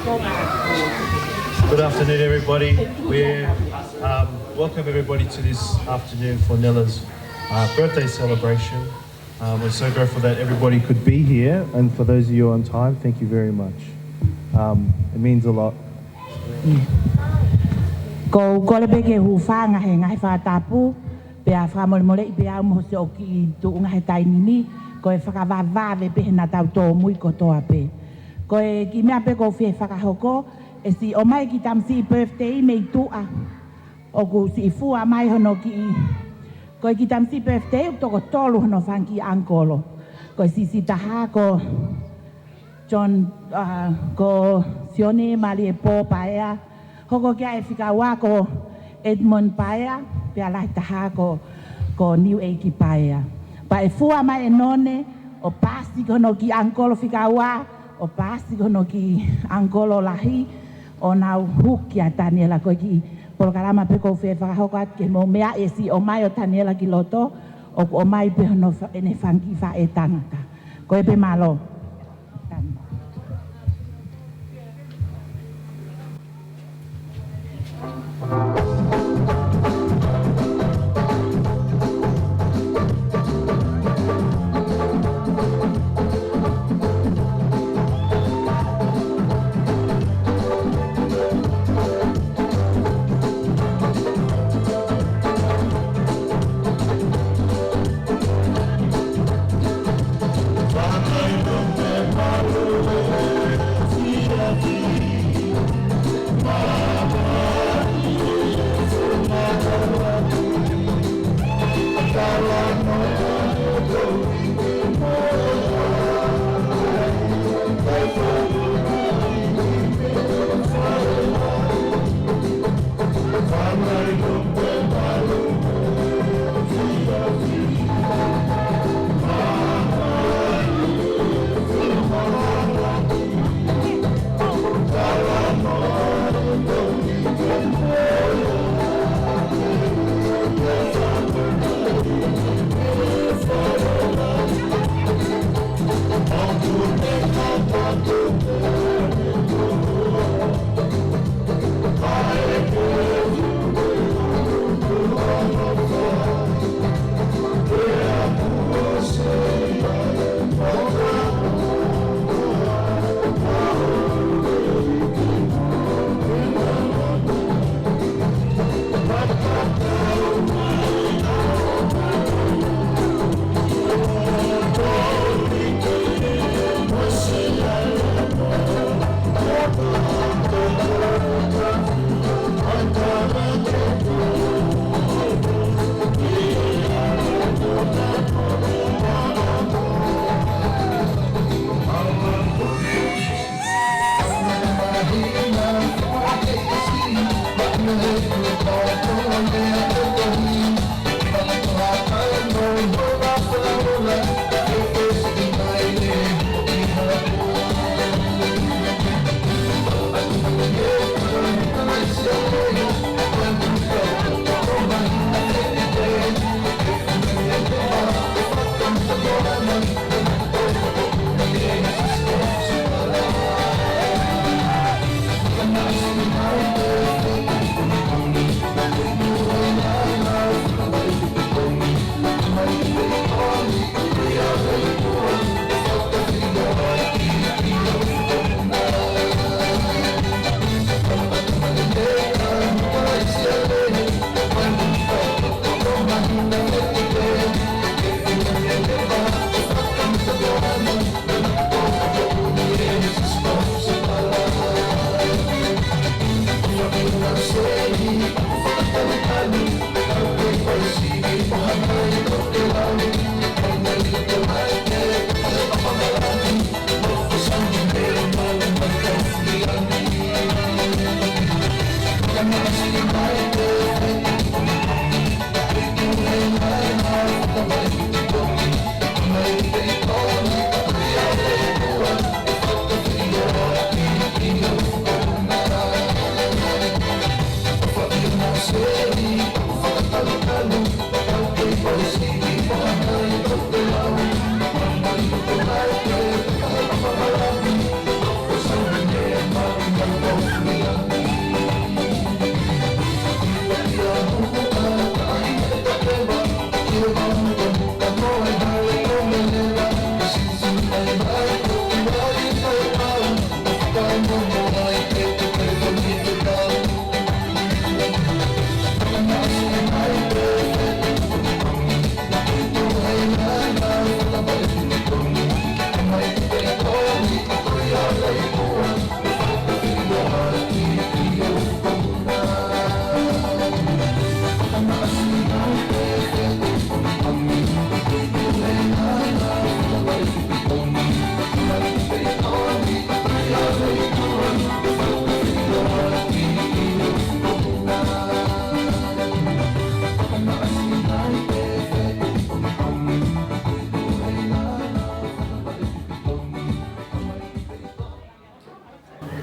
Good afternoon, everybody. We welcome everybody to this afternoon for Nella's birthday celebration. We're so grateful that everybody could be here, and for those of you on time, thank you very much. It means a lot. Ko kolebe ke hufanga he ngai whatapu, pea whamole I pea umhose o ki tuunga he tainini, ko e whakawawave pe he na tau tō mui ko toa pe. Ko e ki mea pe ko whie whakahoko, e si o mai ki tamsi birthday me tua, o ku si fua mai hono ki, ko e ki tamsi birthday o toko tolu hono whanki angkolo. Ko e si taha ko John, ko Sione mali e pō paea, hoko kia e whika wā ko Edmund paea, pia lai taha ko New Age paea. Pa e fua mai e none, o pasi kono ki angkolo whika wā, o pasi kono ki angkolo lahi, o nau huki a Taniela ko ki polokarama pe ko whee whakahoko at ke mo mea e si o mai o Taniela ki loto, o mai pe hono ene whanki wha e tangata. Ko e pe malo.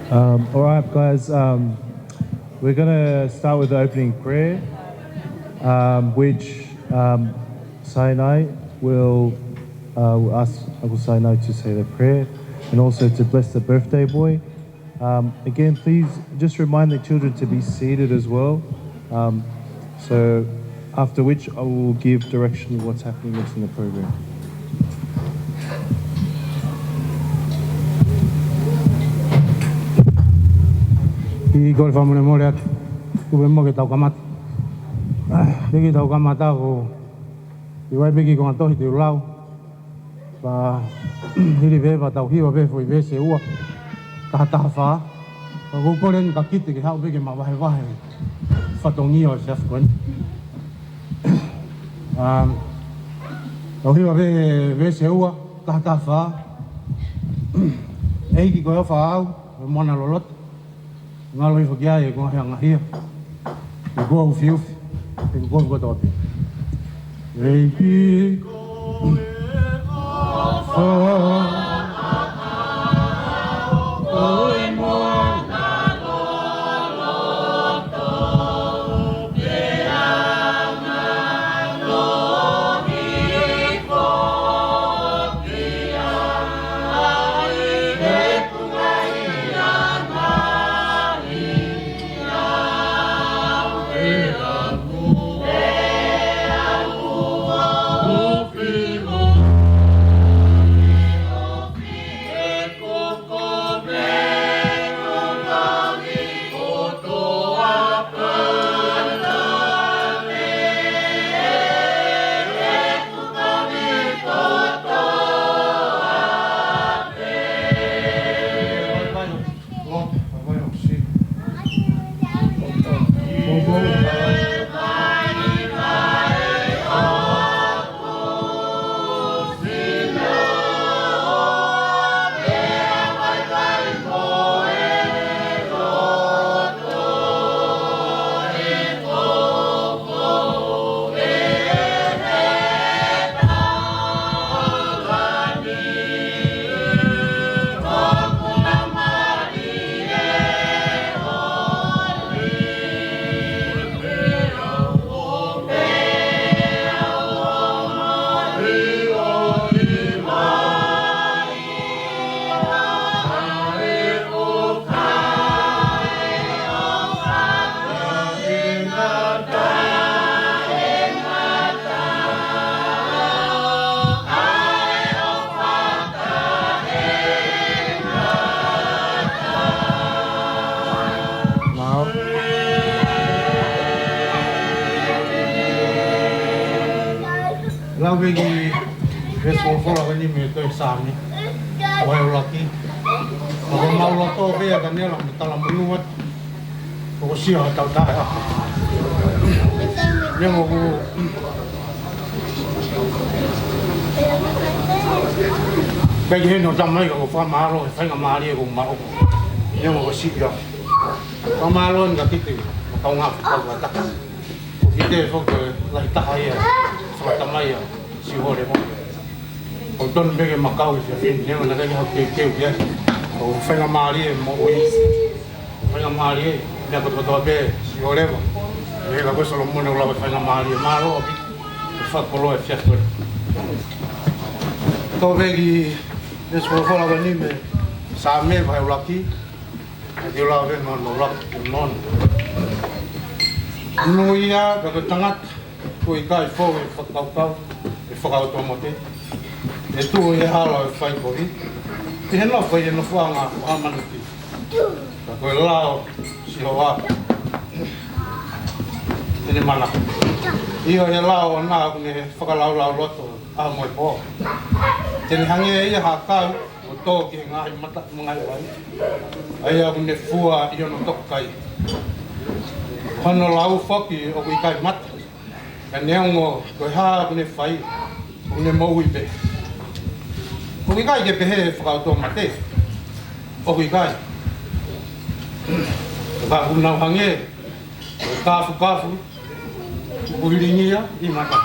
All right, guys. We're going to start with the opening prayer, which Sinai will ask Uncle Sinai to say the prayer and also to bless the birthday boy. Again, please just remind the children to be seated as well. So after which I will give direction of what's happening next in the program. Ki ko fa mone mole ku be mo ke tau kamat begi tau kamata ko i wai begi ko to hi te lau ba hiri ve ba tau hi wa be foi ve se ua ka ta fa ko ko len ka kite ke hau begi ma wa fa tongi o chef kon tau hi wa ve se ua ka ta fa ei ki ko fa au mo na lolot ngalo i fokia e ko hanga hia e go fiu e go go topi e ki lau begi beso fola ni me to sami wai laki ko mau lo to be ga ne la tala munuat ko sia ta ta ne mo begi no tamai ko fa maro fa ga mari ko ma ne mo sia ko malo ga titi ko nga ko ta ko ide fo ko la ta ya fa tamai si hore mo o ton bege makau se fin ne na ga ke ya o fa ga mari mo oi fa ga mari ne ko to be si hore mo e la cosa lo mo ne la fa ga mari maro fa ko lo e fiato to begi des fo la ga ni me sa me va laki e la ve no la non no ia ga tangat ko i kai fo e fa e whakautomote. E tū e hala e whaipori. Te hena whai e no whanga o amanuki. Ka koe lao si hoa. Tene mana. Ia e lao o nā kune whakalaulau loto a moe pō. Tene hange e ia hākau o tō ki he ngāhi mata mga i wai. Aia kune fua i ono tokai. Hono lau whaki o kui kai mata. Ka neongo koe hā kune whai. Kune mau i pe. O kui kai ke pehe whakautoa mate. O kui kai. Ka kunau hange. O kafu. Uhiringia i mata.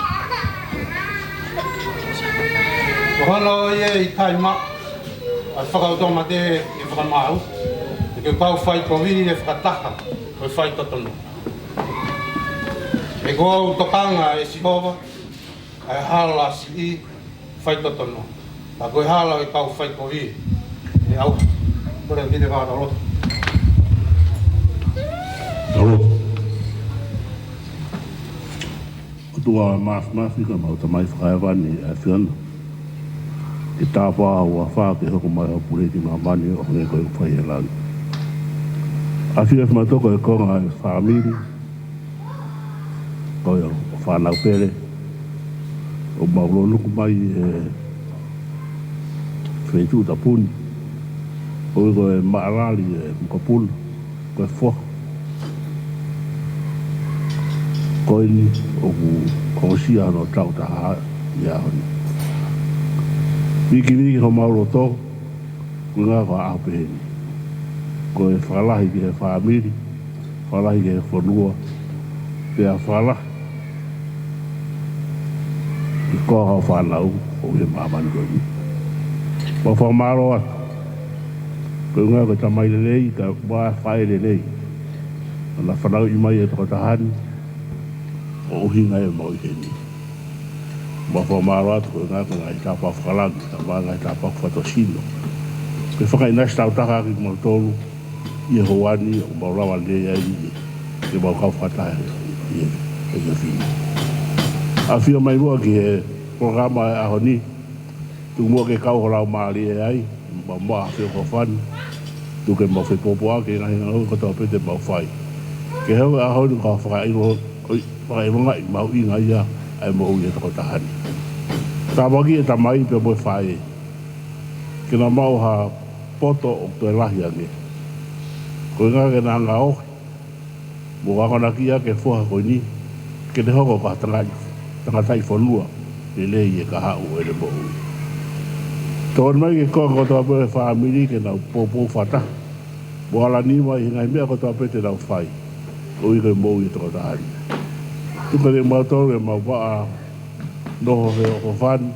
O hono ie i taima. A whakautoa mate e whakamau. E ke kau whai kōwiri e whakataka, koe whai totono. E ko au tokanga e Sihova, ai hala si I whai totono. Ta koe hala e kau whai kōwiri. E au, kore vine wāna roto. Alo. Tua mas ika mau tamai whakaiwani e whiana. Ke tāpā ua whā ke hoko mai au pure ki ngā mani o nge koe whai e langi. A whia whamatoko e konga e whamiri. Koe o whanau pere. O maulo nuku mai e whetū ta puni. Koe koe maarali e mkapuna. Koe whoa. Koe ni o ku kongosia no tau taha i ahoni. Wiki ho mauro tō, ku ngā ka apeheni. Koe whalahi ki he whamiri, whalahi ki he whanua, pēa whalahi. I koha o whanau o he mamani koe ni. Wa whamaro atu. Koe ngā ka tamai lelei, ka wā whae lelei. Ana whanau I mai e toko tahani, o hinga e mau heni. Mawha maro atu koe ngā ngai tāpā whakalangi, tā mā ngai tāpā whatosino. Koe whakai nasi tau taka ki mau tolu, I e hoani o mau rawa lea I e mau kau whatahe I e whini. A whia mai mua ki he programa e ahoni, tu mua ke kau horau maari e ai, ma mua a whio kawhani, tu ke mau whipopo a ke ngahi ngau katoa pete mau whai. Ke heu e ahoni kau whakairo Whai wanga I mau I ngai ia ai mo ui e toko tahani. Tā wagi e tamai pe moe whae. Ke nā mau ha poto o tue lahi ange. Koe ngā ke nā ngā ohi. Mo wangana kia ke whoha koe ni. Ke te hoko ka tangatai whanua. Te lehi e ka hau e le mo ui. Tōn mai ke koa kotoa pe whaamiri ke nau pōpō whata. Mo ala ni mai ngai mea kotoa pe te nau whai. Ui koe mo ui e toko tahani. Tuka te mātou e mau waa noho he o whani,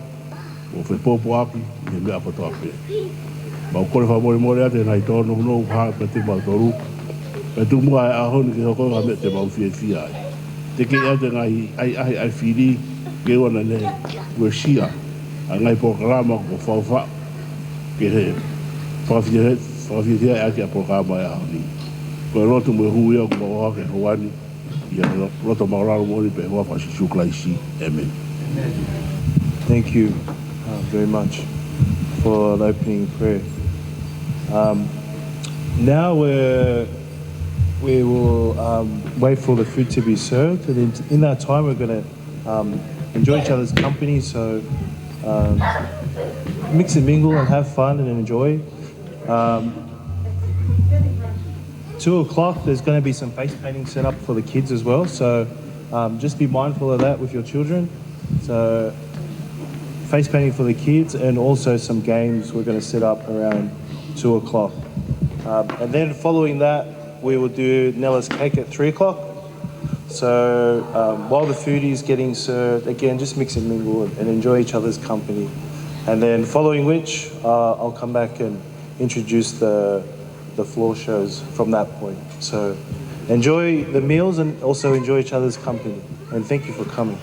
o whi pōpō aki, he mea patoa pē. Mau kore wha more ate nai tōno no pā pe te mātoru. E tu mua e ahoni ki hoko ka me te mau whia ai. Te ke ate ngai ai whiri, ke wana ne ue sia, a ngai pōkarama ko whauwha, ke he whawhiatia ake a pōkarama e ahoni. Koe rotu mwe hui au kuma oha ke hoani, roto mauraro mori pe hoa whasi suklaisi. Amen. Thank you very much for the opening prayer. Now we will wait for the food to be served, and in that time we're going to enjoy each other's company. So mix and mingle and have fun and enjoy. 2 o'clock, there's going to be some face painting set up for the kids as well. So just be mindful of that with your children. So face painting for the kids, and also some games we're going to set up around 2 o'clock. And then following that, we will do Nella's cake at 3 o'clock. So while the food is getting served, again, just mix and mingle and enjoy each other's company. And then following which, I'll come back and introduce the floor shows from that point. So enjoy the meals and also enjoy each other's company. And thank you for coming.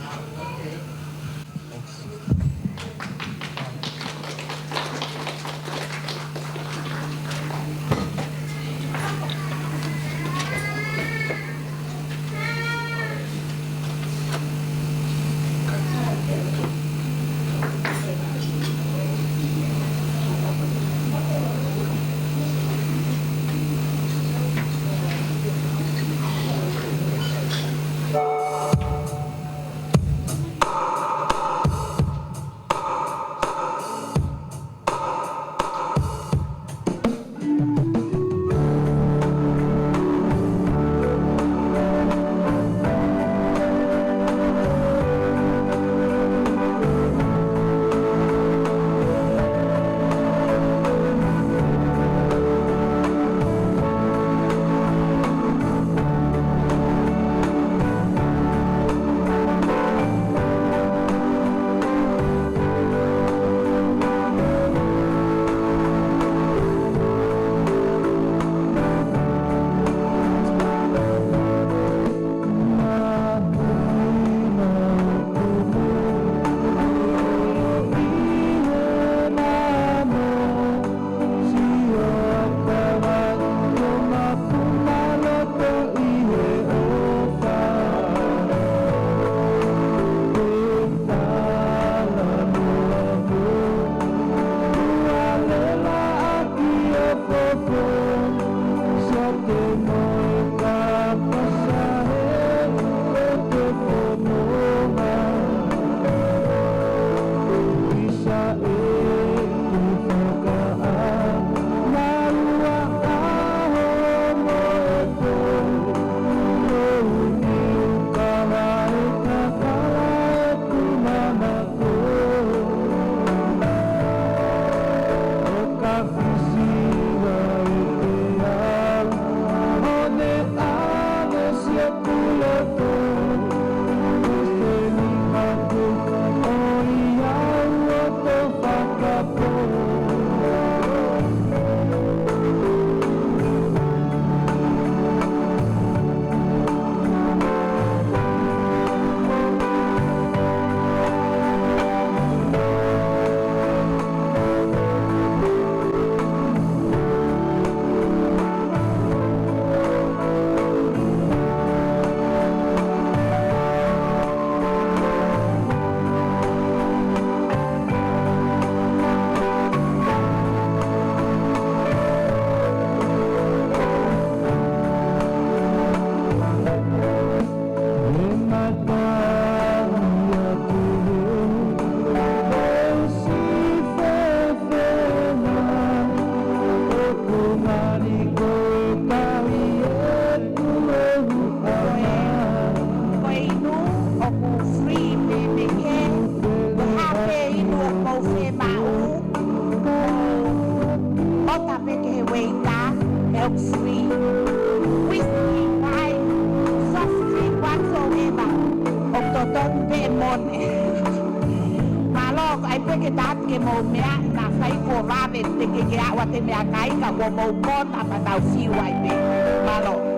milk sweet, whiskey, wine, soft drink whatsoever. Og totong pe mon. Malo ai pe ke dat ke mo mea na fai ko vave te ke awa te mea kai ka ko mo mon apa tau fiu ai pe. Malo.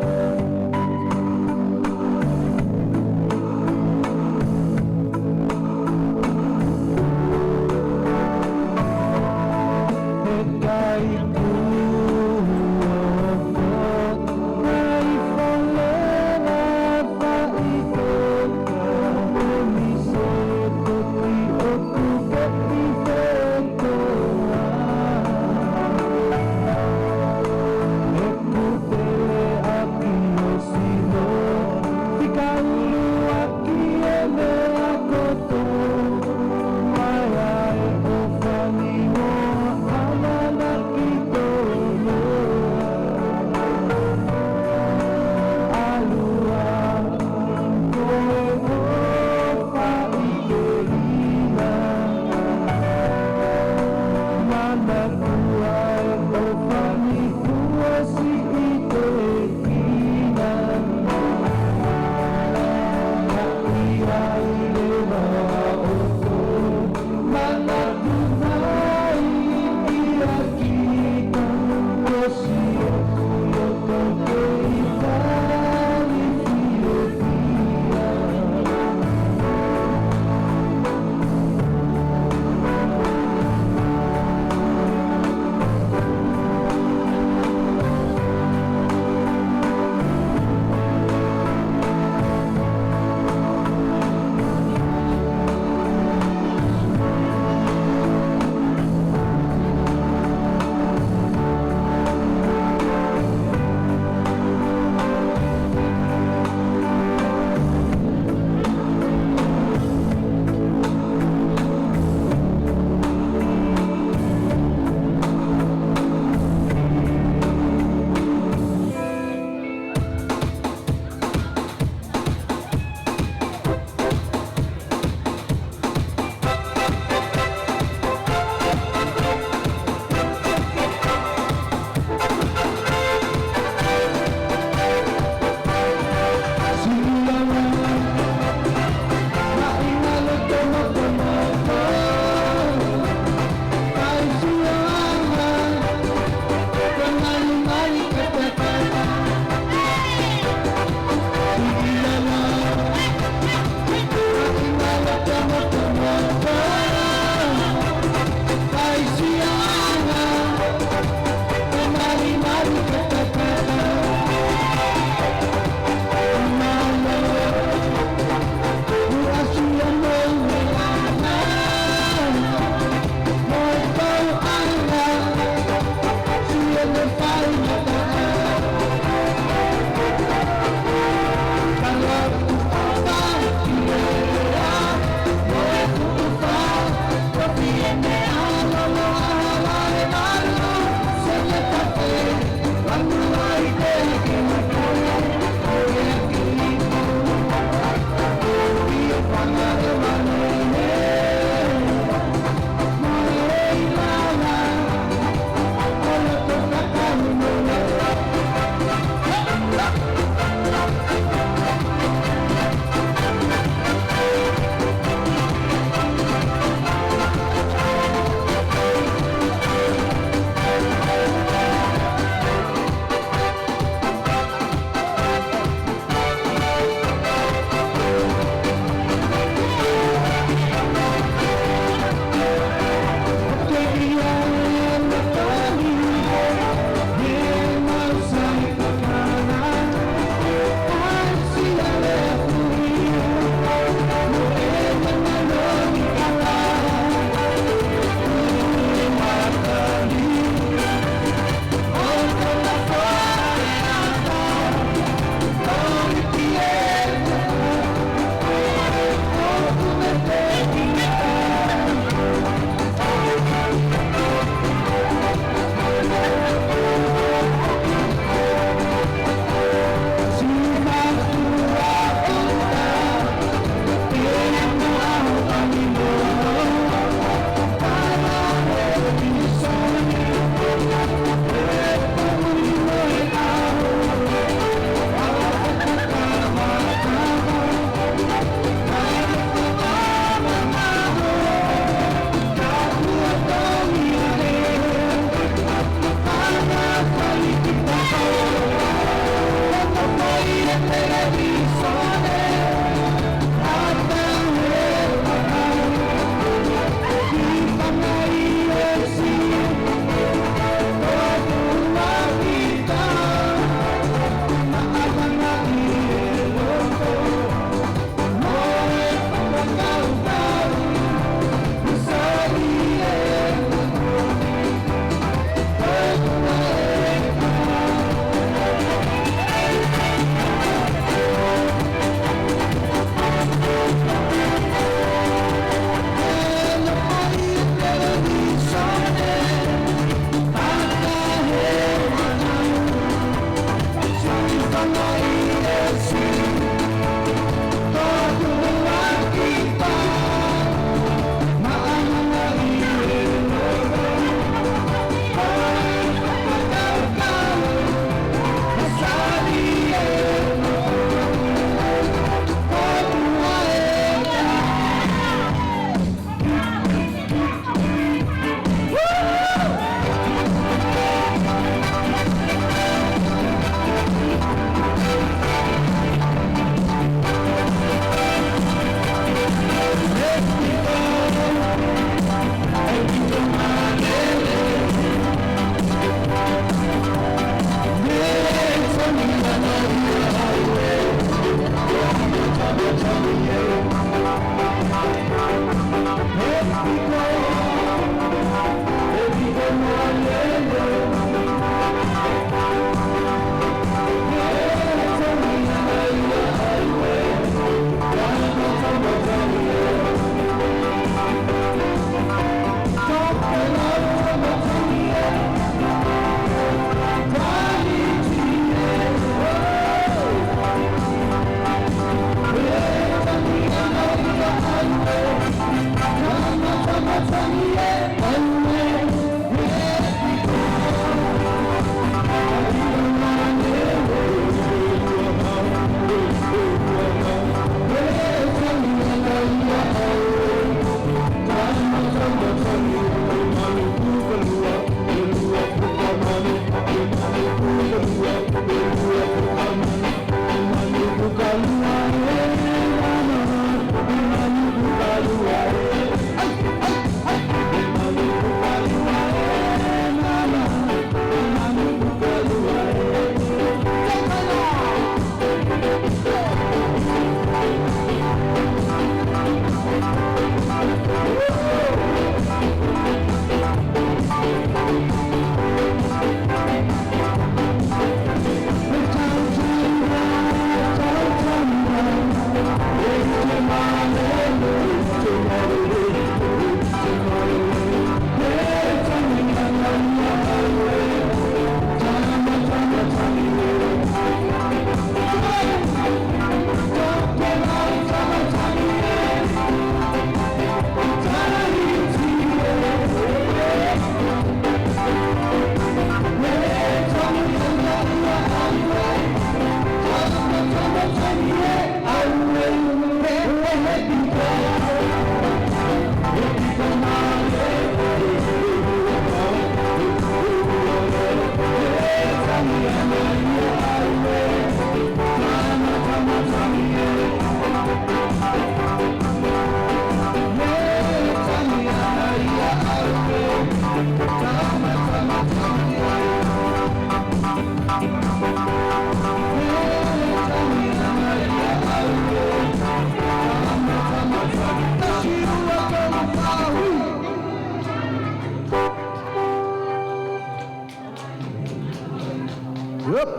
Yep.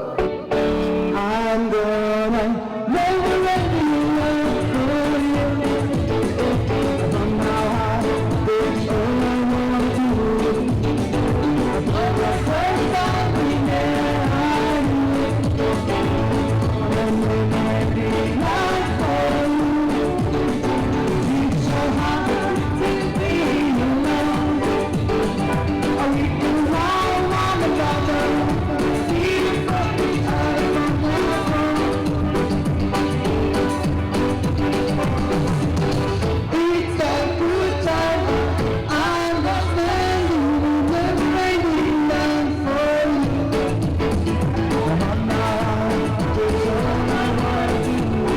I'm gonna never let you for you. From now on, it's all I want to do. For the first time we met, I knew I'm ready now for you. It's so hard to be alone. Oh, we can ride on the bottom. It's a good time. I understand you. Never raining down for you. Come on now, it's all I want to do.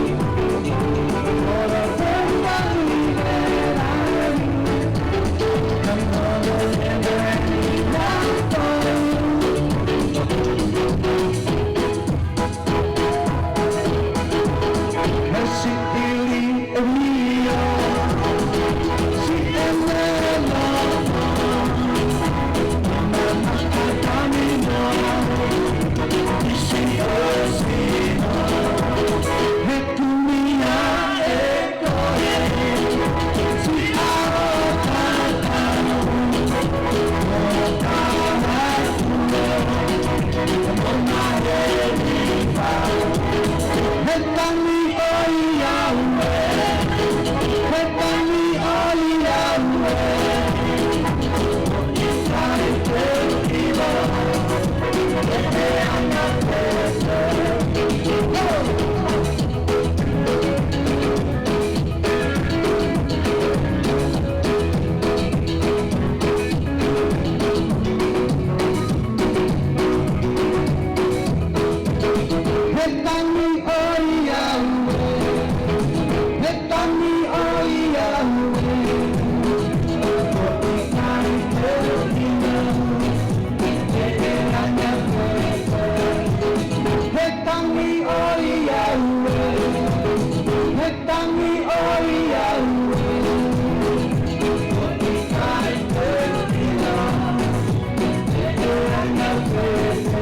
For the first time we met, I knew I'm gonna never raining down for you. Si ili mio, si emelo, mamma camino, si osino, e tu mia ecoe, si arrotano, mamma elifa, mettami oi Yahweh, mettami oi Yahweh, Israel vivo, e anda preso. Mettami oi Yahweh, mettami oi Yahweh, portare il mio, e la mia forza. Mettami oi Yahweh, mettami oi Yahweh, portare il mio, e la mia forza.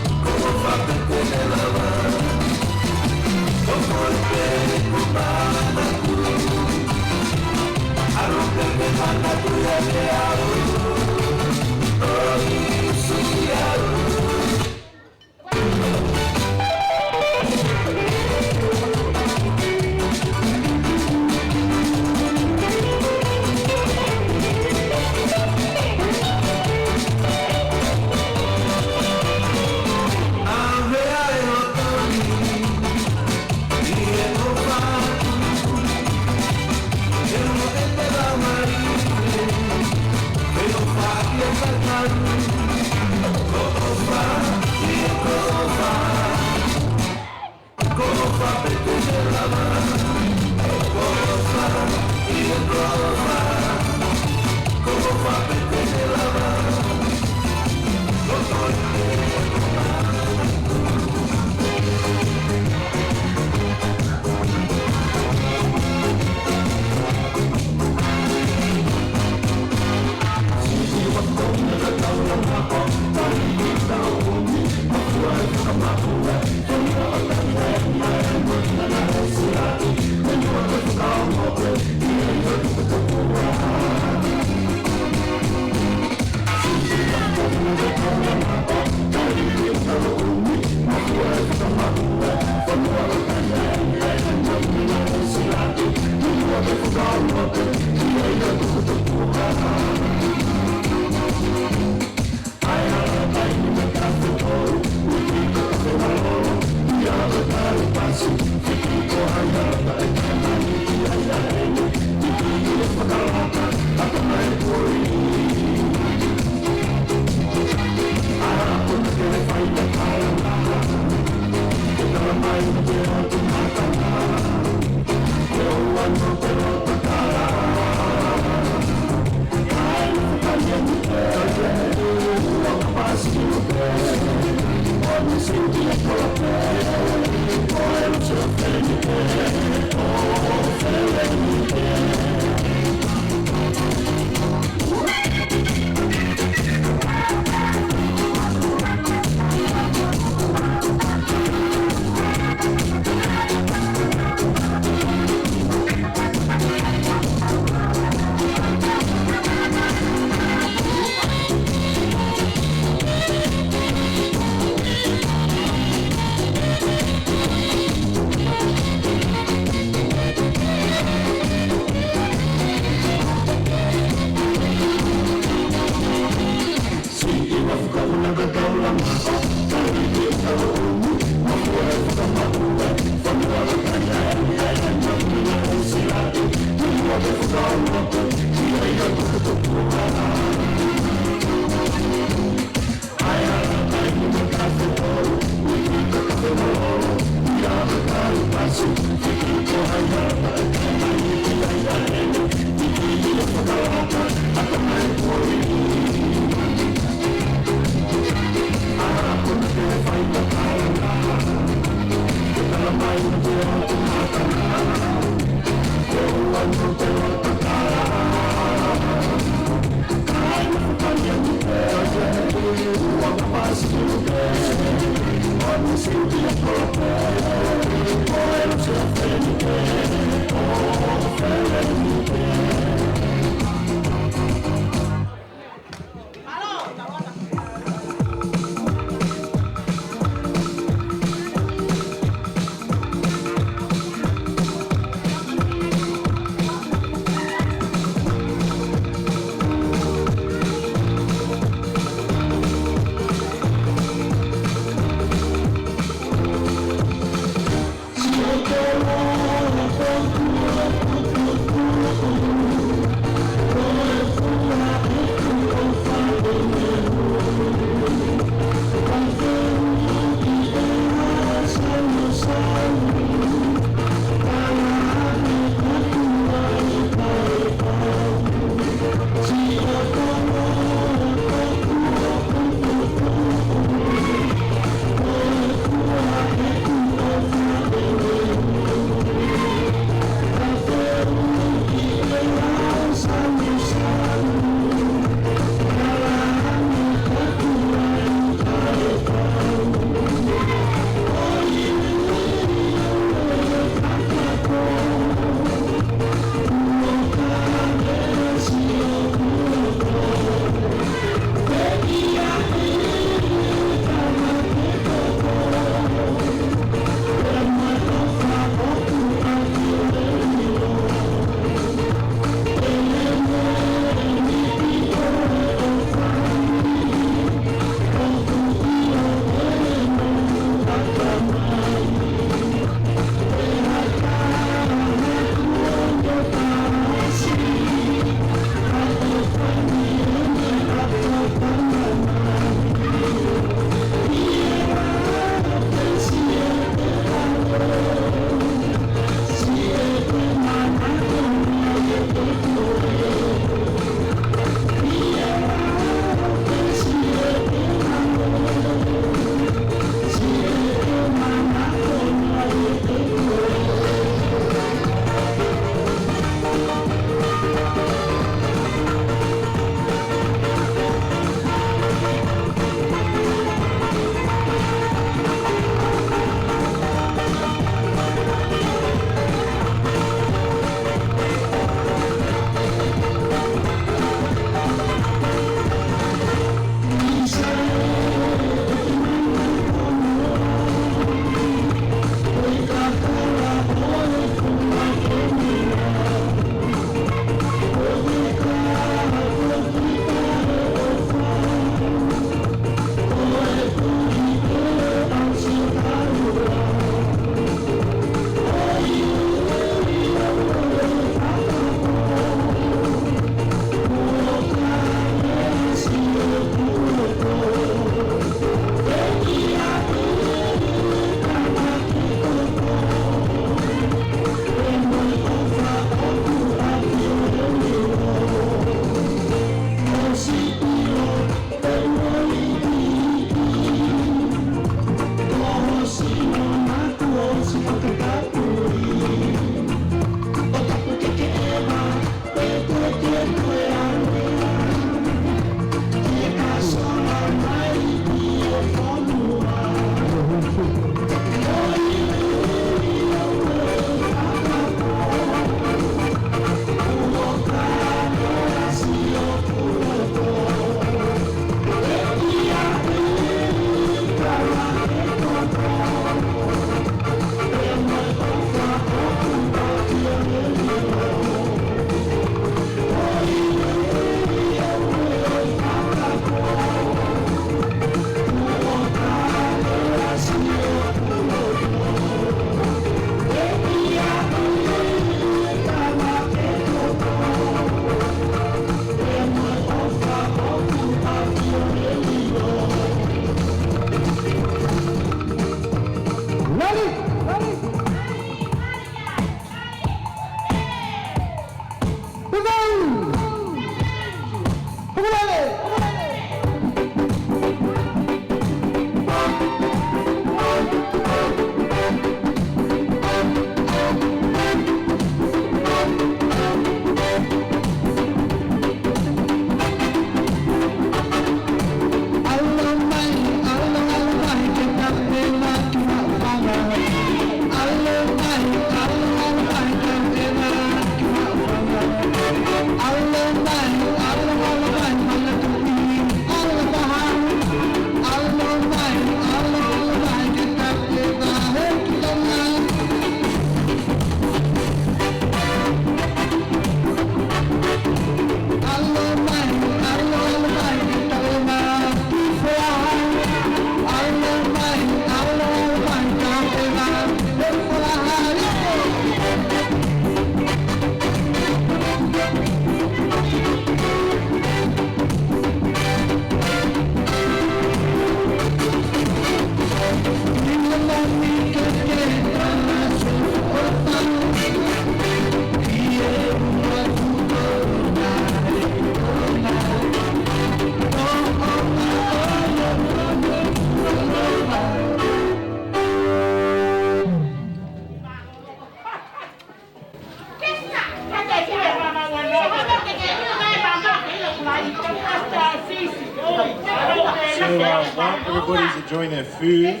while everybody's enjoying their food,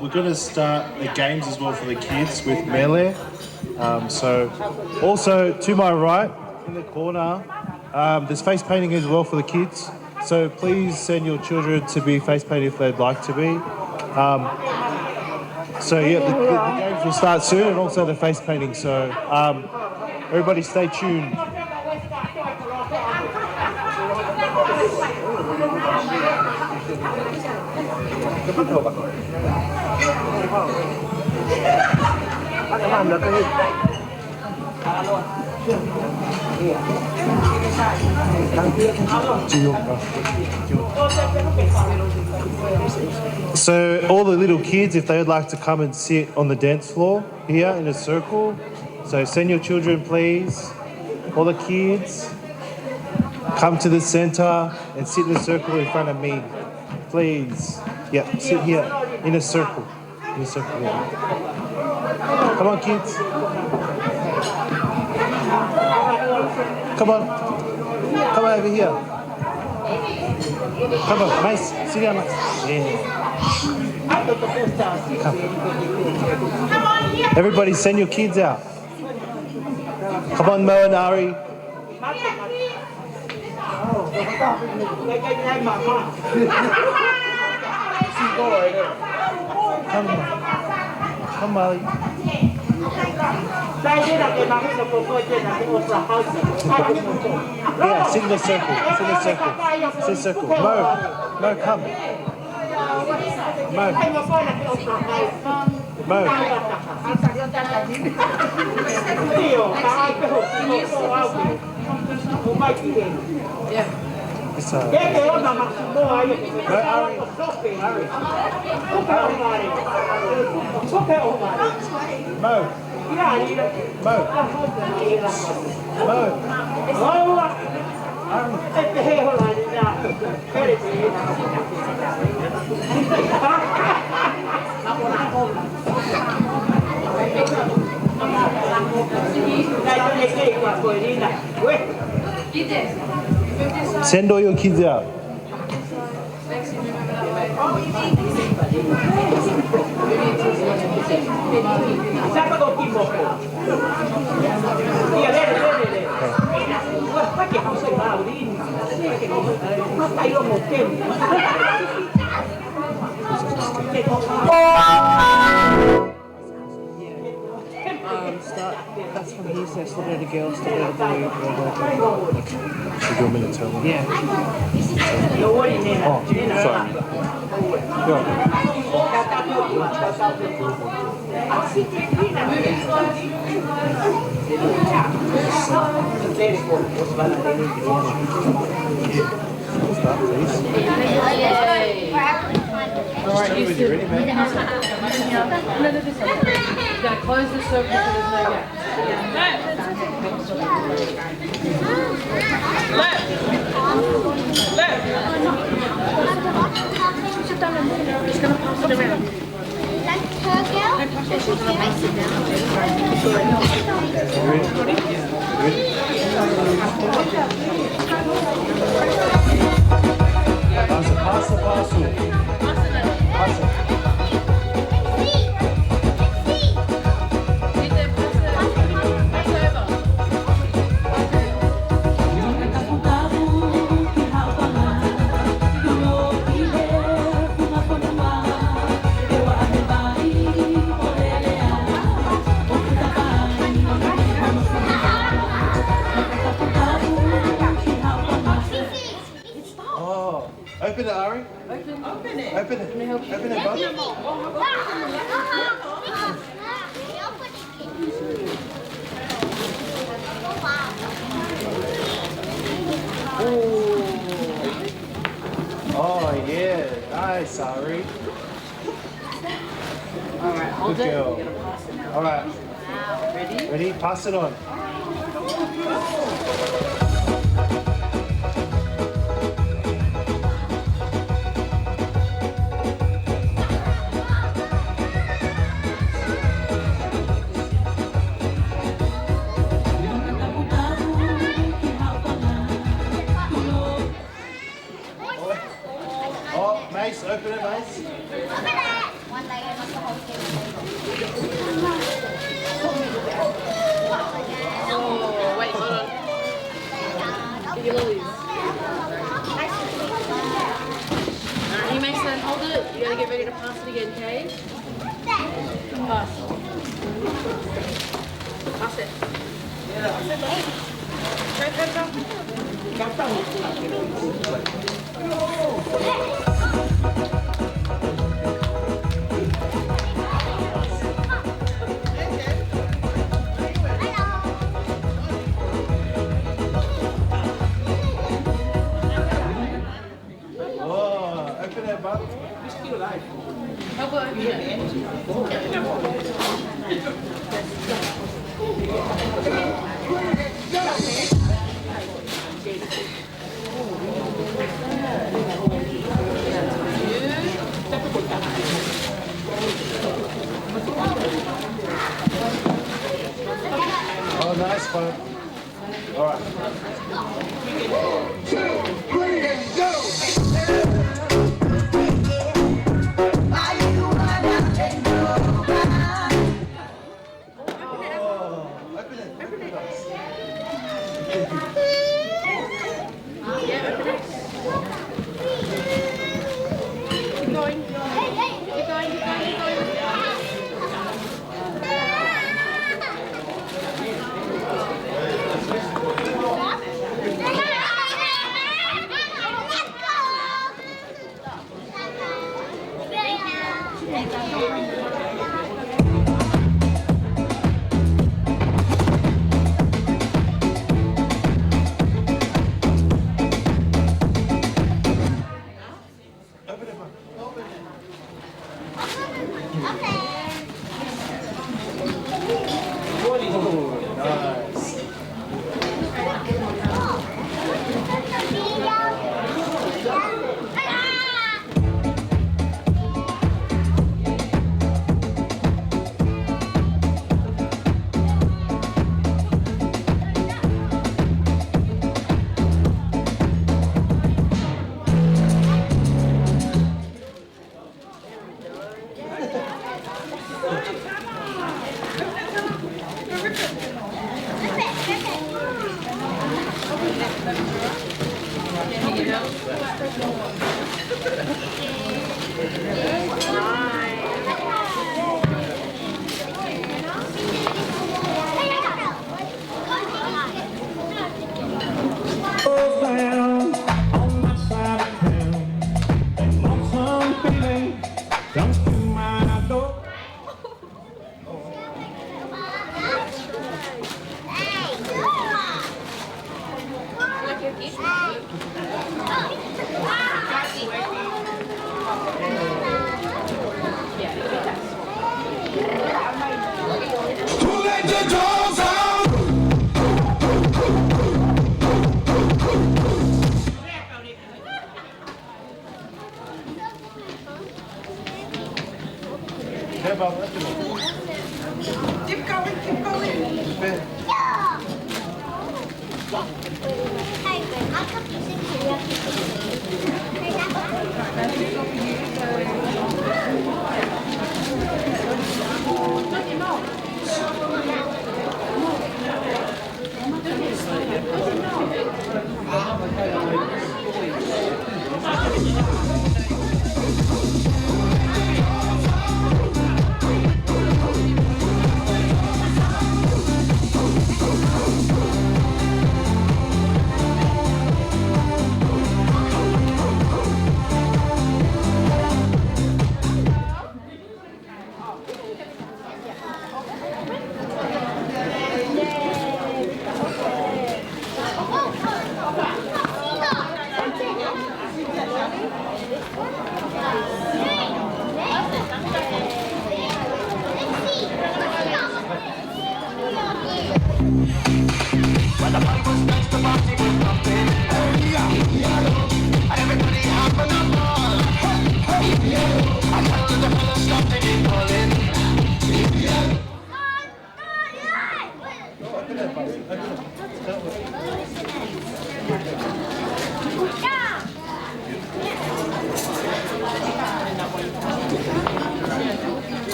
we're going to start the games as well for the kids with Mele. So also to my right in the corner, there's face painting as well for the kids. So please send your children to be face painted if they'd like to be. So yeah, the games will start soon, and also the face painting. So everybody stay tuned. So all the little kids, if they would like to come and sit on the dance floor here in a circle, so send your children please. All the kids, come to the center and sit in a circle in front of me, please. Yeah, sit here in a circle. In a circle, yeah. Come on, kids. Come on. Come on over here. Come on, nice. Sit down, nice. Yeah. Come. Everybody send your kids out. Come on, Mo and Ari. Come on. Come, Molly. Yeah, sit in the circle. Sit in the circle. Sit in the circle. Mo, come. Mo. Mo. It's Mo, send all your kids out. That's from here, so stop at a girl, stop at a boy. Should you want me to tell them? Yeah. Oh, sorry. Go. Start, please. All right, you Ready, man? You're going to close the circle so there's no gap. Just going to pass it around. That's her girl. She's going to face it down. Pass the parcel. Pass it. Open it, Ari. Open it. Open it. Open it, bud. Oh, yeah. Nice, Ari. All right, hold Good it. girl. We're going to pass it now. All right. Ready? Ready? Pass it on. pass it again, Kay. Pass. Pass it. Oh, open that button. How about open it? Oh, nice one. All right. Keep going. Keep going, keep going, keep going. Keep going, keep going. Wow.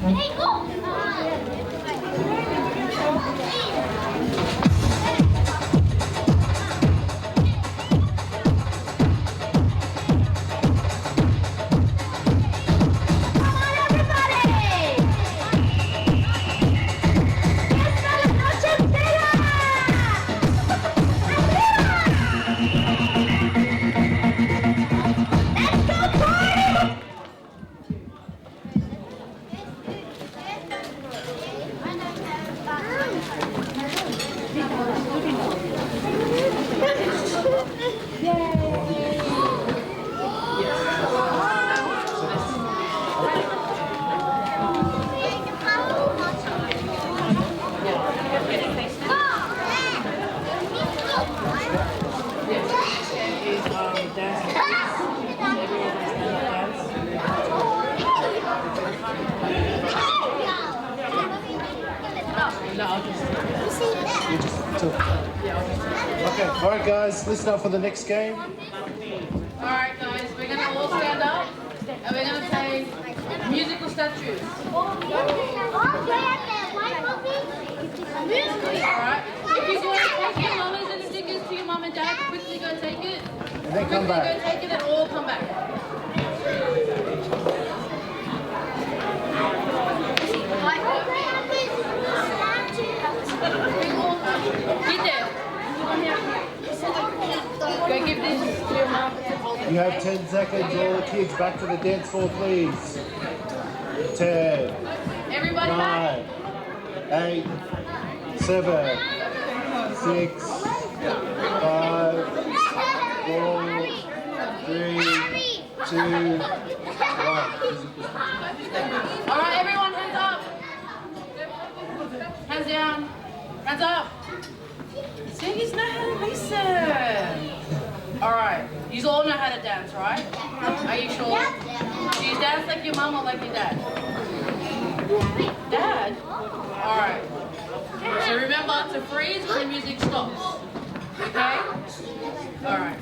Hey, go! Okay, all right, guys, listen up for the next game. Alright guys, we're going to all stand up and we're going to say musical statues. Alright? If you want to take your lollies and stickers to your mum and dad, quickly go take it. And then come back. Quickly go take it and all come back. Get there. Go give this to your mum. You have 10 seconds. All the kids back to the dance floor, please. 10, Everybody back. 9, 8, 7, 6, 5, 4, 3, 2, 1. Alright, everyone, hands up. Hands down. Hands up. Siggy's know how to listen. Alright, you all know how to dance, right? Are you sure? Do you dance like your mum or like your dad? Dad? Alright. So remember to freeze when the music stops. Okay? Alright.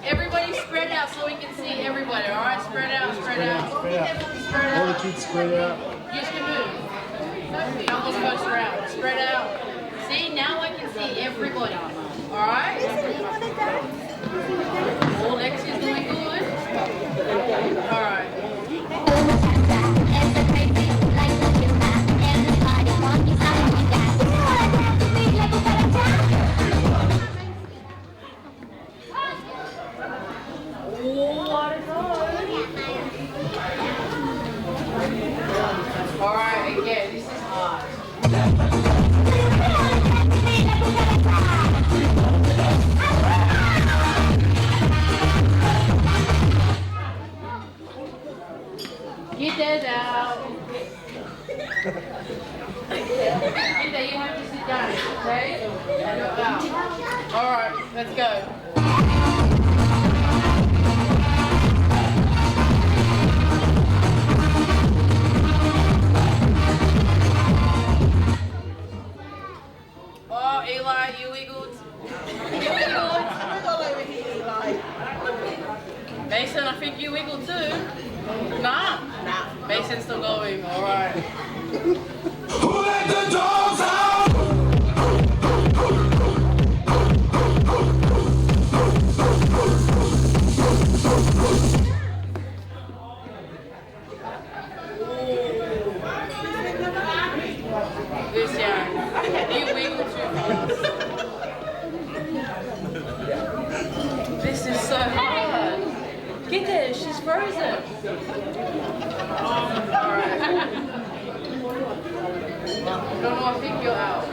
Everybody spread out so we can see everybody, alright? Spread out, spread out. Spread out. Spread All the out. kids spread out. Use your move. That was first round. Spread out. See, now I can see everybody. Alright? All Lexi's doing good. Alright. Alright, again, this is hard. Get that out. Get that, you have to sit down, okay? Alright, let's go. Oh, Eli, you wiggled. You wiggled. Mason, I think you wiggled too. Nah? Nah. Mason's still going, alright. Who let the dogs out? Lucian, you wiggled too fast. This is so hard. Get there, she's frozen. Alright. No, I think you're out.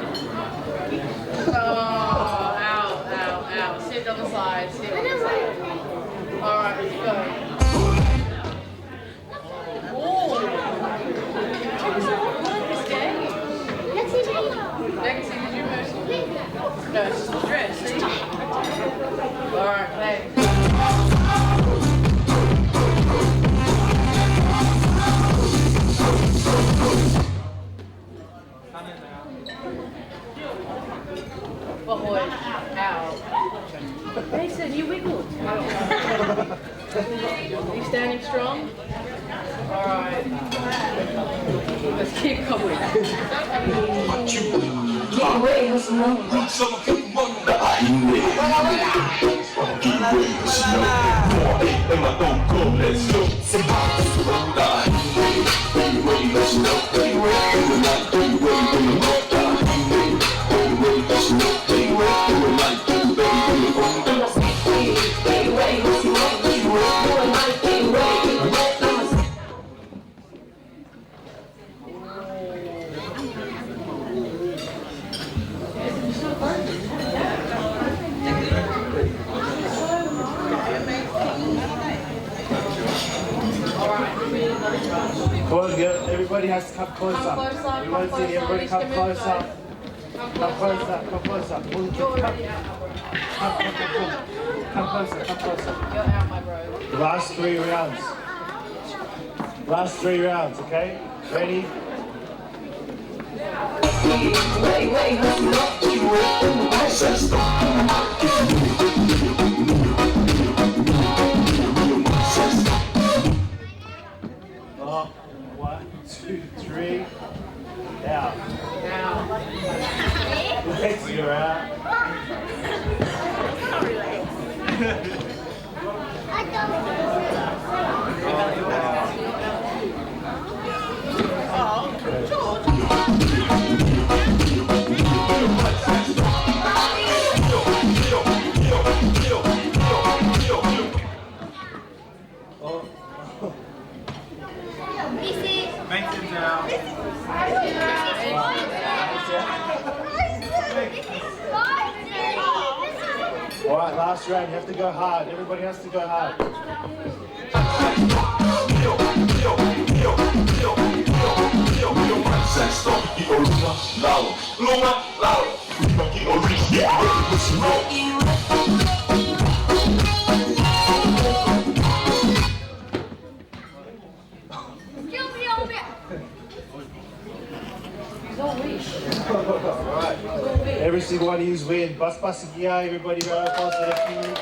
No, it's just the dress, see? Alright, play. Ahoy. Ow. Mason, you wiggled. Are you standing strong? Alright. Let's keep going. Everybody has to come closer. We want to see everybody come closer. Come closer, come closer. Come closer, come closer. You're out, my bro. The last 3 rounds. Last 3 rounds, okay? Ready? Oh, 1, 2, 3. Out. Legs, you're out. All right, last round. You have to go hard. Everybody has to go hard. Alright, every single one of you win. Bus again, everybody round of applause for their team.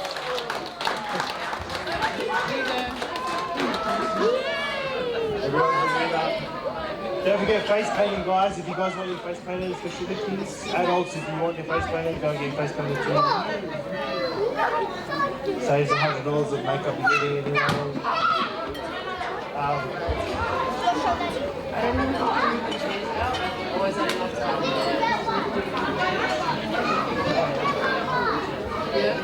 Everyone's a winner. Don't forget face painting, guys. If you guys want your face painted, especially the kids, adults, if you want your face painted, go and get your face painted too. Saves $100 of makeup you're getting anyway. I don't know how to put these out. Or is that enough time? Yeah.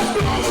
Let's go.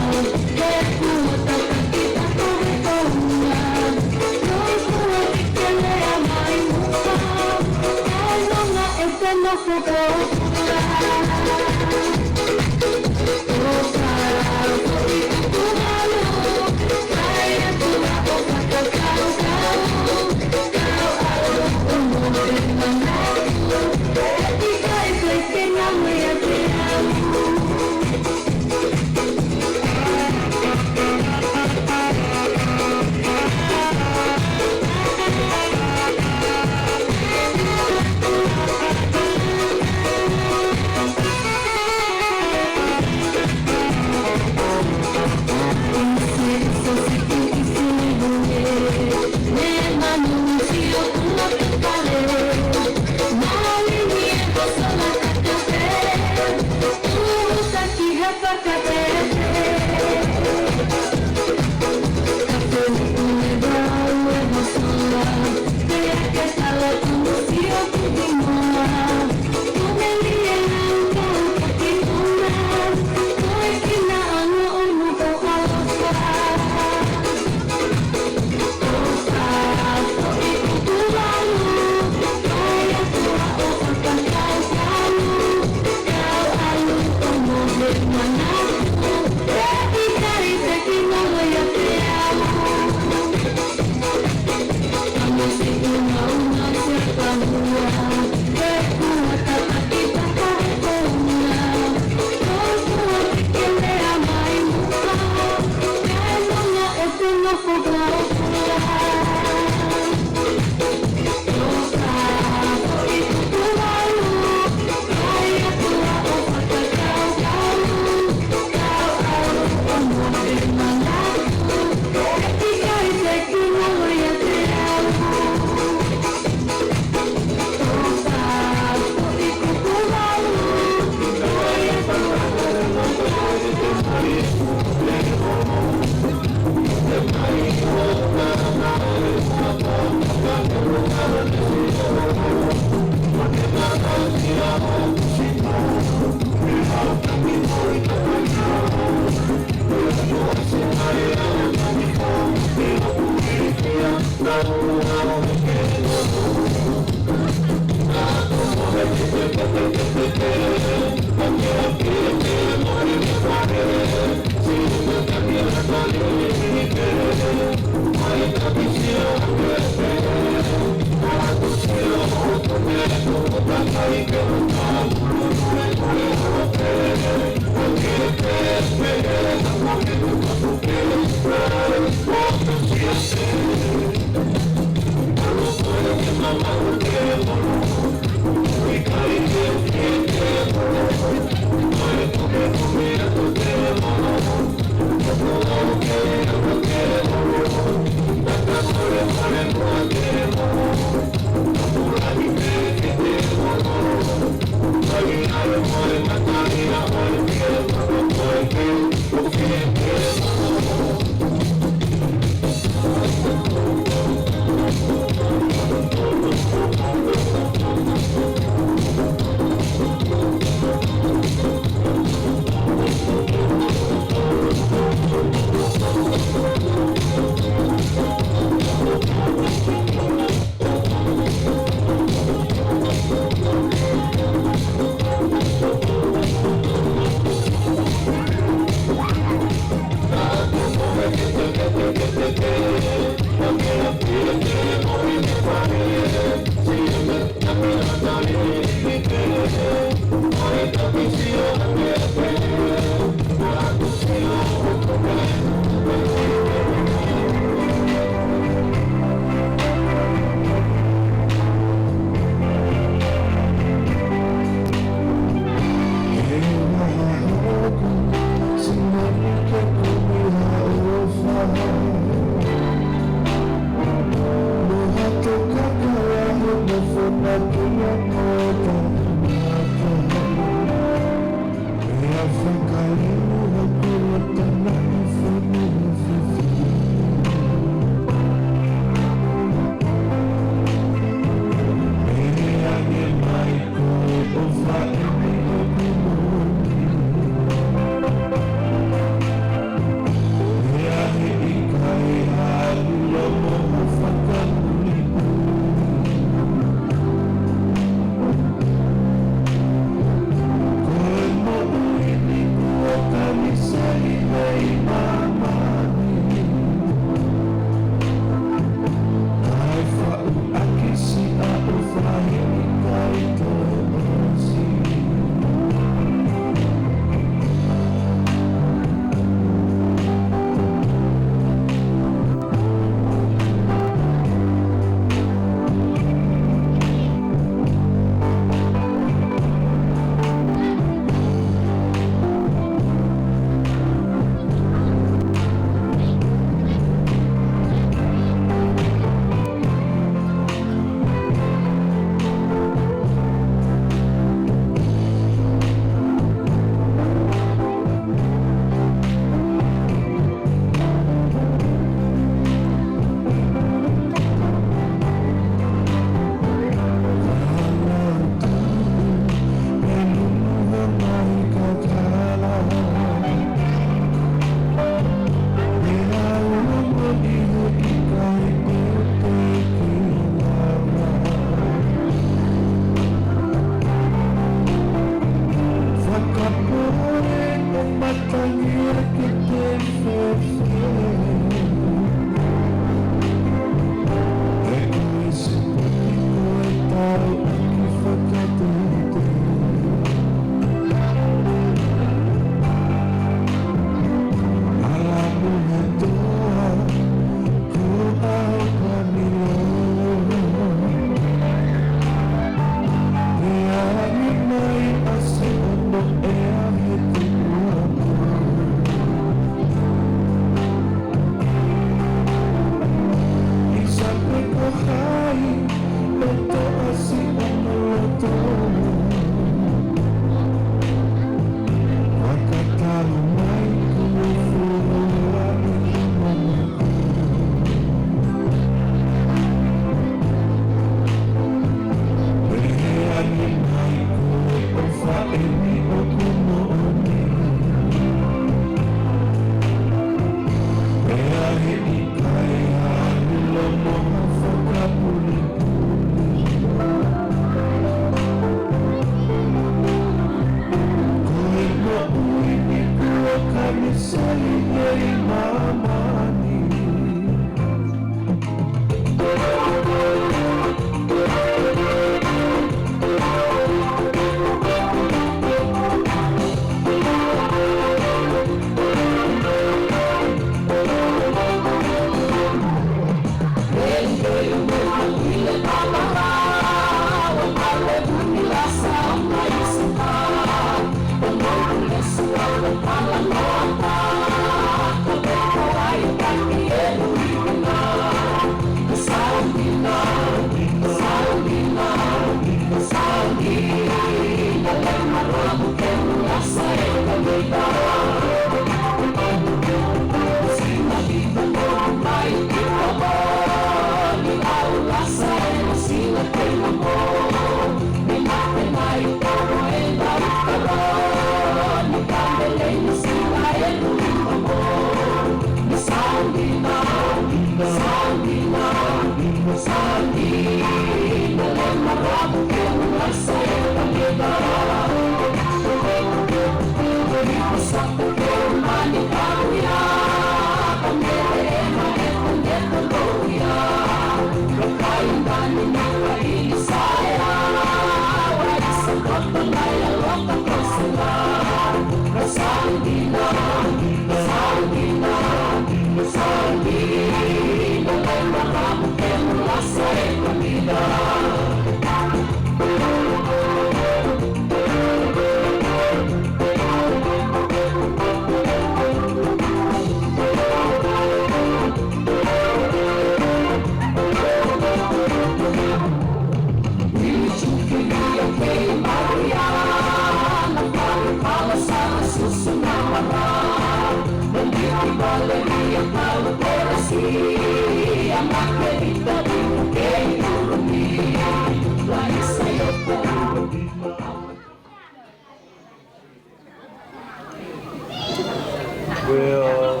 Will.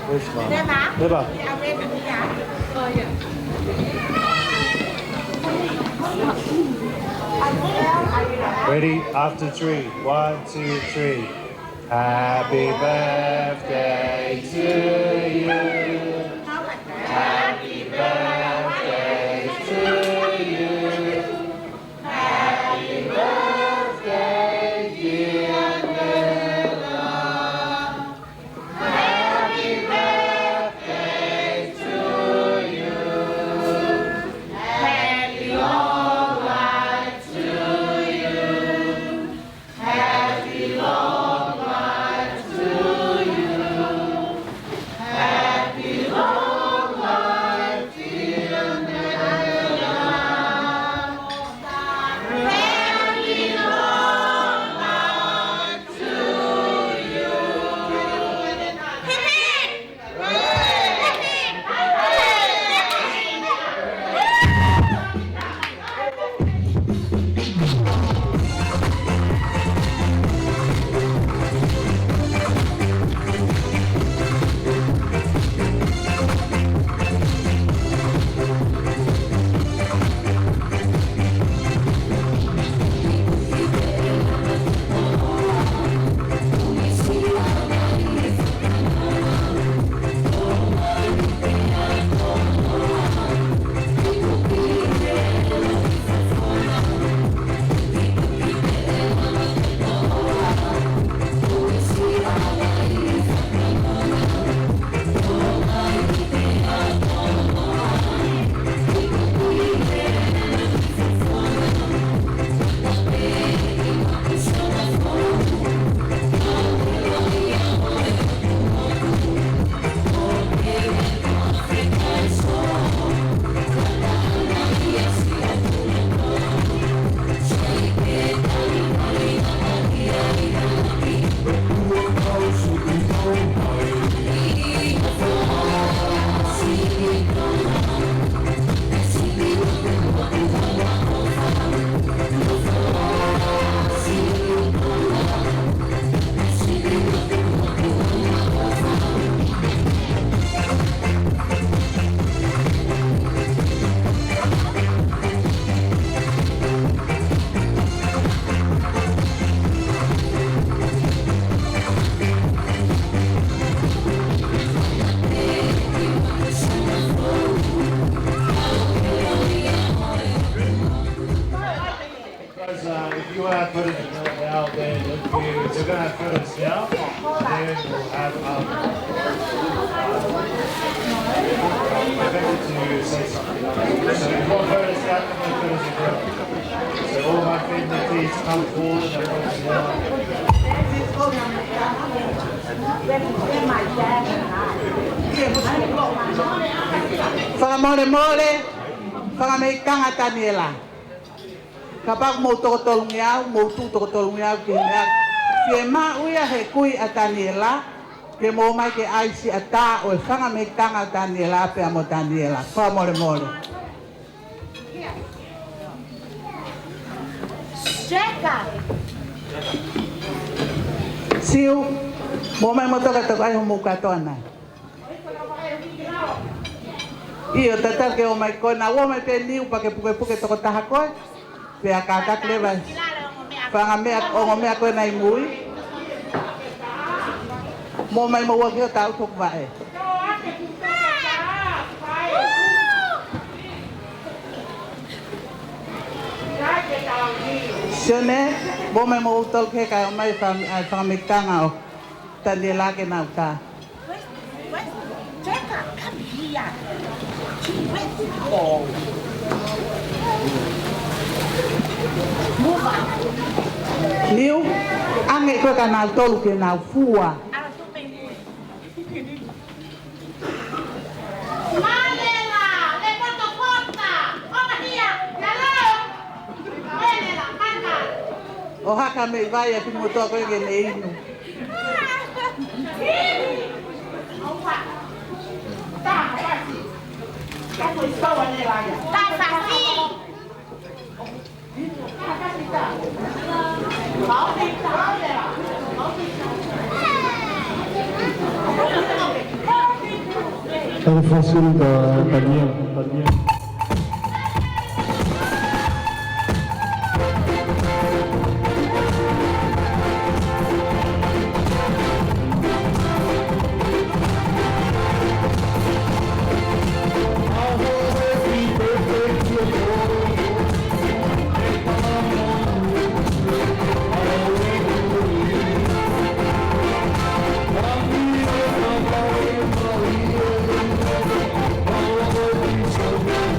Which one? Never. Ready? After three. 1, 2, 3. Happy birthday to you. Happy birthday to you. Happy birthday, dear Nella. Happy birthday to you. Happy long life to you. Happy long life to you. Happy have to say something. So one photos out, one photos in group. So all my family please come forward and come Whakamore, whakameikanga Taniela. Kapag mo tokotolong yaw, mo tokotolong yaw ki hea. Ke ma uia he kui a Taniela, ke mo mai ke aisi a ta o e whakameikanga Taniela pe amo Taniela. Whakamore. Checa. Siu, mo mai mo toka ai mo katona. Iyo tatar ke o mai ko na wo mai pe niu pa ke puke toko taha ko. Pe akaka kleva. Panga me o me ko nai mui. Mo mai mo wa ke tau tok vae. Sione, mo mai mo tol ke ka mai fa me kanga o. Taniela ke na ka. Checa, come here. She went to go. Move on. Niu, ange ko ka na tolu ke na fua. Taniela Lemoto porta. Over here. Hello. Taniela, manga. O haka me vai a pimo to ko ke nei nu. Está fácil Taniela. Thank you.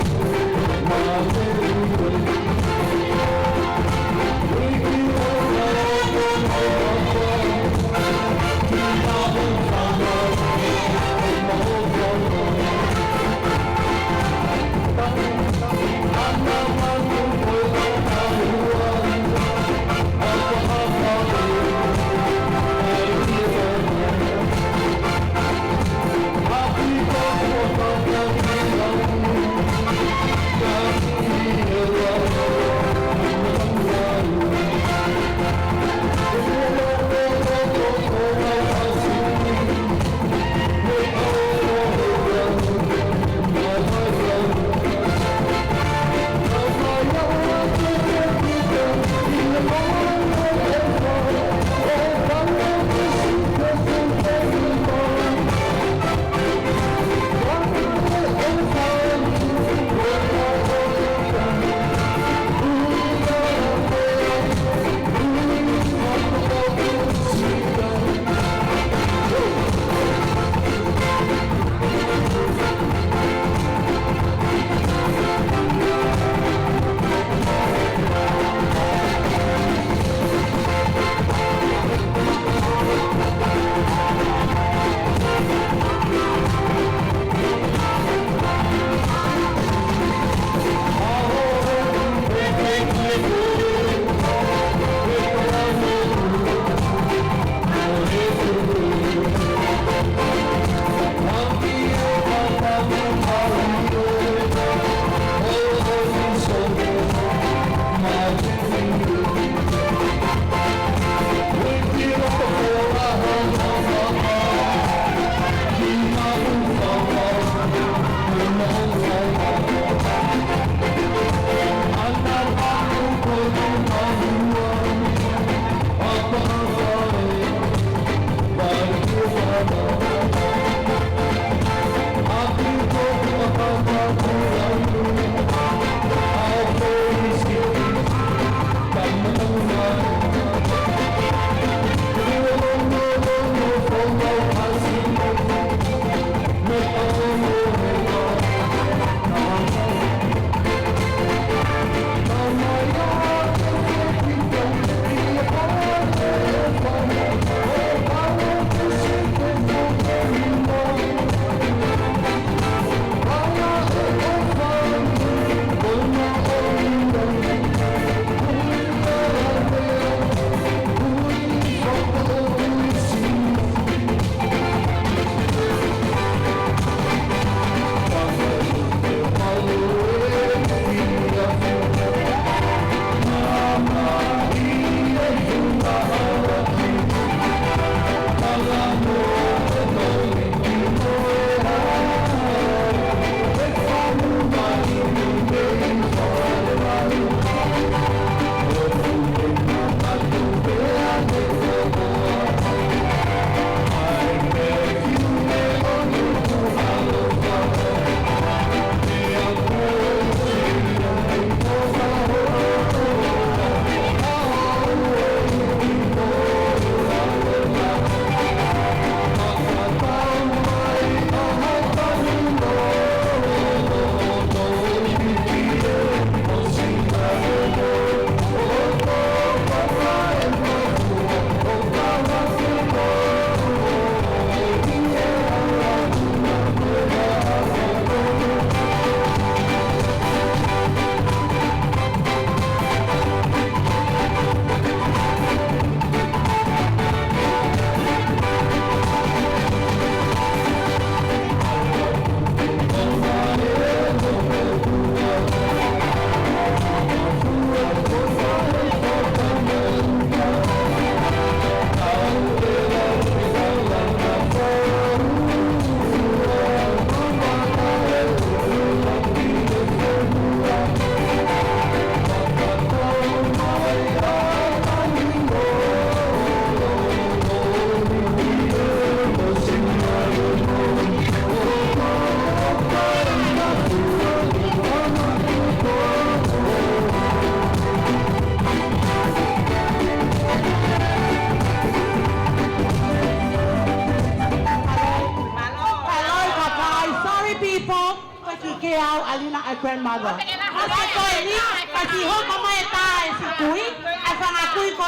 ke au alina a grandmother. Asa ko ni kasi ho ko mai tai si kui, asa nga kui ko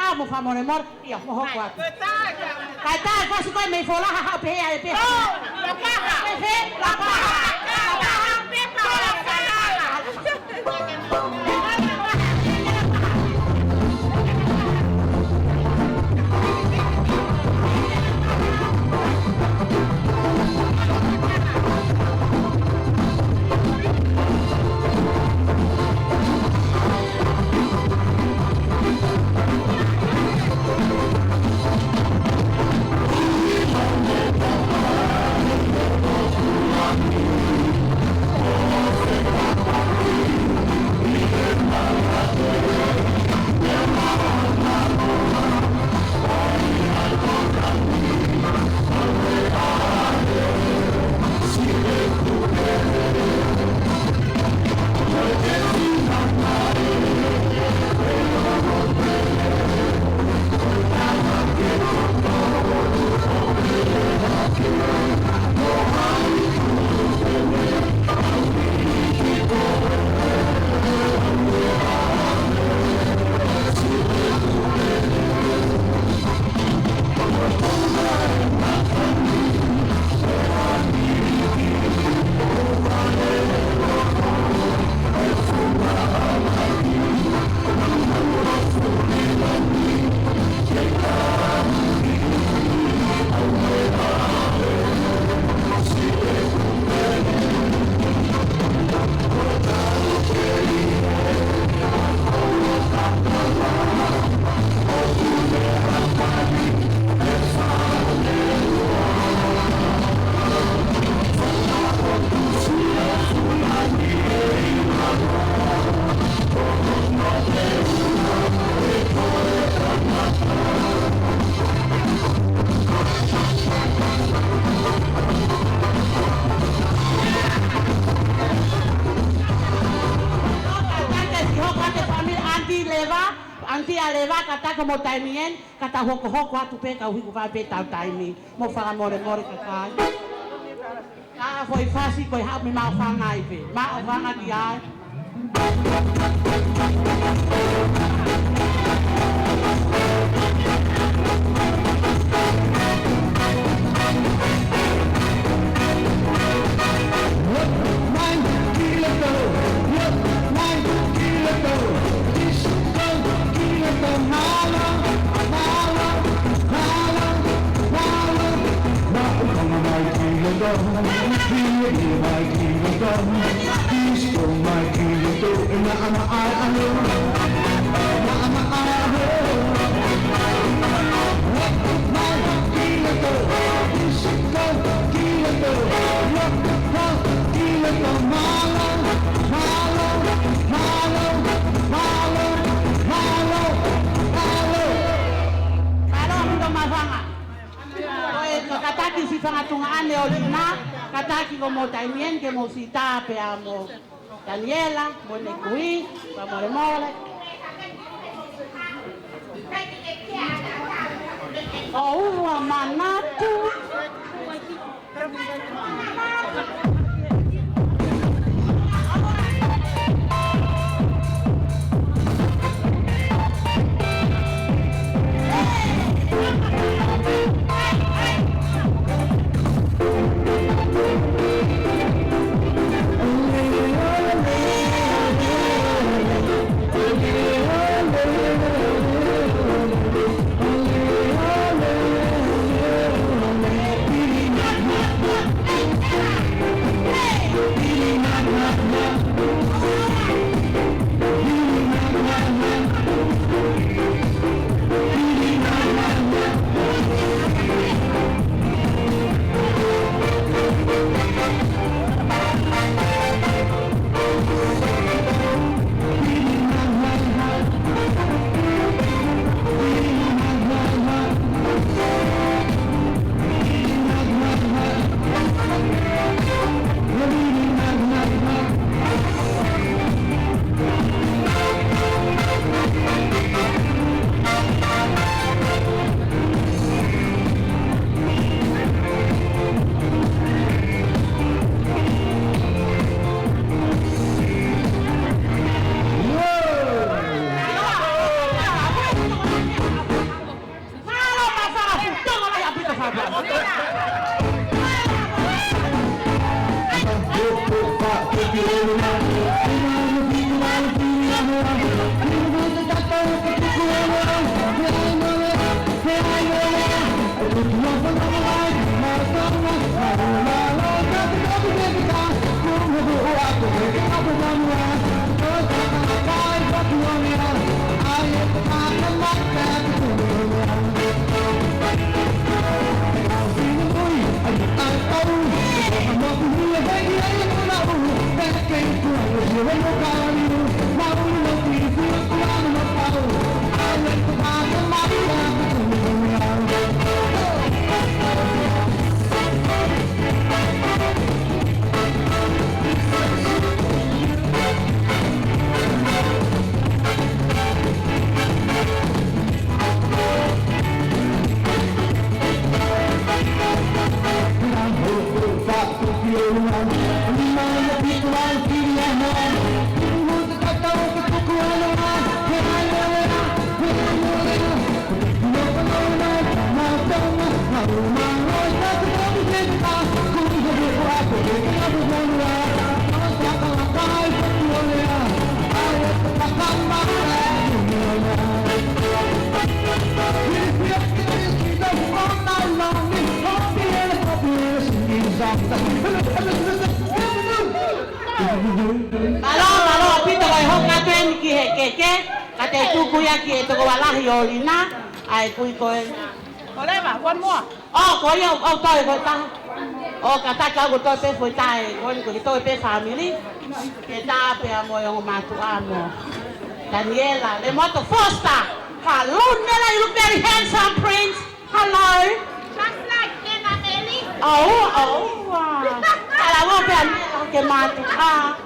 a mo fa more mor, ia mo ho kwa. Kai tai fa si ko me fola ha pe ai pe. La paha. La paha. La paha pe pa. Anti aleva kata ko mo taimien kata hoko hoko atu pe ka hui ko va pe tau taimi mo fanga more more kaka ka foi fasi ko ha mi ma fanga ai pe ma fanga dia kataki si fangatungaan le olina kataki ko mo taimien ke mo sita pe amo Taniela mo ne kui pa more more oh manatu Malo, pito kay hok natin ki keke, kate tuku ya ki to ko walahi olina, ai kui ko. Olema, one more. Oh, ko yo, oh toi ko ta. Oh, kata ka ko toi pe foi tai, ko ko toi pe family. Ke ta pe amo yo matu amo. Taniela Lemoto Foster. Hello, Nella, you look very handsome, Prince. Hello. Just like Nena Meli. Oh, wow. Kala mo pe ke matu ah.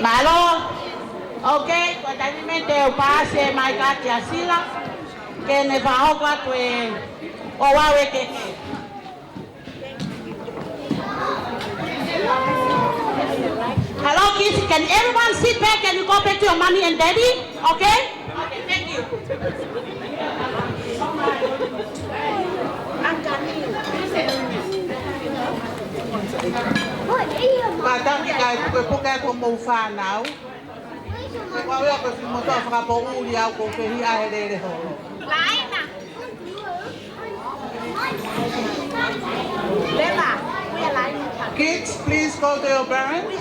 Malo, okay, totalmente o pase mai kati asila, que ne va hokla tue o wawe keke. Hello kids, can everyone sit back and you go back to your mommy and daddy? Okay? Okay, thank you. Madam, kaya ko kaya ko mo fa now. Kwa wea ko si mo to fa po uli au ko ke hi ai de ho. Laina. Lema, we are lying. Kids, please go to your parents.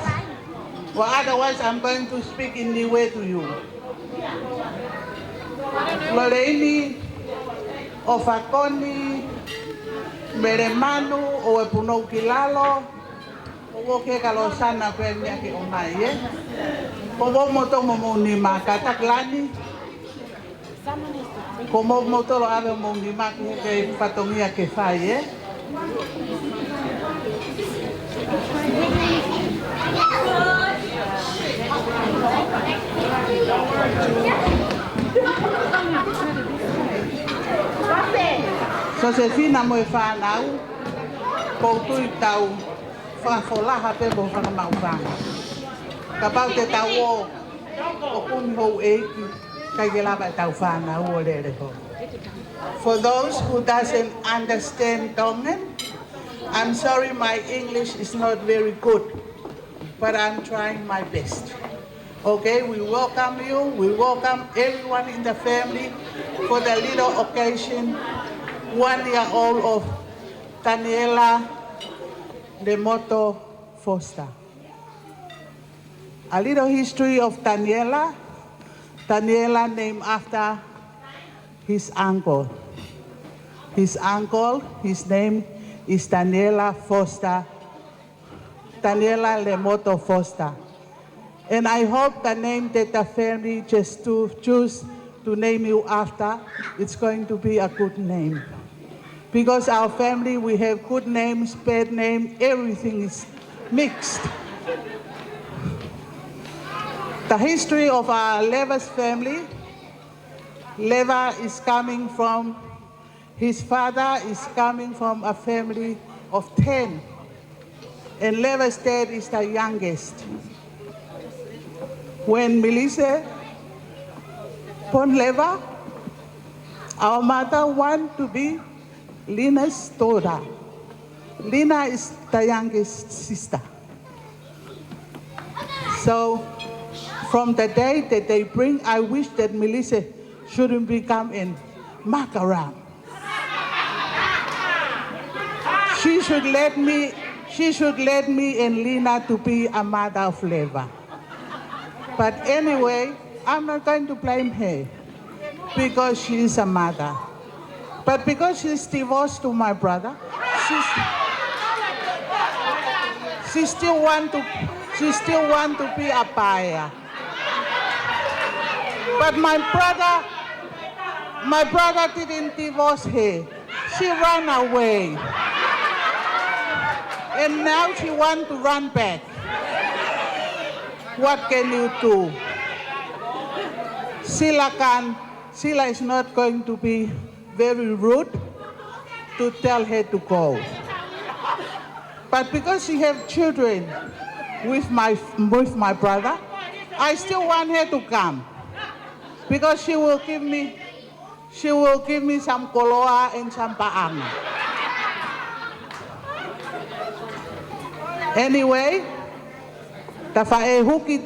Well, otherwise I'm going to speak in the way to you. Loreni, Ofakoni, Meremanu, o Epuno Kilalo, o ke kalosana kwe nyaki omaye. Komo moto momoni makata klani. Komo moto lo ave momoni makata ke patongia ke faye. So se fina mo fa nau, ko tu tau fa fola ha pe bo fa mau fa. Kapau te tau o kun ho e ka gela ba tau fa nau o le ho. For those who doesn't understand Tongan, I'm sorry my English is not very good, but I'm trying my best. Okay, we welcome you, we welcome everyone in the family for the little occasion, 1 year old of Taniela Lemoto Foster. A little history of Taniela. Taniela named after his uncle. His uncle, his name is Taniela Foster, Taniela Lemoto Foster. And I hope the name that the family just to choose to name you after, it's going to be a good name. Because our family, we have good names, bad name, everything is mixed. The history of our Lever's family, Lever is coming from, his father is coming from a family of 10. And Lever's dad is the youngest. When Melissa pon Lever, Our mother want to be Lina's daughter. Lina is the youngest sister. So from the day that they bring, I wish that Melissa shouldn't become in muck around. She should let me and Lina to be a mother of flavor. But anyway, I'm not going to blame her because she is a mother. But because she's divorced to my brother, she still want to be a buyer. But my brother didn't divorce her. She ran away. And now she wants to run back. What can you do? Sila is not going to be very rude to tell her to go. But because she have children with my brother, I still want her to come. Because she will give me some koloa and some paanga. Anyway, the whaehuki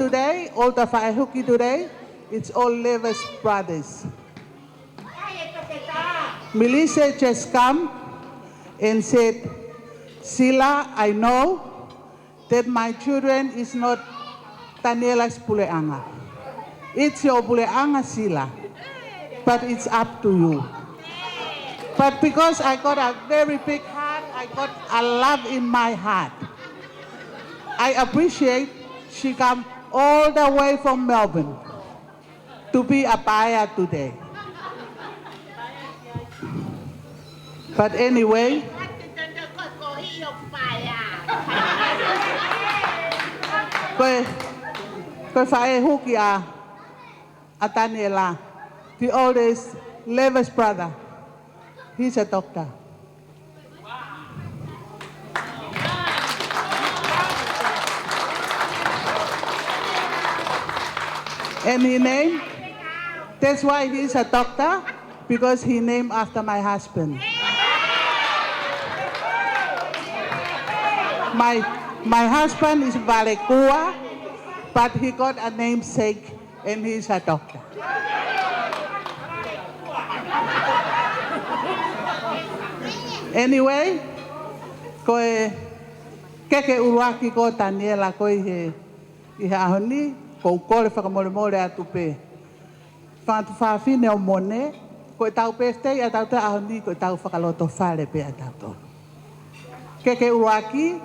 today, it's all Levis brothers. Melissa just come and said, Sila, I know that my children is not Taniela's puleanga. It's your puleanga, Sila, but it's up to you. But because I got a very big heart, I got a love in my heart. I appreciate she come all the way from Melbourne to be a buyer today. But anyway, Taniela, the oldest Levis brother, he's a doctor. And that's why he's a doctor, because he named after my husband. My husband is Valekua, but he got a namesake and he's a doctor. Anyway, koe keke uruaki ko Taniela koe he ahoni. Ko kole whakamole atu pe. Whāwhine o mone, ko tau pestei a tau te ahoni, ko tau whakaloto whare pe a tau. Keke uruaki,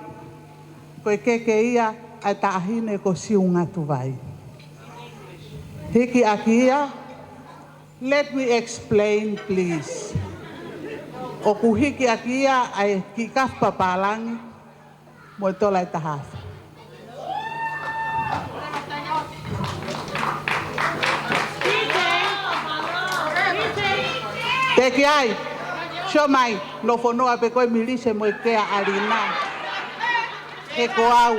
ko keke ia a tahine ko siunga tu vai. Hiki aki ia, let me explain please. O ku hiki aki ia ai ki kafpa palangi, mo tolai tahafa. Teki ai, show mai, no fonoa pe koe milise mo kea arina. He koau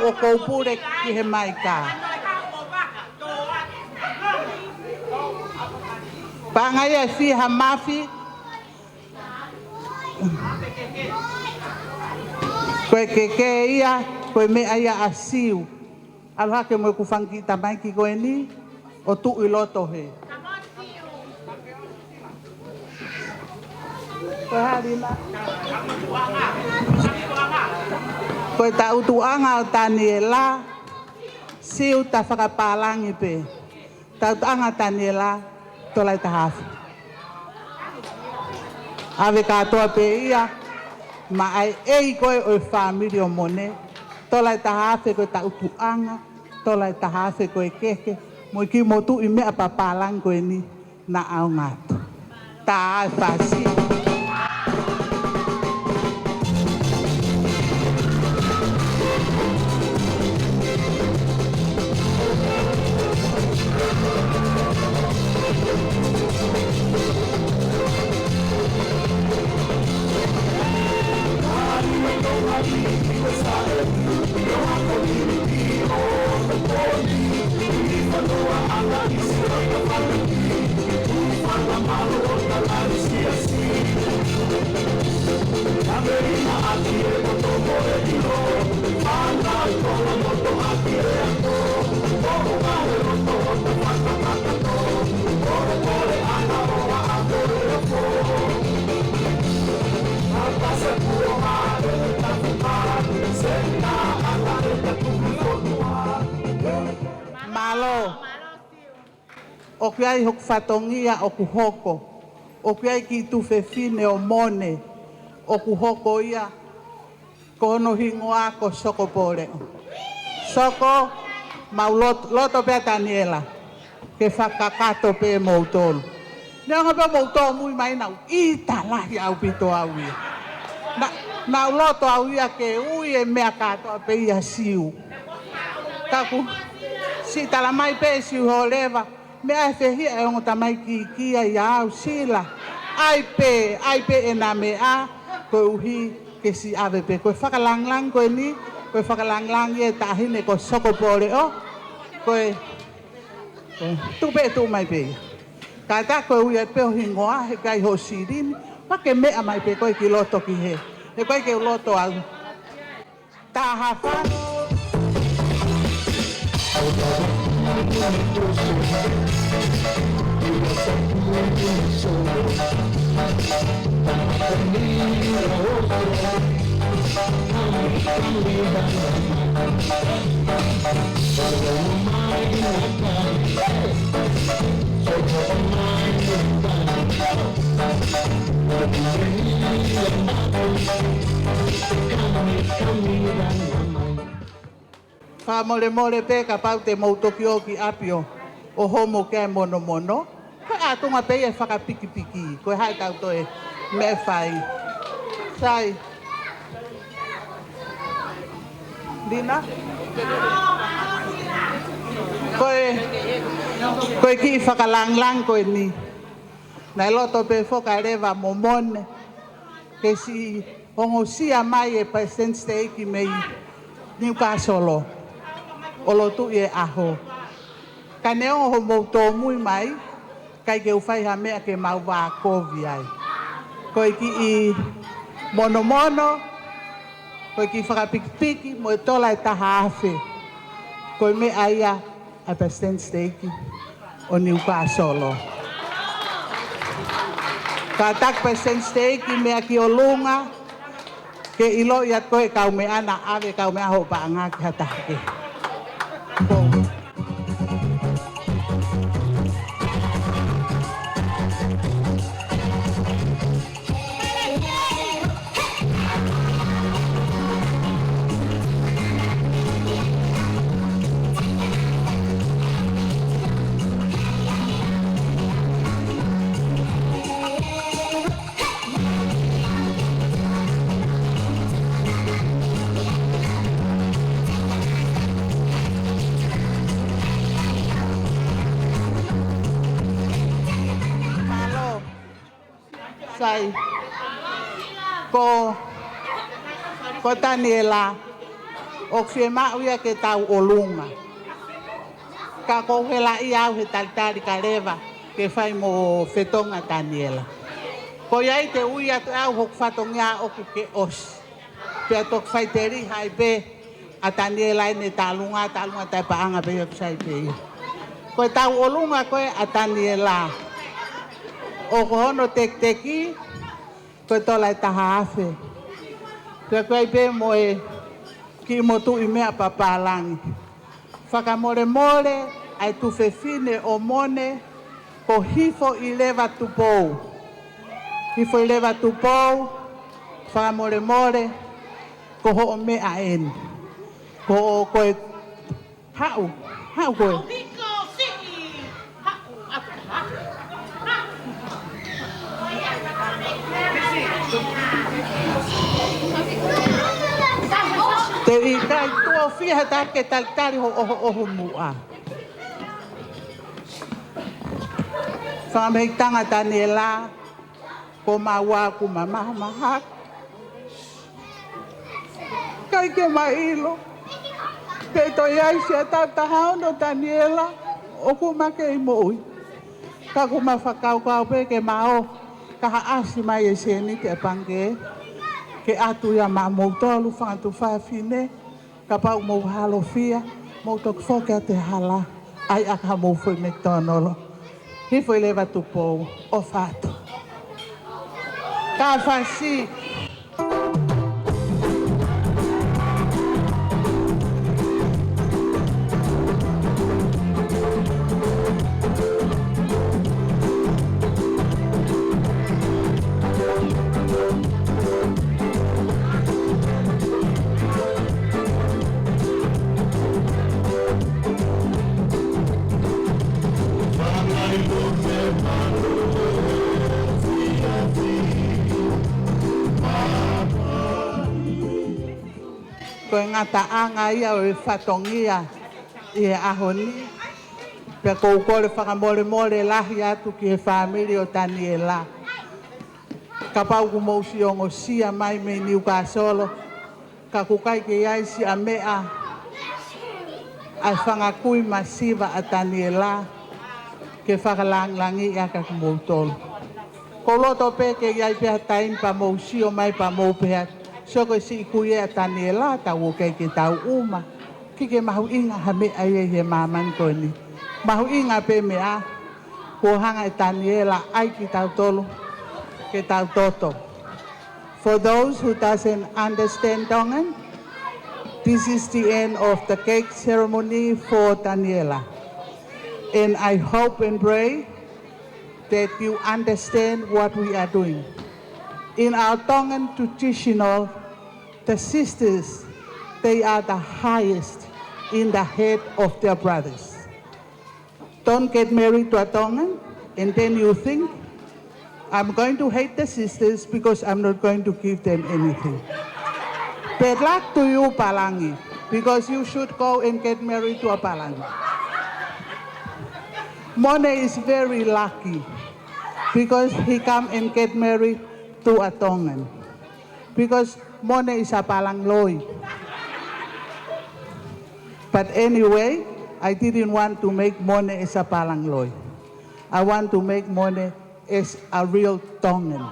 o koupure ki he mai ka. Pangai e fiha mafi. Koe keke ia, koe mea ia asiu. Aloha ke mo kufangi tamai ki koe ni. O tu iloto he. Koe ta utuanga o Taniela, siu ta whakapalangi pe. Ta utuanga Taniela, tolai ta hafi. Ave katoa pe ia, ma ai ei koe o family o mone, tolai ta hafi koe ta utuanga, tolai ta hafi koe keke, mo ki motu I mea papalang koe ni na au ngato. Ta ai whasi. Malo. O que ai hok fatongia o kuhoko. O que ai ki tu fefine o mone. O kuhoko ia. Kono hingoa ko soko pore. Soko loto pe Taniela. Ke whakakato pe moutolu. Nea pe moutolu mui mai nau. Ita lahi au pito au ia. Nau loto au ia ke ui e mea katoa pe ia siu. Taku. Si tala mai pe si ho leva me ai fe hi e ngota mai ki ai au sila ai pe e na me a ko uhi ke si ave pe ko whakalanglang ko ni ko whakalanglang ye ta hine ko soko pore o ko tu pe tu mai pe ka ta ko ui e pe o hingoa he kai ho sirin pa ke me a mai pe ko ki loto ki he e ko ke loto au ta hafa Fa mole pe ka pau te moutoki ki apio o homo ke mono mono. Ko atunga pe e whaka piki piki. Ko hai tau to e me whai. Sai. Dina? Koe ki whakalanglang koe ni. Nai loto pe whoka rewa momone. Ke si hongo sia mai e President Steiki mei Newcastle. O lotu e aho. Ka neo ho mouto mui mai, kai ke ufai ha mea ke mau wā kovi ai. Koe ki I mono mono, koe ki whakapikipiki, mo e tola e taha awhi. Koe me aia a President Steiki o Newcastle. Ka tak President Steiki mea ki o lunga, ke ilo iat koe kau me ana ave kau me aho pa anga ki hatake. Sai ko Taniela o fie mauia ke tau o lunga. Ka ko hela I au he talitari ka rewa ke whai mo whetonga Taniela. Ko iai te uia tu au hok whatongia oku ke os. Pea tok whai te ri hai pe a Taniela ine talunga tai paanga pe yok sai pe. Ko tau o lunga koe a Taniela. O kohono teki, koe tola e taha awhi. Koe koe pe moe ki motu I mea papalangi. Whakamore ai tu whewhine o mone ko hifo I lewa tupou. Hifo I lewa tupou, whakamore ko ho o mea en. Ko koe hau koe. Te I kai tua whiha take talitari ho oho mua. Whamaheitanga Taniela, ko maua ku mamaha. Kai ke mailo. Ke toi ai sia tatahao no Taniela. o kuma ke I mo'ui. Ka kuma whakau kau pe ke mao, ka haasi mai e seni ke pange, ke atu ia ma mou tolu whangatu whawhine, ka pau mou halo fia, mou tok whoke a te hala, ai aka mou fui me tonolo. Hi foi lewa tu pou, o whātu. Ka whasi, ko ngata anga ia o whatongia I ahoni. Pe kou kore whakamole mole lahi atu ki he whamiri o Taniela. Ka pau ku mousi o ngosia mai me niu ka solo. Ka kukai ke iaisi a mea. Ai whangakui masiva a Taniela. Ke whakalanglangi ia ka kumoutolo. Ko loto pe ke iai pia tain pa mousi o mai pa mou pia. Soko si kuie a Taniela tau o kei ke tau uma. Kike mahu inga ha mea ie he maman koni. Mahu inga pe mea. Ko hanga e Taniela ai ki tau tolo. Ke tau toto. For those who doesn't understand Tongan, this is the end of the cake ceremony for Taniela. And I hope and pray that you understand what we are doing. In our Tongan traditional, the sisters, they are the highest in the head of their brothers. Don't get married to a Tongan and then you think, I'm going to hate the sisters because I'm not going to give them anything. Bad luck to you, Palangi, because you should go and get married to a Palangi. Mone is very lucky because he come and get married to a Tongan. Because Mone is a Palangloi. But anyway, I didn't want to make Mone as a Palangloi. I want to make Mone as a real Tongan.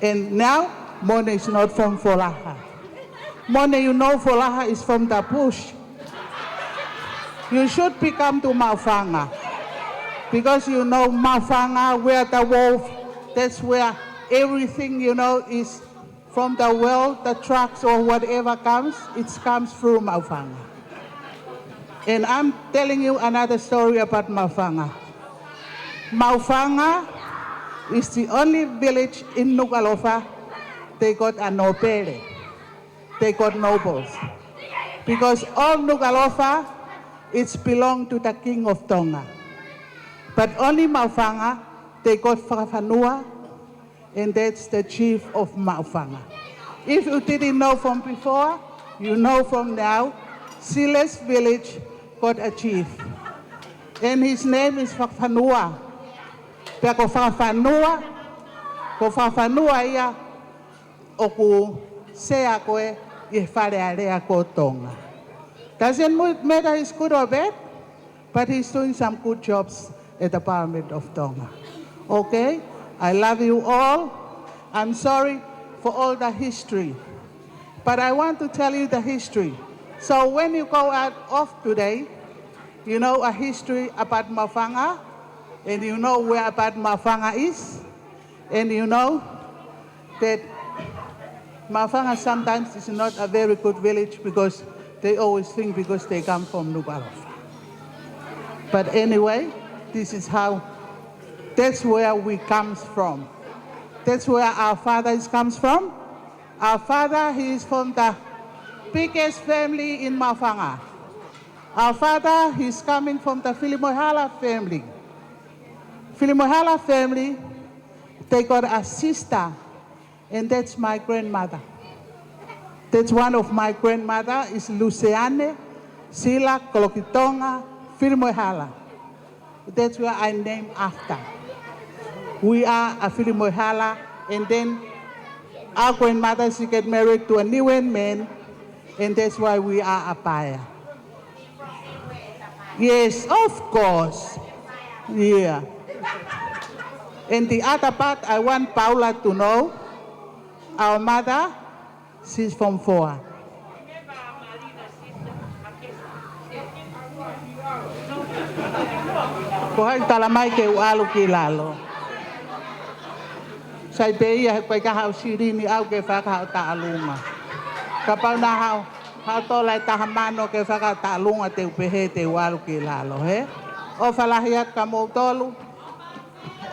And now, Mone is not from Folaha. Mone, you know Folaha is from the bush. You should become to Maufanga. Because you know Maufanga, where the wolf, that's where everything, you know, is from the well, the trucks or whatever comes, it comes through Maufanga. And I'm telling you another story about Maufanga. Maufanga is the only village in Nuku'alofa they got a nobele. They got nobles. Because all Nuku'alofa, it's belong to the king of Tonga. But only Maufanga, they got Whakawhanua, and that's the chief of Maufanga. If you didn't know from before, you know from now, Siles village got a chief. And his name is Whakawhanua. Pea ko whawhanua ia o ku sea koe I wharearea ko Tonga. Doesn't matter he's good or bad, but he's doing some good jobs at the Parliament of Tonga. Okay? I love you all. I'm sorry for all the history, but I want to tell you the history. So when you go out off today, you know a history about Maufanga, and you know where about Maufanga is, and you know that Maufanga sometimes is not a very good village because they always think because they come from Nuku'alofa. But anyway, this is how, that's where we comes from. That's where our father comes from. Our father, he is from the biggest family in Maufanga. Our father, he's coming from the Filimohala family. Filimohala family, they got a sister, and that's my grandmother. That's one of my grandmother is Luciane, Sila, Kolokitonga, Filimohala. That's where I named after. We are a Filimohala, and then our grandmother, she get married to a Niuen man, and that's why we are a Paya. Yes, of course. Yeah. And the other part, I want Paula to know, our mother, she's from 4. Kohai talamai ke ualu ki lalo. Sai pe ia koe ka hau sirini au ke whakahau ta'alunga. Ka pau na hau tolai tahamano ke whakahau ta'alunga te upehe te ualu ki lalo, he? O whalahiat ka moutolu,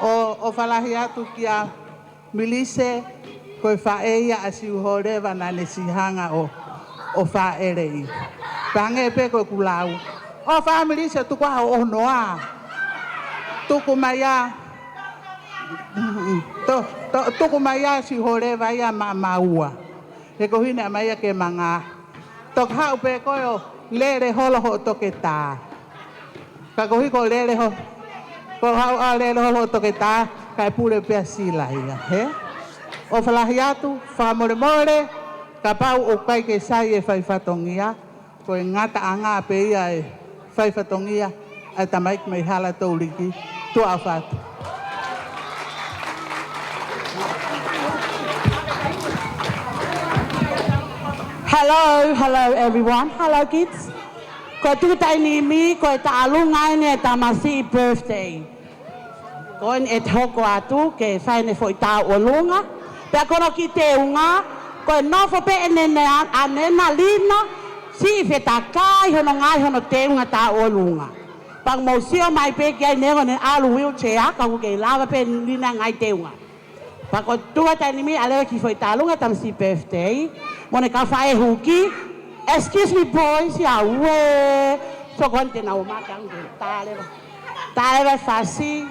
o whalahiatu ki a milise, koe whaeia a siuhorewa na ne sihanga o whaerei. Pange pe koe kulau. O whaamilise tuku hau onoa. Tuku maya. Tuku maya si horewa ia maua. He ko hine maya ke manga. Tok hau pe koe lere holo ho toke tā. Ka ko hiko lere ho. Ko hau a lere holo toke tā. Kai pure pe sila ia. He? O whalahiatu, whamore, ka pau o kai ke sai e whaifatongia. Koe ngata anga pe ia e whaifatongia. Ai tamaik mei hala tauriki. Tua whatu. Hello everyone. Hello kids. Ko tutai ni mi ko ta'alunga ni tamasi birthday. Ko et hoko atu ke faine foi ta olunga. Pe kono ki te unga ko no fo pe ene anena lina si fe takai hono ngai hono te unga ta olunga. Pang mo sio mai pe ke ne ngone alu wheelchair ka ko ke lava pe lina ngai te unga. Pako tua tani mi ale ki foi talunga tamsi birthday. Mone ka fae huki. Excuse me boys, ya we. So konte na uma kang de tale. Tale fasi.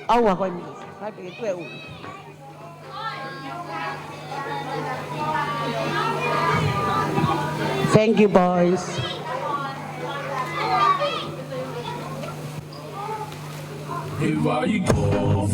Au wa ko mi. Fa pe tu e u. Thank you boys. Here you go,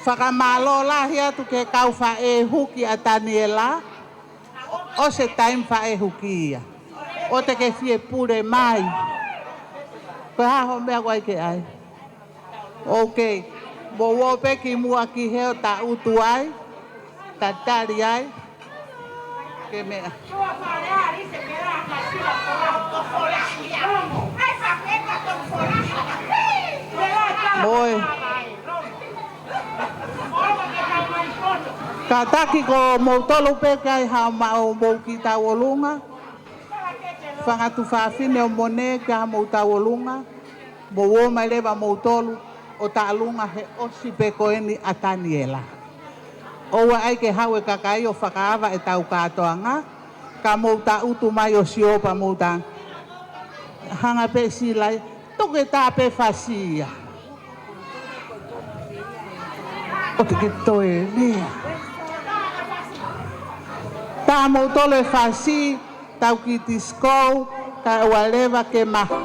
whakamalola hia tu ke kau whae huki a Taniela. O se time whae huki ia. O te ke fie pure mai. Koe haho mea koe ke ai. Ok. Mo wope ki mua ki heo ta utu ai. Ta tari ai. Ke mea. Moi. Ka taki ko moutolo pe kai ha mau mou ki tawolunga. Whangatu whawhine o mone ka mou tawolunga. Mo wo mai lewa moutolo o taalunga he osi pe koeni a Taniela. Oua ai ke hawe kakai o whakaawa e tau katoanga. Ka mou ta utu mai o siopa mou ta. Hanga pe silai. Toke tā pe whasia. O te ke toe mea. Tā mou tole whasi, tau ki tiskou, ka ua lewa ke maha.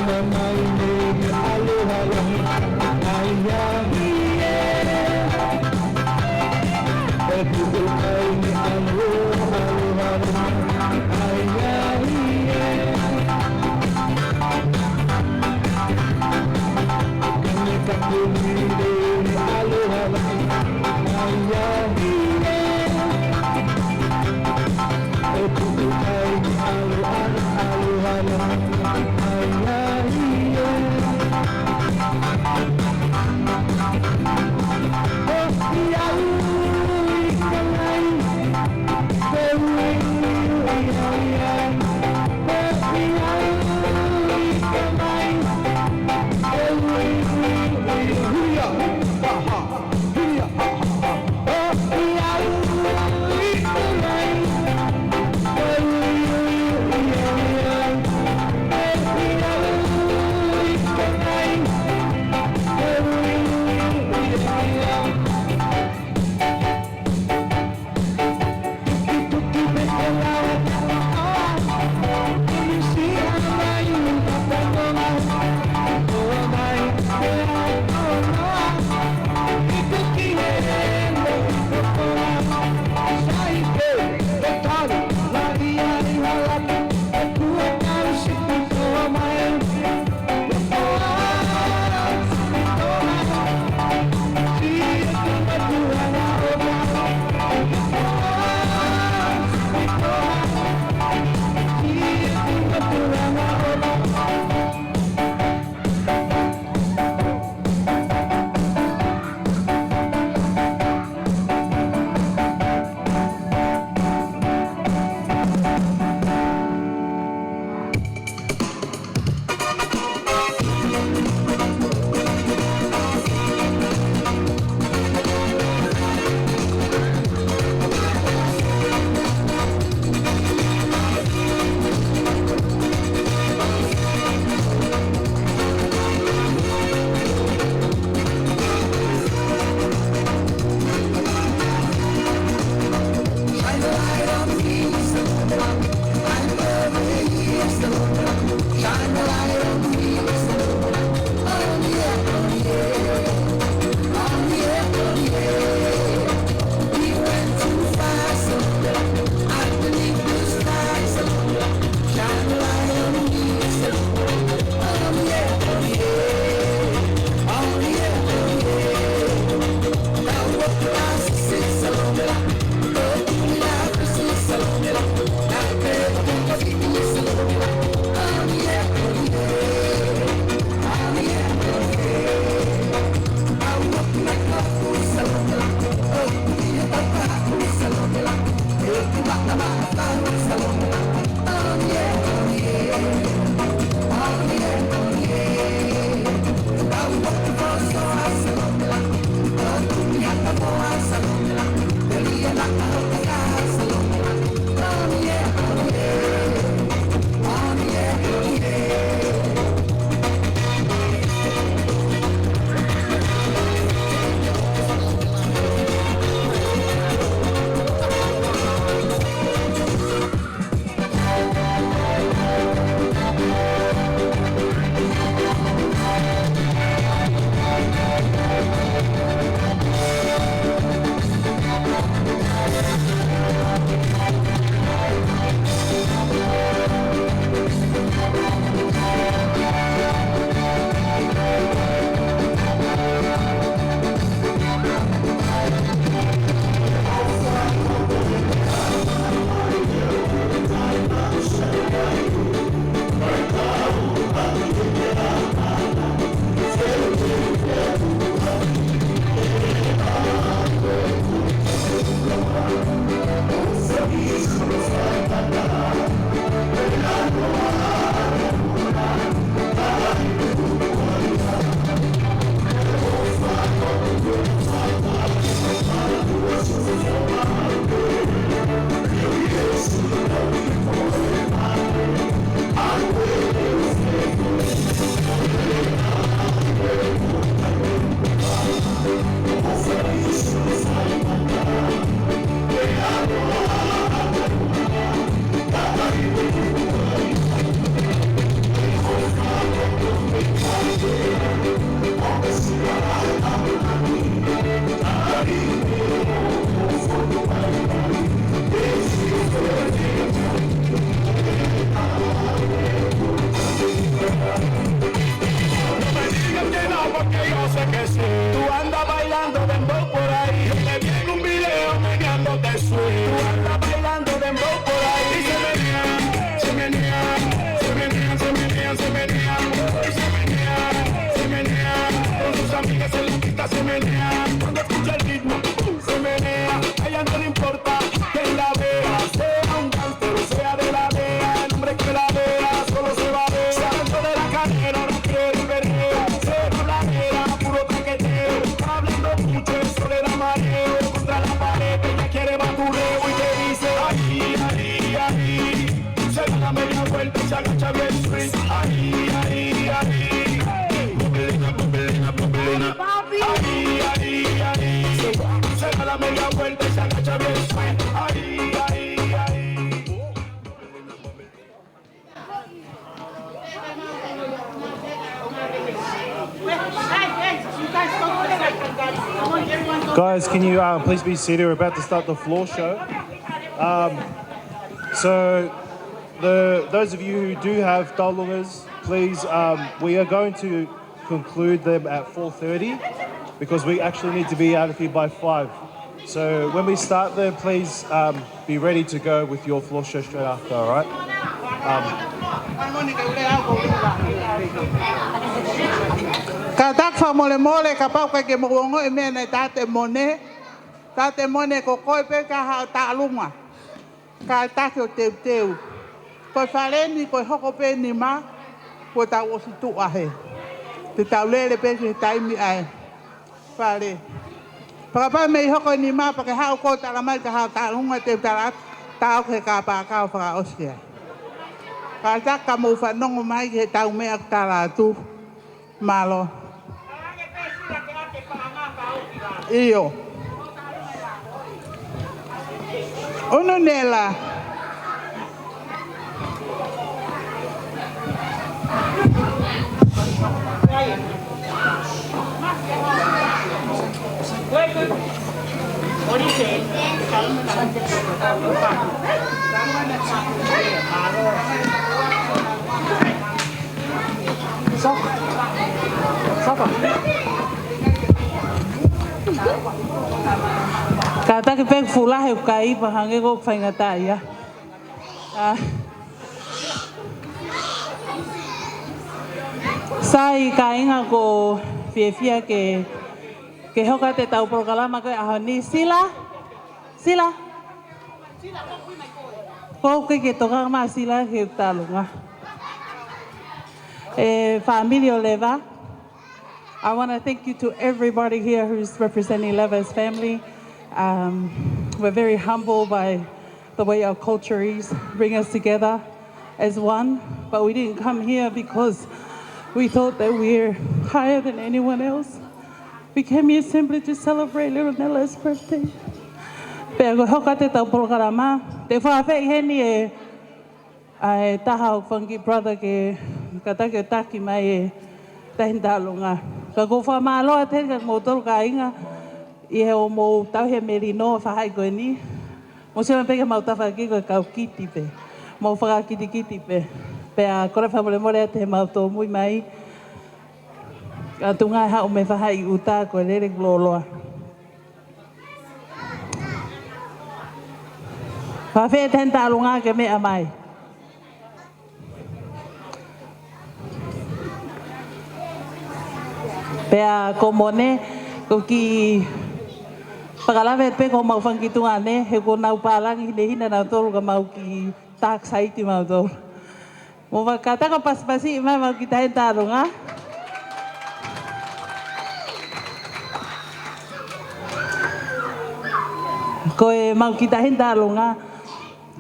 Moimoi Oh, Guys, can you please be seated? We're about to start the floor show. So, those of you who do have taulungas, please, we are going to conclude them at 4:30 because we actually need to be out of here by 5. So when we start them, please be ready to go with your floor show straight after, all right? Katak fa mole mole kapau ka ke mongo e mena tate mone ko koi pe ka ha ta lunga ka ta ke teu ko faleni ko hoko pe ni ma ko ta o situ ahe te taulele pe ke taimi ai fale pa me hoko ni ma pa ke ha ko ta la mai ka ha ta lunga te ta ta ke ka pa ka fa oskia ka ta ka mo fa no mai ke ta me ak ta la tu malo iyo ono nela Kata ke pek fula he kai pa hange go fangata ya. Sai kainga ko fia ke hoka te tau programa ke ahoni sila ko ke toka ma sila ke talunga familia leva. I want to thank you to everybody here who's representing Leva's family. We're very humbled by the way our culture is, bring us together as one. But we didn't come here because we thought that we're higher than anyone else. We came here simply to celebrate little Nella's birthday. Pero hoka te tau programa, te whawhi heni e taha o whangi brother ke katake taki mai e tahindalunga. Ka ko wha māloa te ka motoru ka inga i he o mō tau he merino whahai koe ni. Mo se peke mau tawhaki koe kau kiti pe. Mō whakakiti pe. Pea kore whamole more te mau tō mui mai. Ka tungai hao me whahai uta koe lere gloloa. Whawhi ten tālunga ke mea mai. Pea ko mone ko ki pakalawe pe ko mau whangitunga ne he ko nau pālangi ne hina nau tolu ka mau ki tak saiti mau tolu. Mo wakata ko paspasi mai mau ki tahe tāronga. Ko e mau ki tahe tāronga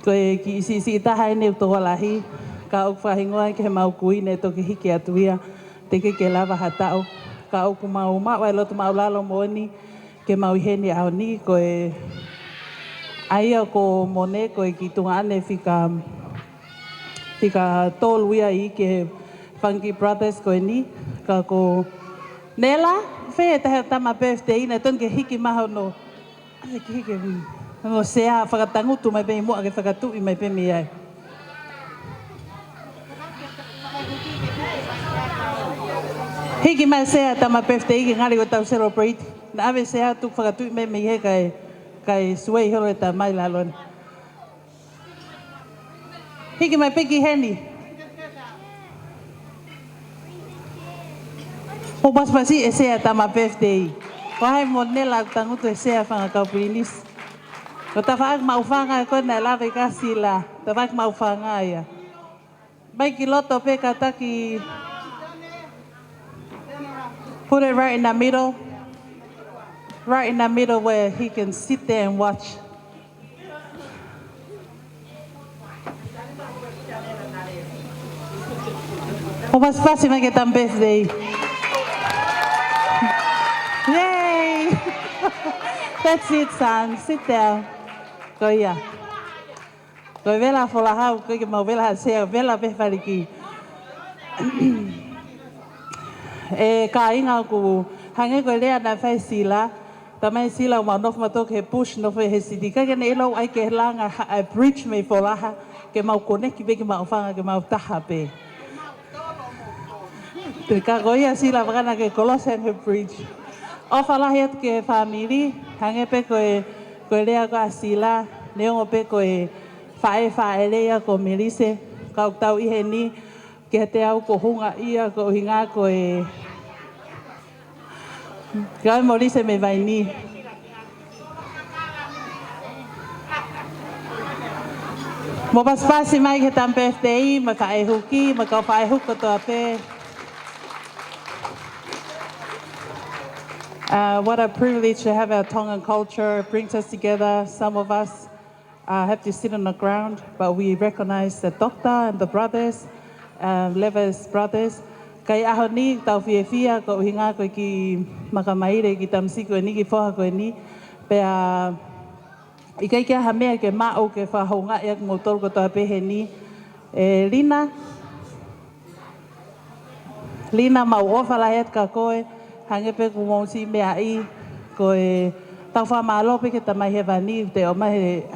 ko e ki isi taha ne utoa lahi ka au whahingoa ke mau kui ne toki hiki atuia te ke lava hatao. Ka oku mau mawai lotu mau lalo mooni ke mau heni au ni ko e aia ko mone ko e ki tunga ane fika tolu ia i ke Funky Brothers ko e ni ka ko Nela whee tahe tama birthday ina ton ke hiki maho no hiki no sea whakatangutu mai pe mua ke whakatui mai pe mi ai. Hiki mai sea tama birthday ki ngari ko tau celebrate. Na ave sea tu whakatui me he kai suei horo e ta mai lalon. Hiki mai peki heni. O paspasi e sea tama birthday. Wahai mo Nela tangutu e sea whangakau pirinis. Ko ta whaak mau whanga ko na lawe ka sila. Ta whaak mau whanga ia. Mai ki loto pe kataki. Put it right in the middle. Right in the middle where he can sit there and watch. O mas fácil vai get birthday. Yay! That's it, son. Sit down. Go here. Go vela fola hau, go ke mau vela sea, vela be fariki. E ka inga ku hange ko lea na whai sila Tamai sila ma nof matok he push no fe he sidika ke ne lo ai ke langa a bridge me folaha ke mau connect be ke mau fanga ke mau taha pe. Te ka goia sila vagana ke Colossian he bridge. O fala het ke family hange pe ko lea ko asila neongo pe ko fae lea ko melise ka tau i he ni ke te au ko hunga ia ko hinga ko Kai molise me vai ni. Mo paspasi mai ke tampe FTI, ma ka huki, ma ka fai huko to ape. What a privilege to have our Tongan culture. It brings us together. Some of us have to sit on the ground, but we recognize the doctor and the brothers, Leva's brothers. Kai aho ni tau fia ko hinga ko ki makamaire ki tamsi ko ni ki foha ko ni pe i kai kia ha mea ke mao ke whahonga ia mo tol ko toa pehe ni Lina mau ofala het ka koe hange pe ku mo si mea i ko tau wha malo pe ke tamai he vani te o mai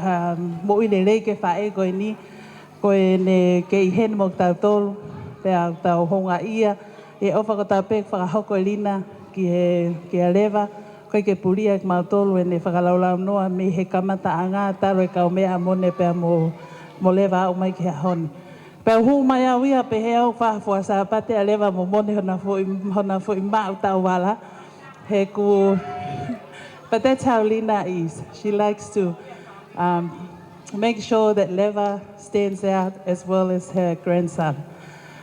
mo i le ke whae ko ni ko ne ke i hen mo tau tolu pe a tau honga ia e ofa ko tau pek whakahoko Lina ki a lewa koe ke puria ki mautolu e ne whakalaulau noa me he kamata anga taro e kau mea mone pe a mo lewa au mai ki a honi. Pe hu mai au ia pe he au whahafua sa pate a lewa mo mone hona fo i mau tau wala he ku but that's how Lina is. She likes to make sure that Leva stands out as well as her grandson.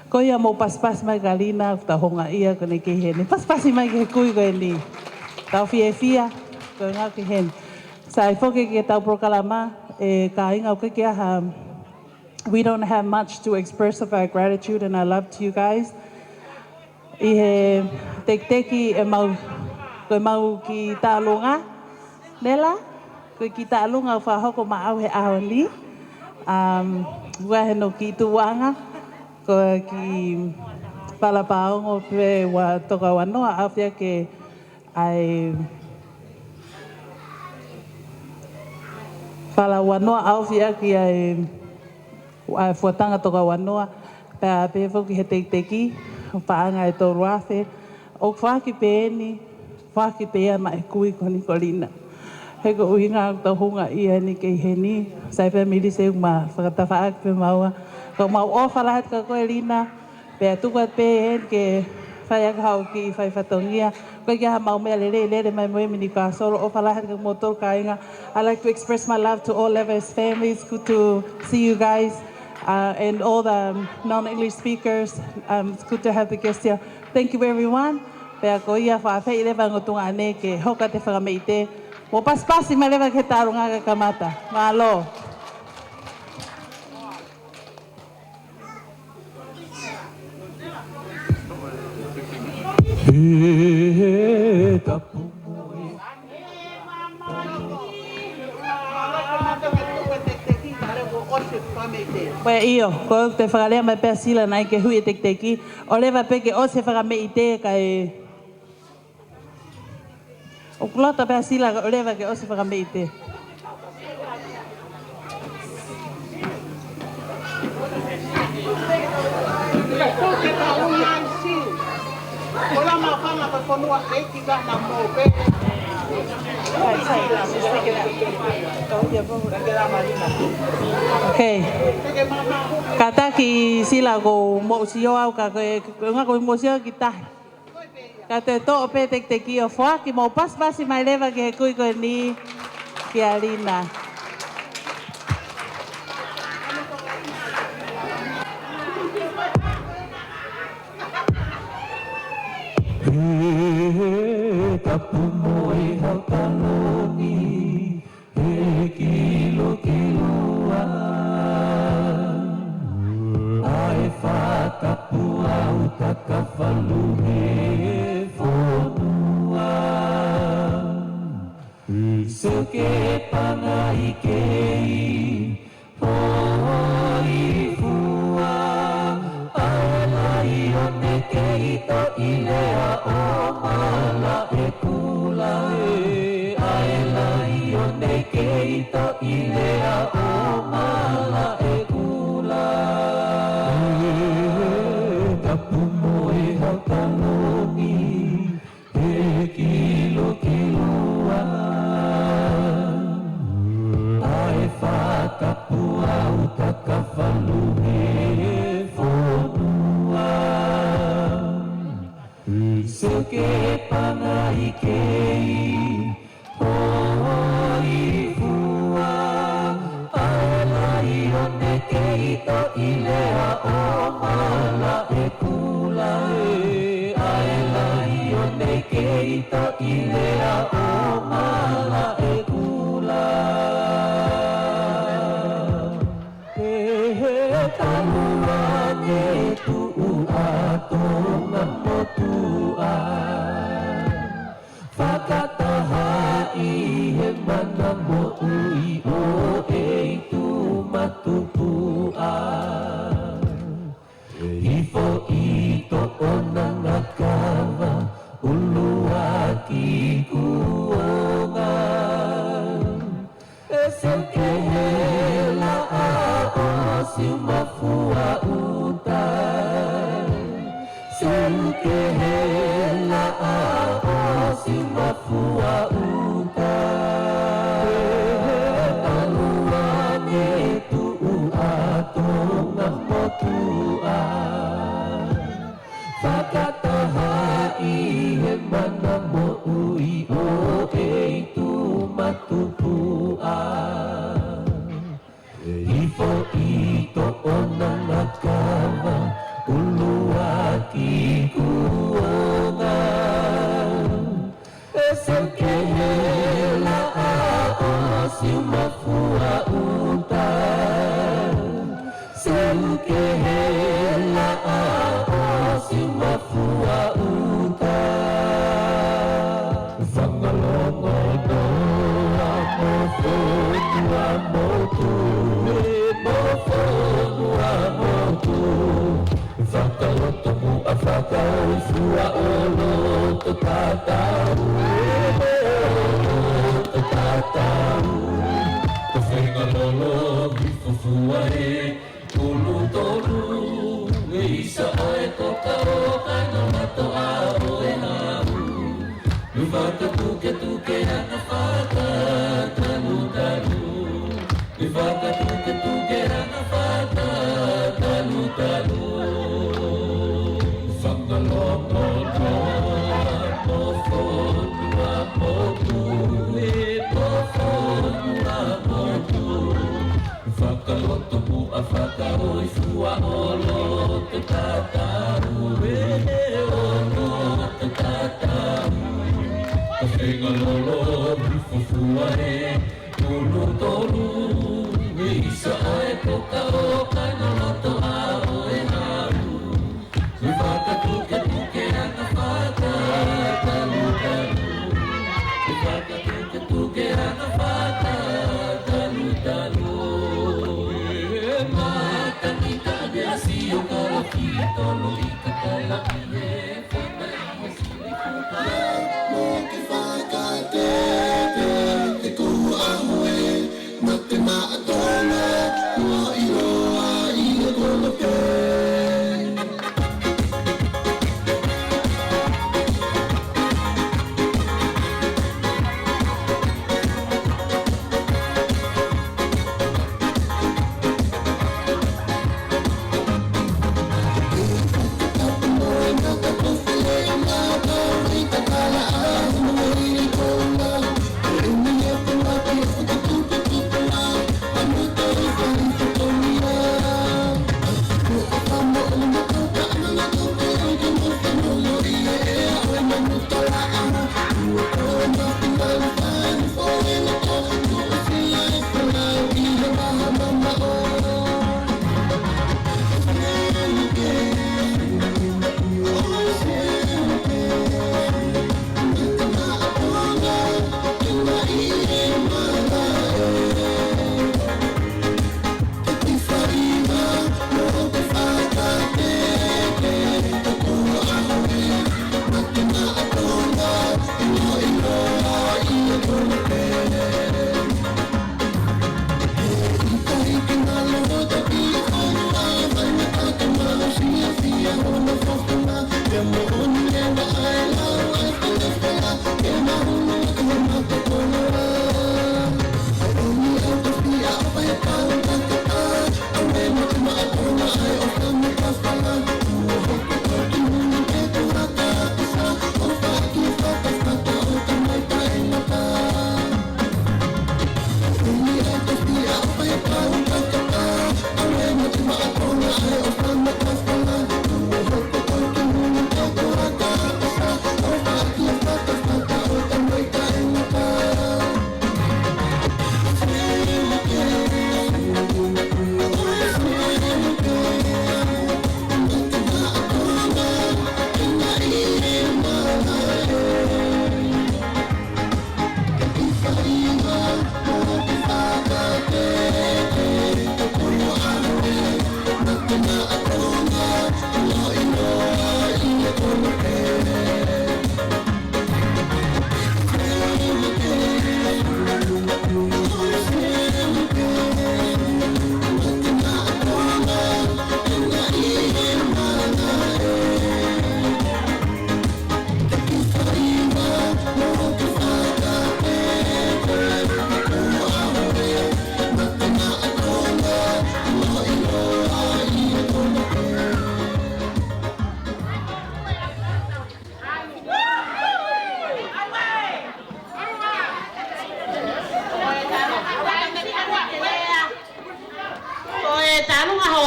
Ko ia mo paspas mai ka Lina, ta honga ia ko ne ke he ni. Paspasi mai ke kui ko ni. Tau fia ko ngau ke hen. Sai foke ke tau prokalama ka inga ko ke ha. We don't have much to express of our gratitude and our love to you guys. I he teki e mau ki tālunga. Nela, ko ki tālunga whahoko maau he aho ni. Ua he no ki tuanga. Ko ki palapaongo pe wa toka wanoa awhia ke ai pala wanoa awhia ki ai fuatanga toka wanoa pe a pe foki he teiteki paanga e toru awhe o whaki pe eni whaki pe ea mai kui koni ko Lina he ko uhinga au tau hunga ia ni ke he ni sai pe mili se uma whakatawhaak pe maua ko mau ofala het ka koe Lina pe tukat pe hen ke whaiak hau ki whai whatongia koe ki ha mau mea lere mai moemini ka solo ofala het ka motor ka inga. I like to express my love to all Leva's families. Good to see you guys and all the non-English speakers. It's good to have the guests here. Thank you everyone. Pe a ko ia whawhai Leva ngotunga ane ke hoka te whakameite mo paspasi ma Leva ke tarunga ka kamata. Malo. Pue iyo, ko te whakalea mai pēr sila nai ke hui e teki. O Leva peke o se whakameite ka e... O kulota pēr sila o Leva ke o se whakameite. Ola mawhanga ka whanua eiki ka na mō pe. Okay. Kata ki sila ko mo siyo au ka nga ko mo siyo kita. Kata to pe tek teki o fwa ki mo paspasi mai Leva ke kui ko ni ki a Lina. Tapu moi hau taloni, he kilo kilua. Ai whatapu au takawhalu he whonua. Suke panga i kei, hoi fua. Ai lai o ne kei to i lea o mala e kula. ke ito i lea o mala e kula Tapu moe hau tanoni he kilo kilua Ai whatapu au takawhalu he whonua Seo ke pana i kei hoi fua Ai lai o ne ke ito i lea o mala e kula Ai lai o ne ke ito i lea o mala e kula He talua ne tuu ato ngamo tua Whakataha i he mana mo ui o e tu matupua Hifo i to o nanga kawa ulua ki kuonga Esel ke hela a o si mafua uta Sel ke hela a o si mafua uta Talua ne tuu ato ngamo tua Whakataha i he mana mo ui o e tu matupua Hifo i to o nanga kawa ulua ki kuonga Esel ke hela a o si mafua uta Sel ke hela a o si mafua uta Whangalongo no amo whonu amo tu Mo whonu amo tu Whakaloto mu a whakau fua o loto tātau Loto tātau Ka whaingalolo hi fufua e Tulu tolu e isa ai toka o kaino mato a o e hau Nu whaka tuke ana whaka tanu tanu Nu whaka tuke ana whaka tanu tanu Whangalongo no mo whonua mo tu e mo whonua mo tu Whakaloto mu a whakaoi fua o loto tātau e o loto tātau Ka whengalolo hi fufua e tulu tolu e isa ai poka o kaino loto a o e hau Kui whakatuke ana whaka talu talu Kui whakatuke ana whaka talu talu Matanita de así o kalakito lo i kakalaki e whakaihe sili puta Mo ke whakatete te kua ahoe Na te maatona Ua iroa i e kono ke I'm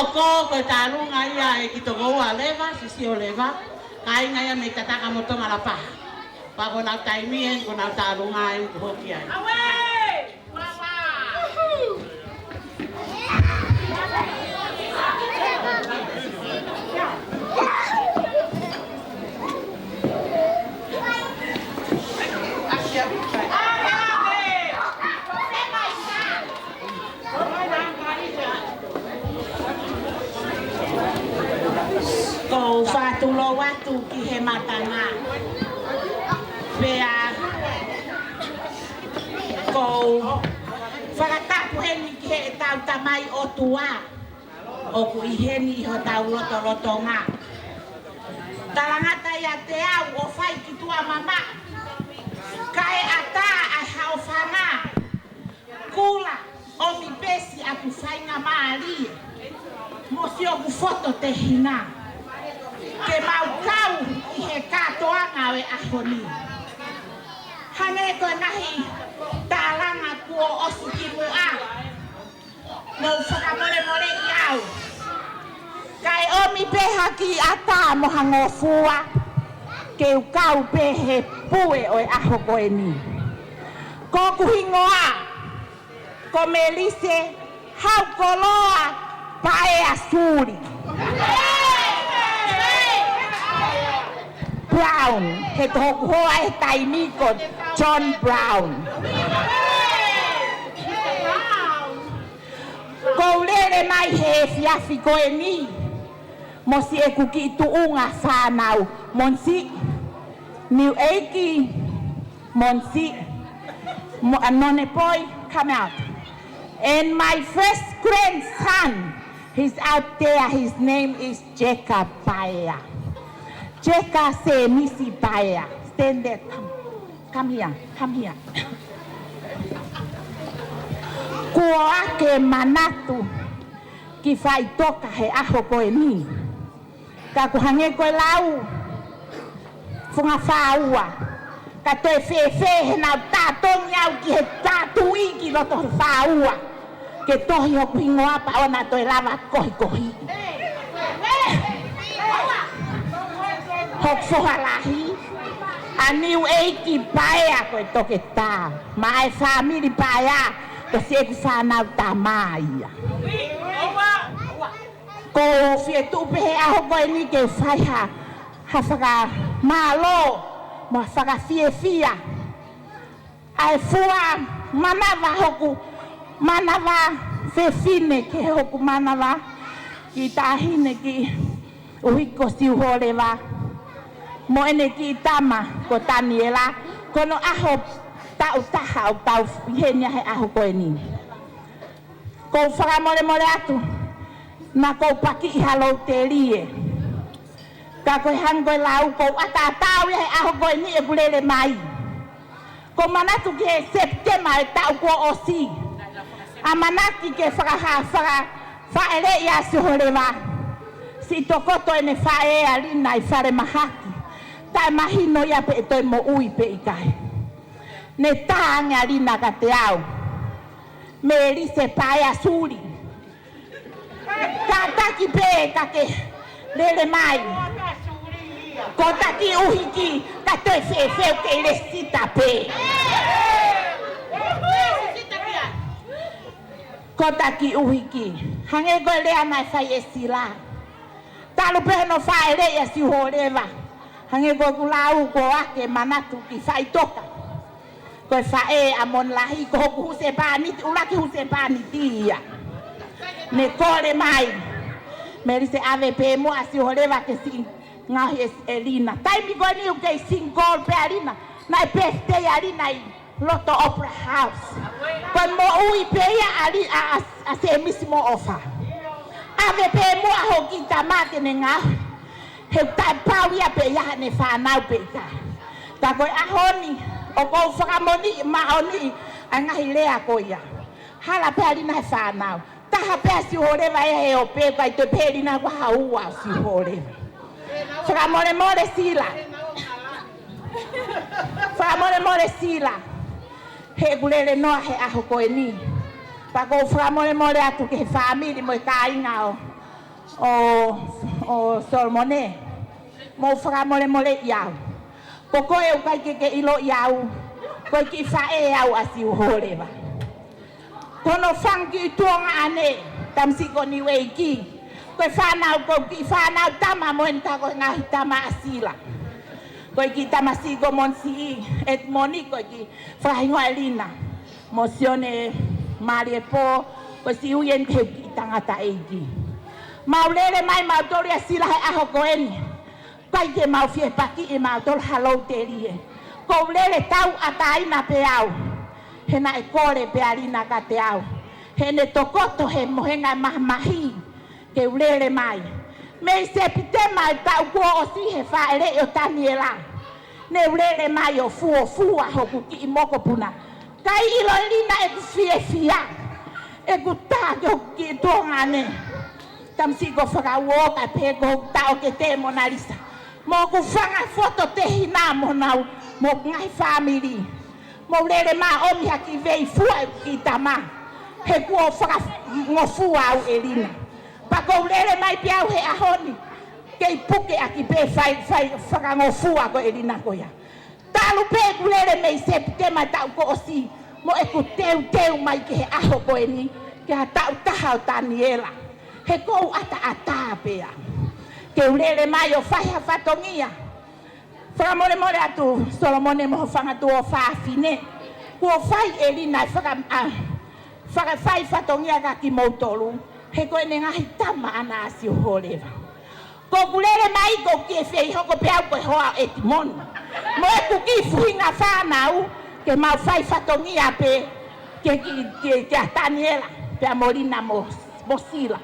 ko talunga ia e ki to goa leva si o leva kai nga ia me tataka mo tonga la pa pa ko na taimi en ko na talunga en ko ki ai ko fatulo watu ki he matanga pea ko whakatapu heni ki he tau tamai o tua o ku i heni ho tau loto loto ngā talangata ia te au o whai ki tua mama kai ata ai hao whanga kula o mi pesi a ku whai ngā maari mo si o ku foto te hina ke maukau i he katoanga we ahoni. Hange ko nahi talanga kuo osi ki mua. No whakamore more i au. Kai omi peha ki ata mo hango fua. Ke ukau pehe pue oi aho koe ni. Ko kuhingoa. Ko melise hau koloa pae asuri. Brown, he toku hoa e taimi ko John Brown. Ko lere mai he fiafi ko e ni. Mo si e kuki i tuunga whanau. Monsi, New Eiki, Monsi, None Poi, come out. And my first grandson, he's out there, his name is Jacob Paella. Jeka se misi Paella. Stand there, come here, come here. Kua ake manatu ki whai toka he aho koe ni. Ka kuhange koe lau, whunga whaua. Ka toe whewhe he nau tātongi au ki he tātui ki loto he whaua. Ke tohi hoku hingoa pa ona toe lava kohi kohi. Hok whohalahi, a New Eiki Paella koe toke tā. Ma e whamiri Paella, ko se ku whanau tā maia. Ko whie tupe he aho koe ni ke whaiha, ha whaka mālo, ma whaka whie. Ai fua manawa hoku, manawa whewhine ke hoku manawa, ki tāhine ki uhiko siuhorewa. Mo ene ki tama ko Taniela kono aho tau taha o tau henia he aho koe ni. Ko whakamore more atu na ko paki i halo te rie. Ka koe hangoe lau ko ata tau he aho koe ni e pulele mai. Ko manatu ki he Septema e tau ko osi. A manaki ke whaere i asuhorewa. Si tokoto ene whae alina i whare mahaki. Tai mahino ia pe toi mo ui pe ikai. Ne tānga rina ka te au. Me rise Paella suri. Ka taki pe ka ke lele mai. Ko taki uhiki ka toi whewheu ke le sita pe. Ko taki uhiki. Hange koe lea mai whai e sila. Talu pe no whae le ia si horewa. Hange koe kulau ko ake manatu ki whai toka. Koe whae a mon lahi ko hoku huse pāniti, ulaki huse pāniti ia. Ne kore mai. Meri se ave pe mo a si horewa ke si ngahi elina. Taimi koe ni uke singol pe alina. Nai birthday alina i Loto Opera House. Koe mo ui pe ia a se misimo ofa. Ave pe mo a hoki tamate ne ngahi. He tai pau ia pe ia ne whanau pe ika. Ta koe ahoni, o kou whakamoni maoni, a ngahi lea ko ia. Hala pe alina he whanau. Taha pe si horewa e he o pe kai te pe rina kwa haua si horewa. Whakamore more sila. Whakamore more sila. He gulele noa he aho koe ni. Pa kou whakamore more atu ke he whamiri mo e ka inga o. o solmone mo fra mole iau ko ko e kai ke ilo iau ko ki fa e au asi holeva kono fangi tuanga ane tamsi ko ni weiki ko fa na tama mo enta ko nga tama asila ko ki tama si go monsi et moniko ki fa elina mosione mariepo ko si uyen ke tangata egi maulele mai mautori asila he aho koeni kai ke mau fie paki e mautor halo terie ko lele tau ataina pe au he na e kore pe alina ka te au he ne tokoto he mohenga mahi ke ulele mai me se pite mai tau ko o si he fa ele o Taniela ne ulele mai o fu a hoku ki moko puna kai ilo lina e fia e guta ki Tongan tamsi go faka woka pe go tao ke te Mona Lisa mo ku fanga foto te hina mo nau mo ngai family mo lele ma o mi haki vei fua ki tama he ku faka ngo fua au elina pa ko lele mai piau he ahoni ke puke aki pe fai faka ngo fua ko elina ko ya talu pe ku lele me se te ma tau ko osi mo e ku teu mai ke aho ko eni ke tau taha Taniela he kou ata pea ke ulele mai o fai hafatongia fra mole atu solomone mo fanga tu o fa fine ko fai elina faka fai fatongia ka ki motolu he ko nenga hitama ana asi holeva ko ulele mai ko ke fei hoko pea ko hoa etimon mo ku ki fuinga fa nau ke mau fai fatongia pe ke Taniela pe molina mosila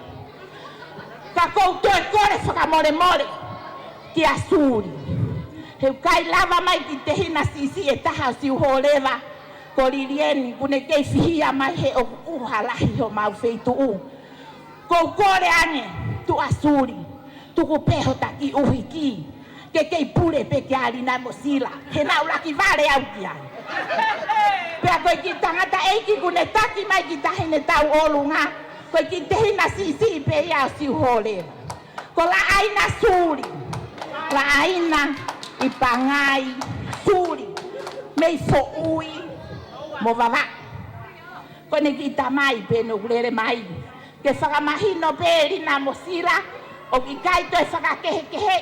ka koutou e kore whakamore ki asuri. Heu kai lava mai ki te hina sisi e taha si uholewa ko lirieni kune kei fihia mai he o uhalahi ho mau feitu u. Kou kore ange tu asuri, tuku peho taki uhiki ke kei pure pe ke alina mosila he nau laki vale au ki ai. Pea koe ki tangata eiki kune taki mai ki tahine tau olunga ko ki te hina sisi pe ia si hole ko la aina suri la aina i pangai suri me fo ui mo vava ko ne ki tamai pe no glere mai ke faka mahino pe rina mosila o ki kai to faka kehe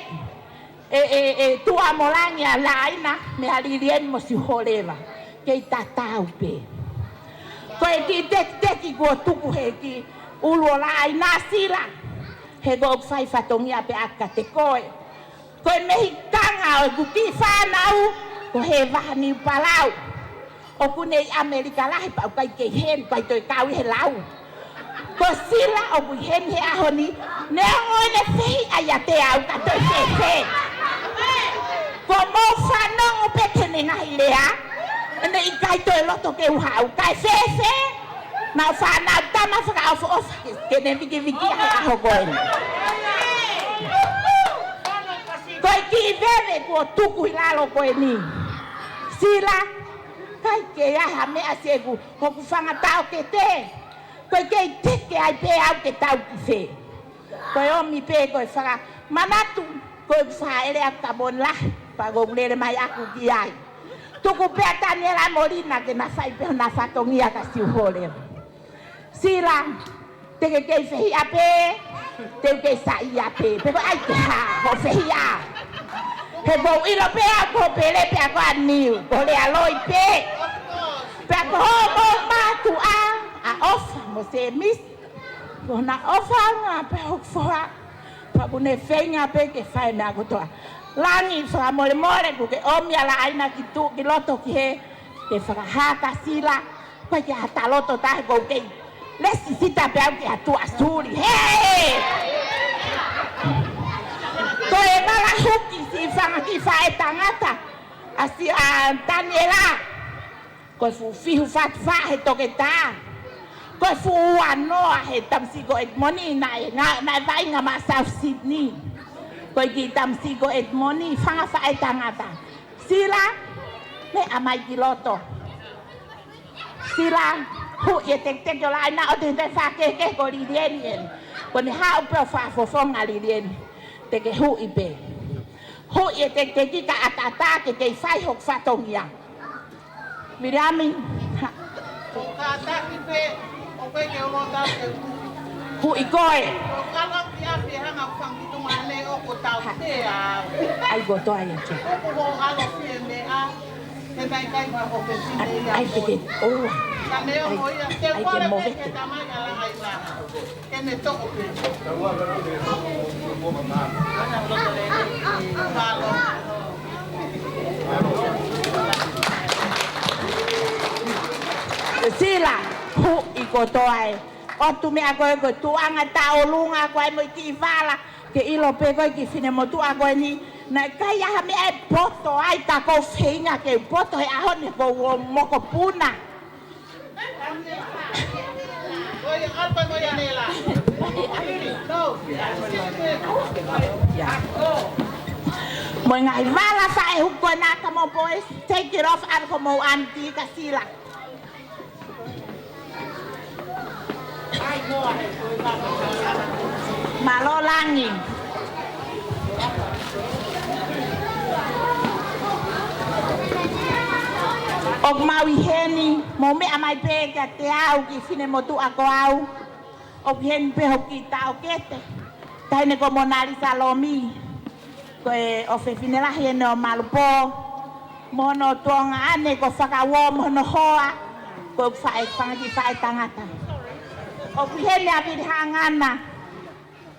e tua molangia la aina me alirien mo si holeva ke tatau pe ko ki te ki go tuku he ki ulu la aina sila he go fai fatongia pe aka te koe mehikanga o kuki whanau ko he wahani palau o kune Amerika lahi pa ukai ke hen kai toi kau he lau ko sila o kui hen he ahoni ne ngoi ne fehi aya te au ka toi fe ko mo whanong o petene ngahi lea ne ikai toi loto ke uhau kai fe na whanau tama whaka ofa ke ne viki aho koe koe ki veve ko tuku hilalo koe ni sila kai ke aha mea segu hoku whanga tau ke te koe ke teke ai pe au ke tau ki fe koe omi pe koe whaka manatu koe whaere a kabon lahi pa gongulere mai aku ki ai tuku pe a Taniela Molina ke na whai pe na whatongia ka siuhole sila teke kei fehi ape teu kei sai ape pero ai ke ha ho fehi a he bo ilo pe a ko pele pe a ko aniu ko le aloi pe ko mo ma tu a ofa mo se mis ko na ofa nga pe ho foa pa bune fenga pe ke fai na ko to langi fra mole ku ke omi ala aina ki tu ki loto ki he ke fra ha ka sila ko ke hata loto ta go ke lesi sita pe au ki hatu asuri hey ko e mala huki si fanga ki fa e tangata asi a Taniela ko fu fihu fat fa he toke ta ko fu ano he tamsi go et moni na vai nga ma South Sydney ko ki tamsi go et moni fanga fa e tangata sila me amai ki loto sila hu ye tek yo la na o te fa ke ko li dien Kone hao pe o whaafofonga li rieni. Te ke hui pe. Hui e te kika atata ke kei whai hok whatongia. Miriami. O ka taki pe, o pe ke o ta te Hui koe. o kala pia pe hanga whangitunga ne o ko tau te a. Ai go toa ia che. O ko ho alo fie me a. Te mai kai ma ho pe sine ia. Ai te ke oa. Ka me o ho ia. Te Ai ke kore pe movete. ke tamai ala ai la. Ke ne toko pe. Malo. Sila, hu i ko toa e. O tu mea koe koe tuanga ta o lunga koe mo i ki vala. Ke ilo pe koe ki fine mo tu a koe ni. Na kai aha mea e poto ai ta kou whinga ke poto he ahone ko moko puna. Oye, alpa mo ya nela. No. Mo ngai vala sa e huko na ka mo boys. Take it off al ko mo anti ka sila. Malo langi. Og maui heni, mo me amai pe ka te au ki fine mo tu ako au. Og hen pe hoki tau kete. Taine ko monali salomi. Ko e o fe fine la hene o malupo. Mono tonga ane ko whakawo mono hoa. Ko whae whangi whae tangata. O hene a vidi hangana.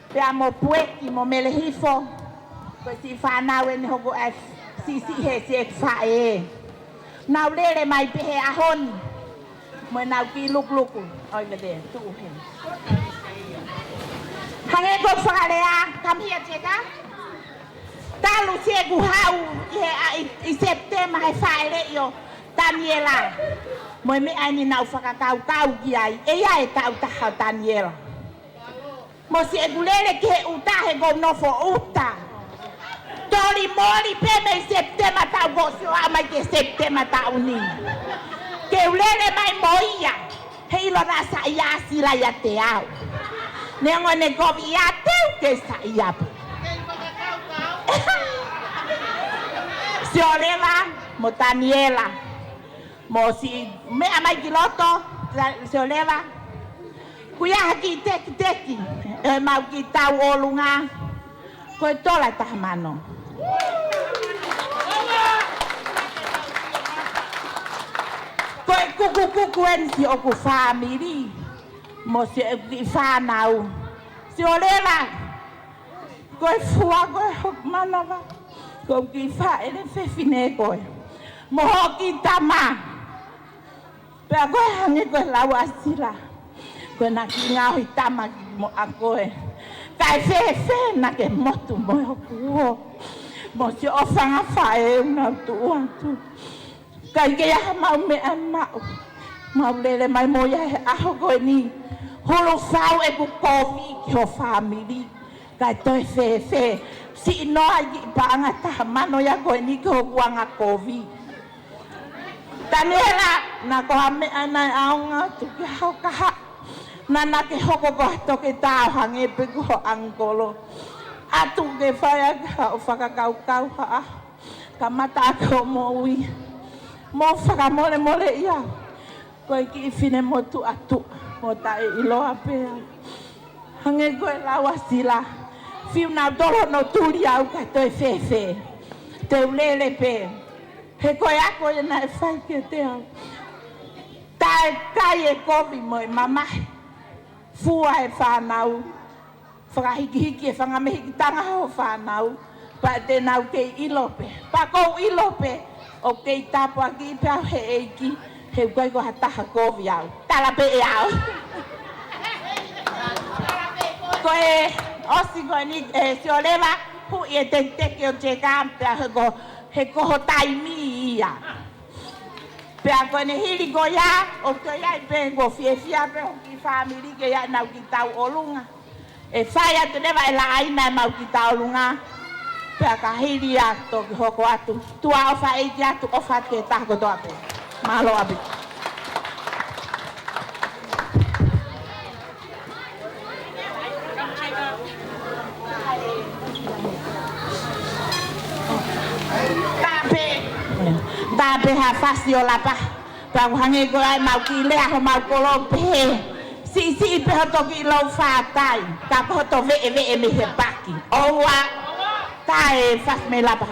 Pea mo pueki mo melehifo. Ko si whanau ene hoko e si he si e whae. Nau lele mai pehe ahon. Mo nau ki luk-luku. Over there, tu he. Hange ko whakalea, come here, cheka. Talu se gu hau i septema he whaere io. Taniela. Moi me ani nau whakakau ki ai. E ai tau taha Taniela. Mo si e gulele ki he uta he go nofo uta. Tori mori pe me septema tau go sio ama ke septema tau ni. Ke ulele mai moia. He ilo na sa ia sila ia te au. Nengo ne govi ia teu ke sa ia pu. Si oleva mo Taniela. Mo si me amai ki loto si oleva. Kuia haki teki. E mau ki tau olunga. Koe tola tahamano. Koe kuku en si oku family. Mo si ki whanau. Si oleva. Koe fua koe hok manawa. Koe ki whaere whewhine koe. Mo hoki tama. Pea koe hange koe lau asira. Koe na ki ngahui tama mo a koe. Kai whewe na ke motu mo hoku o. Mo si o whanga whae una tu atu. Kai ke aha mau me a mau. Mau lele mai mo ia he aho koe ni. Holo whau e ku kovi ki ho family. Kai toi whewe. Si inoa i paanga taha mano ia koe ni ki ho kuanga kovi. Taniela, na ko hame anai aonga tu ki hau kaha. Nana ke hoko ko toke tau hange pe ko angkolo. Atu ke whaya ka o whakakau haa. Ka mata ko mo ui. Mo whakamole mole ia. Koe ki i whine mo tu atu. Mo tae iloa pea. Hange koe lawa sila. Whiu nau tolo no turi au ka toi whewhe. Te ulele pe. He koe ako e na e whai ke te au. Tae kai e kovi mo e mamahe. Fua e whanau. Whakahiki-hiki e whangamehiki tanga ho whanau. Pa te nau kei ilope. Pa kou ilope. O kei tapua ki pe au he eiki. He koe ko hataha kovi au. Tala pe e au. Koe osi koe ni si o lewa. Hu i e te teke o te kampea he koho taimi ia. Pea koe ne hiri ko ia, o koe ia i pe ko fia pe o ki family ke ia nau ki tau olunga. E whai atu newa e la aina e mau ki tau olunga. Pea ka hiri atu ki hoko atu. Tua ofa eiki atu ofa ke tako toa pe. Mahalo abi. peha fasi o lapa. Pau hange ko ai mau ki lea ho mau kolo pehe. Si peha toki lau whātai. Ka poho to ve me he paki. Oua, tae fas me lapa.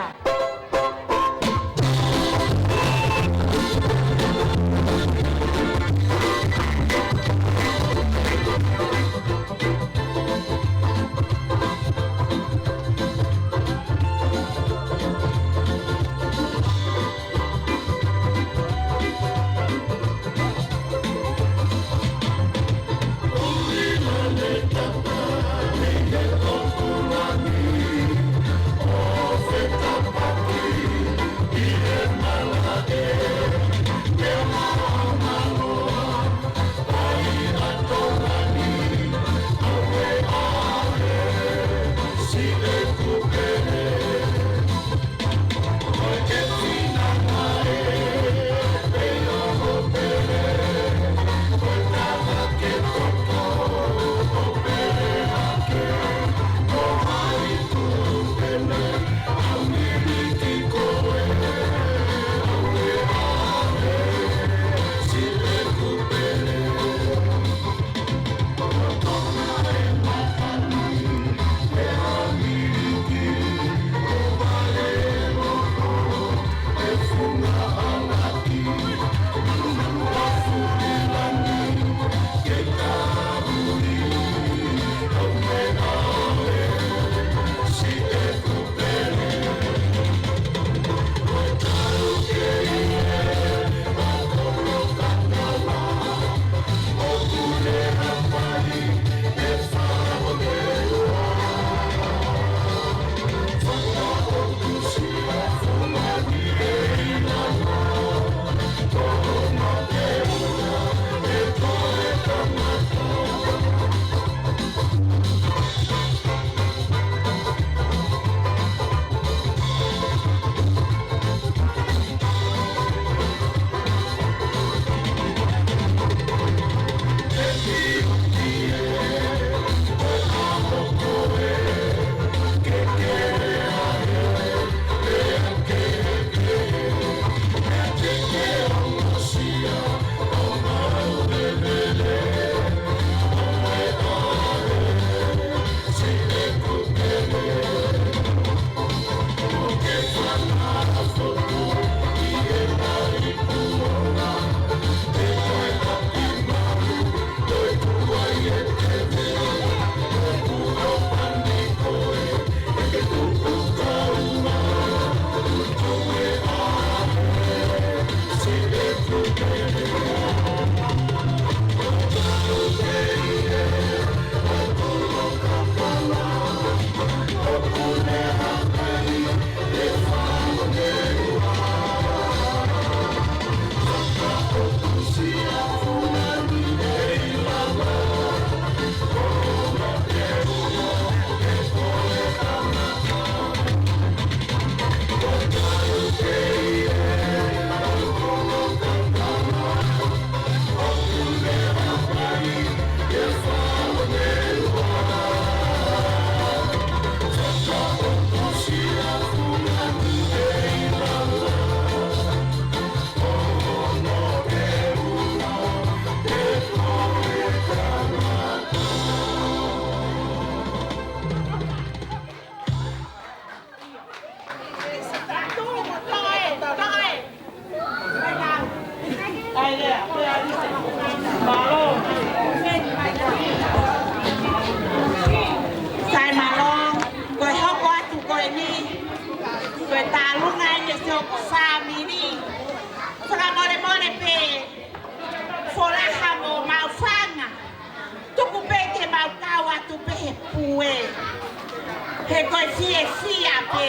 He koi fia pe.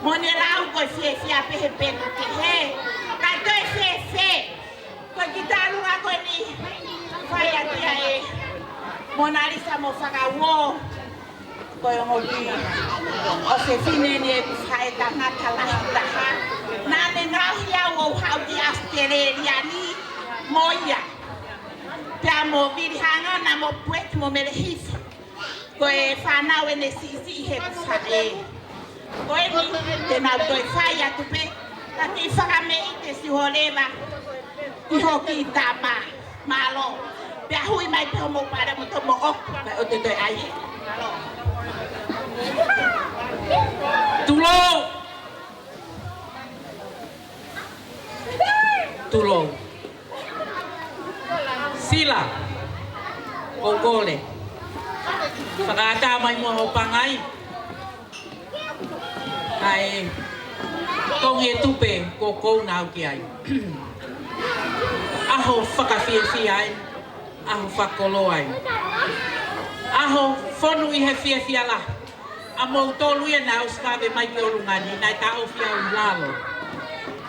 Mone lau koi fia pe he pe ke he. Ka koi fe. Koi kita lunga koi ni. Faya tia e. Mona Lisa mo faka wo. Koi mo di. O se fine ni e fai ta ngata la ha. Na ne ngau hia wo hau di Australia ni. Moia. Pia mo vidi hanga na mo puet mo mele hisa. Koe whanau e ne sisi he kuwhae. Koe ni te nau koe whai atu pe, Taki whakamei te si horewa. I hoki tama. Malo. Pea hui mai te homo para mo tomo oku. Kai o te toi ai. Malo. Tulo! Tulo. Sila. Kongkole. Whakaata mai mo ho pangai. Kai tong e tupe ko kou nau ki ai. Aho whakawhiawhia ai. Aho whakolo ai. Aho whonu I he whiawhia la. A mou tolu e nau skawe mai ki o lungani. Nai tau whiau I lalo.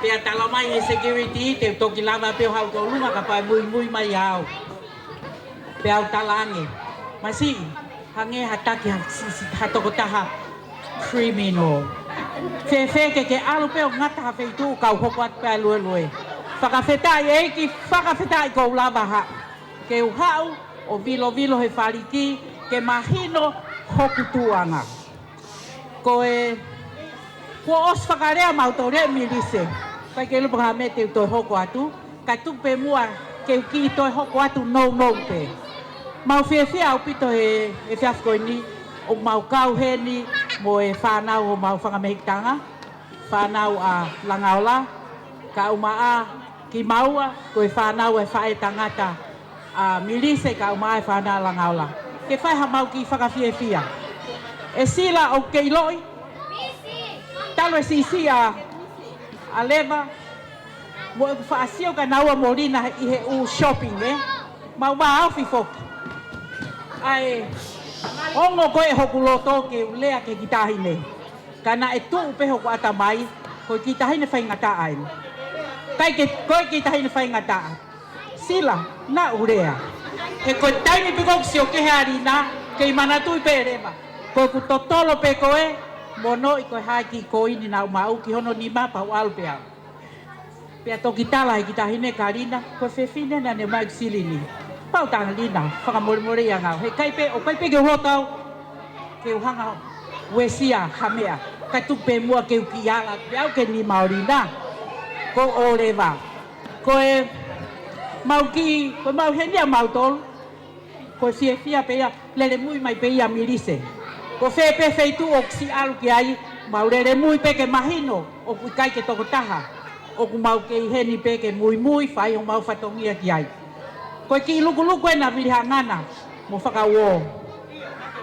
Pea tala mai he security te toki lava peo hau tau lunga ka pai mui mai au. Pea au talange. Masi, hange hataki hatoko taha criminal. Whewheke ke alu peo ngata ha wheitu kau hoko atu pea lue lue. Whakawhetai eiki, whakawhetai kou lava ha. Ke uhau o vilo he whariki, ke mahino hoku tuanga. Ko os whakarea mautore milise. Kai ke lupa ha me te utoi hoko atu. Kai tupe mua ke uki toi hoko atu no pe. Mau whiawhia au pito he whiawhko ni. O mau kau he ni mo e whanau o mau whangamehitanga. Whanau a langaola. Ka umaa ki maua ko e whanau e whae tangata. A milise ka umaa e whanau langaola. Ke whae ha mau ki whakawhiawhia. E sila o keiloi. Talo e sisi a leva. Mo e whaasio ka naua morina I he u shopping Mau au fifoki. Ai, ongo koe hoku loto ke ulea ke kitahine. Kana e tuu pe hoku ata mai, koe kitahine whaingata ai. Kai ke koe kitahine whaingata. Sila, na urea. E koe taini piko ksio ke harina, ke I manatui pe rema. Koe ku totolo pe koe, mono I koe haki koe ni na umau ki hono ni mapa ualu pe au. Pea toki tala he kitahine karina, koe whewhine na ne mai silini. Pau tanga lina, whakamore ia ngau. He kaipe, o kaipe ke urotau, ke uhanga wesia hamea. Kai tupe mua ke uki ala, ke au ke ni maorina. Ko o rewa. Ko e mau ki, ko mau henia mau tolu. Ko e fia pea, lere mui mai pea milise. Ko whepe feitu o kisi alu ki ai, mau lere mui pe ke mahino, o kai ke toko taha. O ku mau ke heni pe ke mui, whai o mau whatongia ki ai. Koe ki luku e na viri hangana, mo whakawo.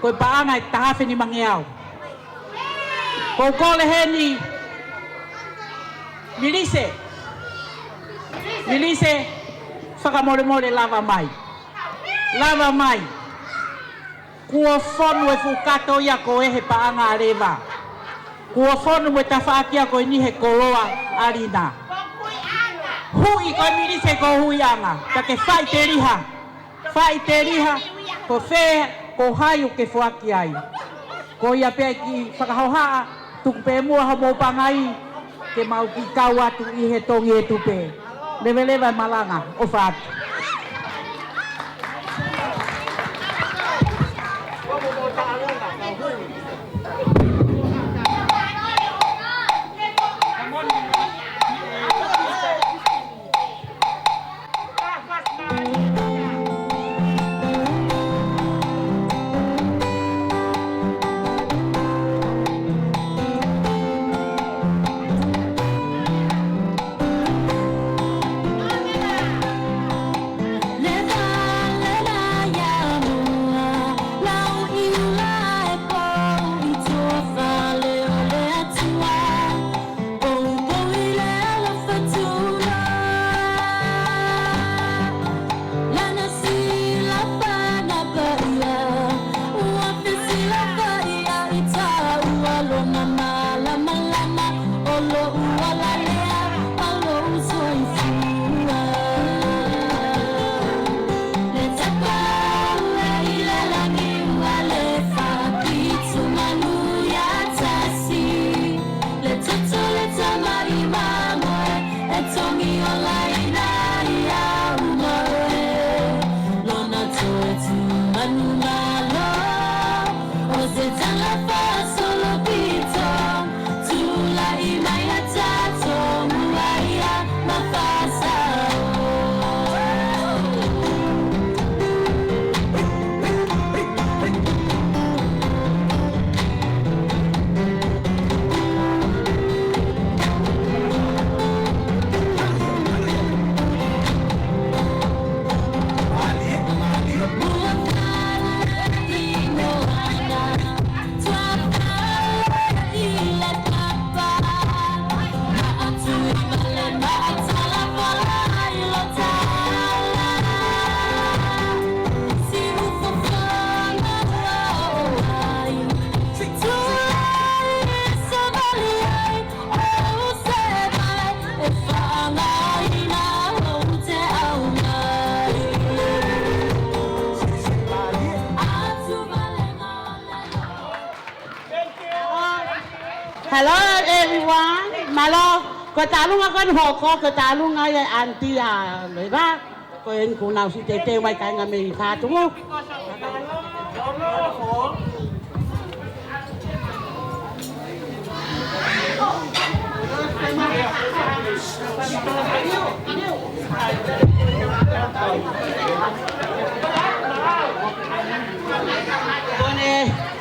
Koe paanga e tahawhi ni mangeau. Koe kole heni, milise, whakamore lava mai. Lava mai. Kua whonu e fukato ia koe he paanga a rewa. Kua whonu e tawhaakia koe ni he koloa arina. Hui koe milise ko hui anga. Ta ke whai te riha. Whai te riha. Ko whē, ko hai o ke whaki ai. Ko ia pēr ki whakahohaa. Tuku pē mua homo pangai. Ke mau ki kau atu I he tongi e tupe. Lewa malanga o whātu. Solo pito, tu la imai hatato. Hello everyone. Malo, ko talunga kan hoko, ko talunga ya anti ya leba. Ko en ko nau si tete mai kai nga me ka tu.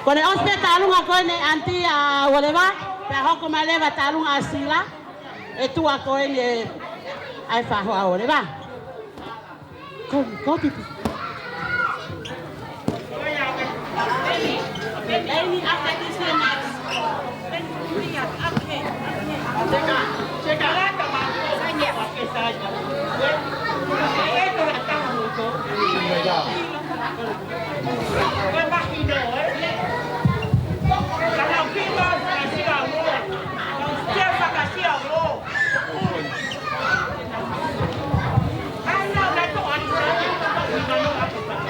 Kone ospe talunga kone anti a whatever, pe hoko maleva talunga asila, e tua kone ai fa hoa whatever. Ko pipi. Amy, after this year next. Okay. Check out.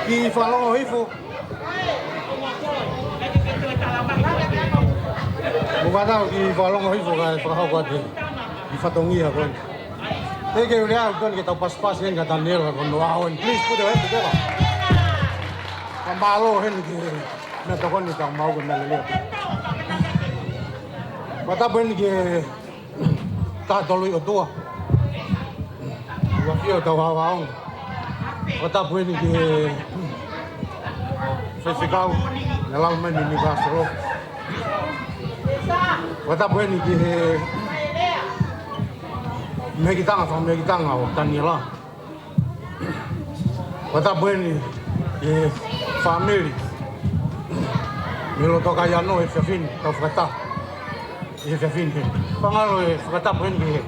Ki whalongo hifu. Mukatau ki whalongo hifu kai whakahau kate. I whatongia koe. Teke ule au kone ke tau pas hen ka Taniela kono ahon. Please put your hand together. Ka malo hen ki me to kone tau mau koe mele leo. Watapu hen ki ta tolui o tua. Wafio tau hawaong. Watapu hen ki Fisikau, nalang main ini kasro. Wata bueni ki megitanga o Taniela. Wata bueni family. Milo toka ya no efin to fata. Efin. Pangalo fata bueni ki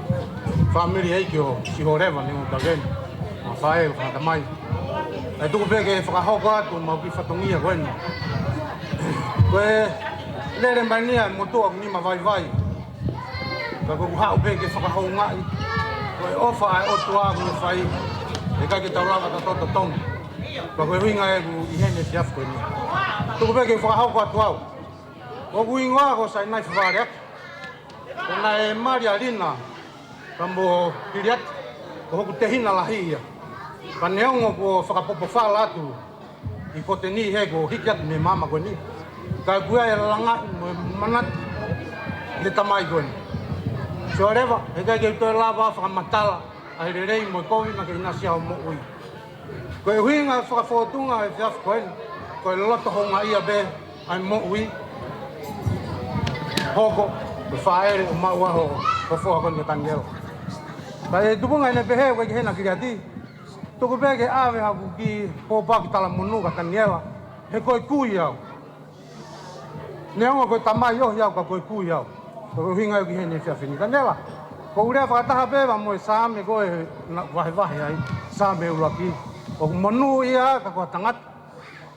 family ai kyo si horeva ni utagen. Mafae fata mai. Ai tu pege whakahauka atu mau ki whatongia koe ni. Koe lere mania motoa ni ma vai. Ka koe hau pege whakahau ngai. Koe ofa ai otua ni whai. E kai ki tauranga ta toto tong. Ka koe winga e ku ihene siaf koe ni. Tu pege whakahauka atu au. Ko winga ko sai nai whare ak. Ko nai Maria Lina. Kambo piriat. Ko hoku tehina lahia. Ka neongo ko whakapopo wha Latu. I ko te ni he ko hikiat me mama ko ni. Ka kua e langa manat le tamai ko ni. So rewa, he kai ke toi lava whakamatala. A he rei mo kohi na ke inasi au mo ui. Ko e huinga whakafotunga e whiaf ko ni. Ko e loto honga ia be ai mo ui. Hoko, ko whaere o maua ho. Ko whoa ko ni Taniela. Ka e tupunga ene behe weke hena kiriati. Toko peke awe haku ki pōpaki tala monu ka Taniela, he koe kui au. Neonga koe tamai ohi au ka koe kui au. Koe hinga ki hene whiawhini. Taniela, ko urea whakataha pewa mo e sāme koe wahe ai, sāme uraki. O ku monu ia ka koe tangata.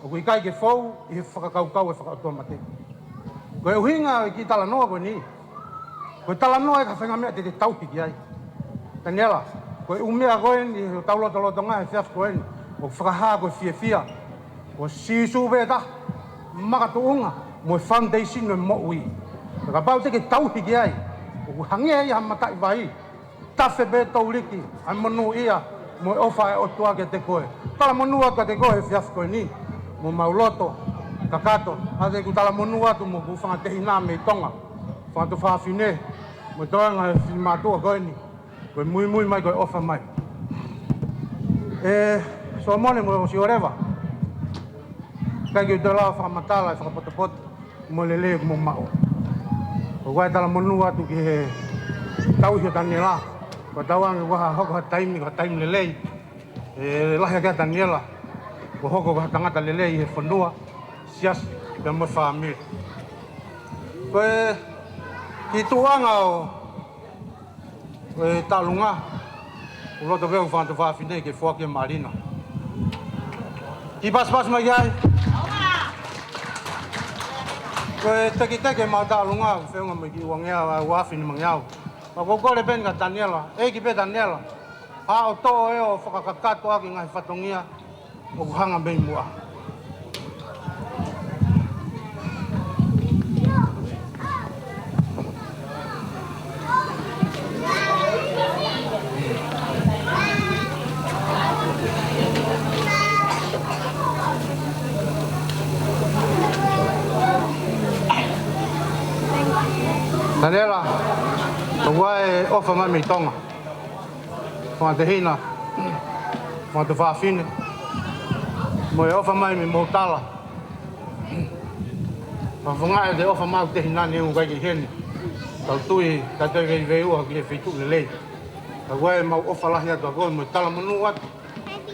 O ku ikai ke whau, i he whakakaukau e whakautua mate. Koe hinga ki tala noa koe ni. Koe tala noa e ka whenga mea te tauhiki ai. Taniela, koe umea koe ni taulotoloto ngai whiaf koe ni. O whakaha koe whiawhia. O sisu veta, makatuunga, mo foundation no mo ui. Ka pau te ke tauhiki ai. O ku hangia ia matai vai. Tafe be tauriki, ai monu ia, mo ofa e otua ke te koe. Tala monu atu te koe whiaf koe ni. Mo mauloto, kakato. Hate ku tala monu atu mo ku whangatehina me Tonga. Whangatu whawhine, mo toanga e whimatua koe ni. Koe mui mai koe ofa mai. So mone mo si oreva. Kai ki te lao whakamatala e whakapotapoto. Mo lele mo mao. Ko kai tala monu atu ki he tauhi o Taniela. Ko tauangi waha hoko ha taimi lelei. Lahia kia Taniela. Ko hoko ka tangata lelei he whanua. Sias pe mo whaamiri. Koe ki tuanga o talunga, o loto veo whantu whawhine ke whake marina. Ki pas mai ai. Koe teke mau talunga, whenga mai ki wangea wawhine mangiau. Pa kore ben ka Taniela, ki pe Taniela. Ha o tō e o whakakakato aki ngai whatongia, o kuhanga bei mua. Taniela, wai ofa mai mi tonga. Fa te hina. Fa te whawhine. Mo e ofa mai mi motala. Fa whangai te ofa mau te hina ni ungai ki hene. Tau tui, ka te vei vei ua ki le whitu le lei. Ka wai mau ofa lahi atu a koe, mo tala manu atu.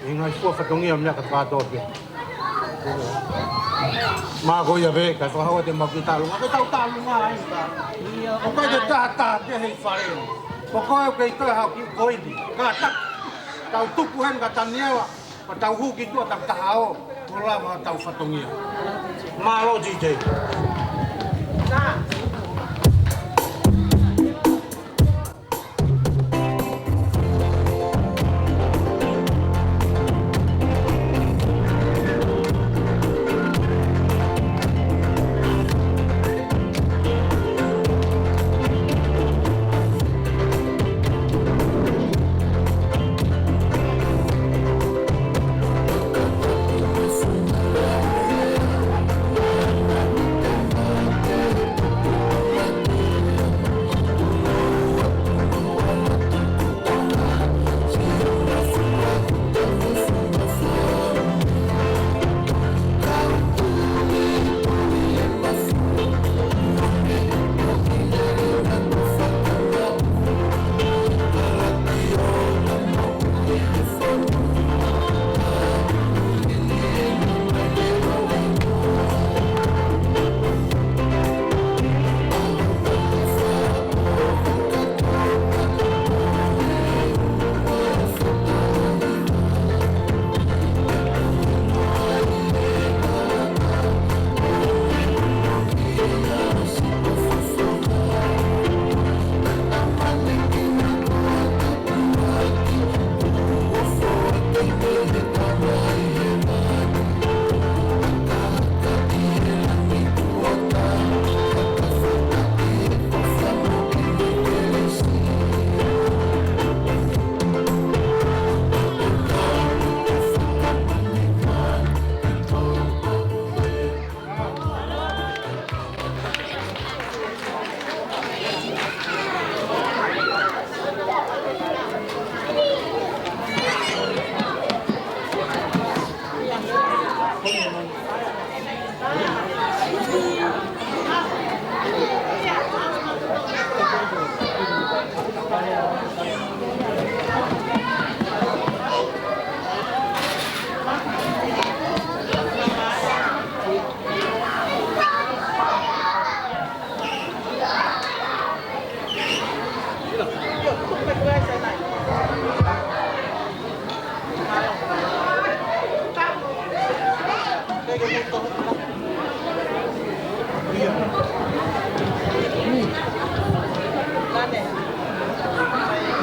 I ngai fua whatongia mea ka tātoa pia. Mā ko ia vei, kai whakahaua te mau ki tālunga. Kai tau tālunga ai. O kai te taha te hei whareo. Ko koe kei koe hau ki koidi. Ka tak. Tau tupu hen ka Taniela. Pa tau hu ki tua tak taha o. Ko lawa tau whatongia. Mā lo DJ.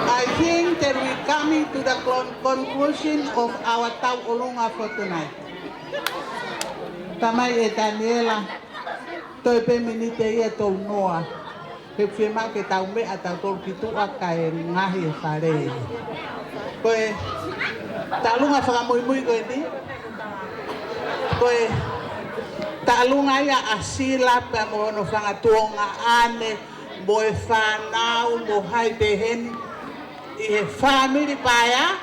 I think that we're coming to the conclusion of our tau olunga for tonight. Tamai e Taniela, toi pe minite ia tau noa. He whima ke tau mea tau tolu kitua ka e ngahi e whare. Koe, talunga whakamoimui koe ni. Koe, talunga ia asila pe mo no whangatuonga ane, mo e whanau, mo hai te heni. I he family paia,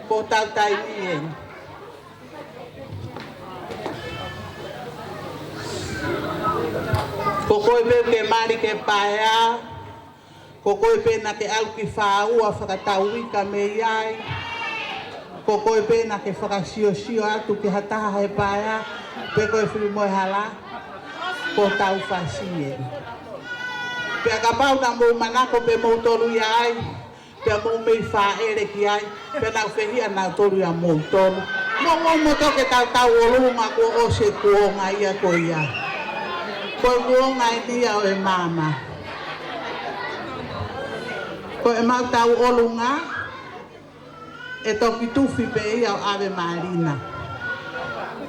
ko tau tai ni heni. Ko koe pe ke mari ke paia, ko koe pe na ke au ki whaua whakatau ka me iai, ko koe pe na ke whakasio atu ki hataha he paia, pe koe whiri moe hala, ko tau whasie. Pe ka pau na mou manako pe mou tolu iai, pe mou mei whaere ki ai, pe nau whehia nau tolu ia mou tolu. Mo toke tau olunga ko o se kuonga ia ko ia. Ko kuonga ia o e mama. Ko e mau tau olunga, e toki tufi pe ia o Ave Marina.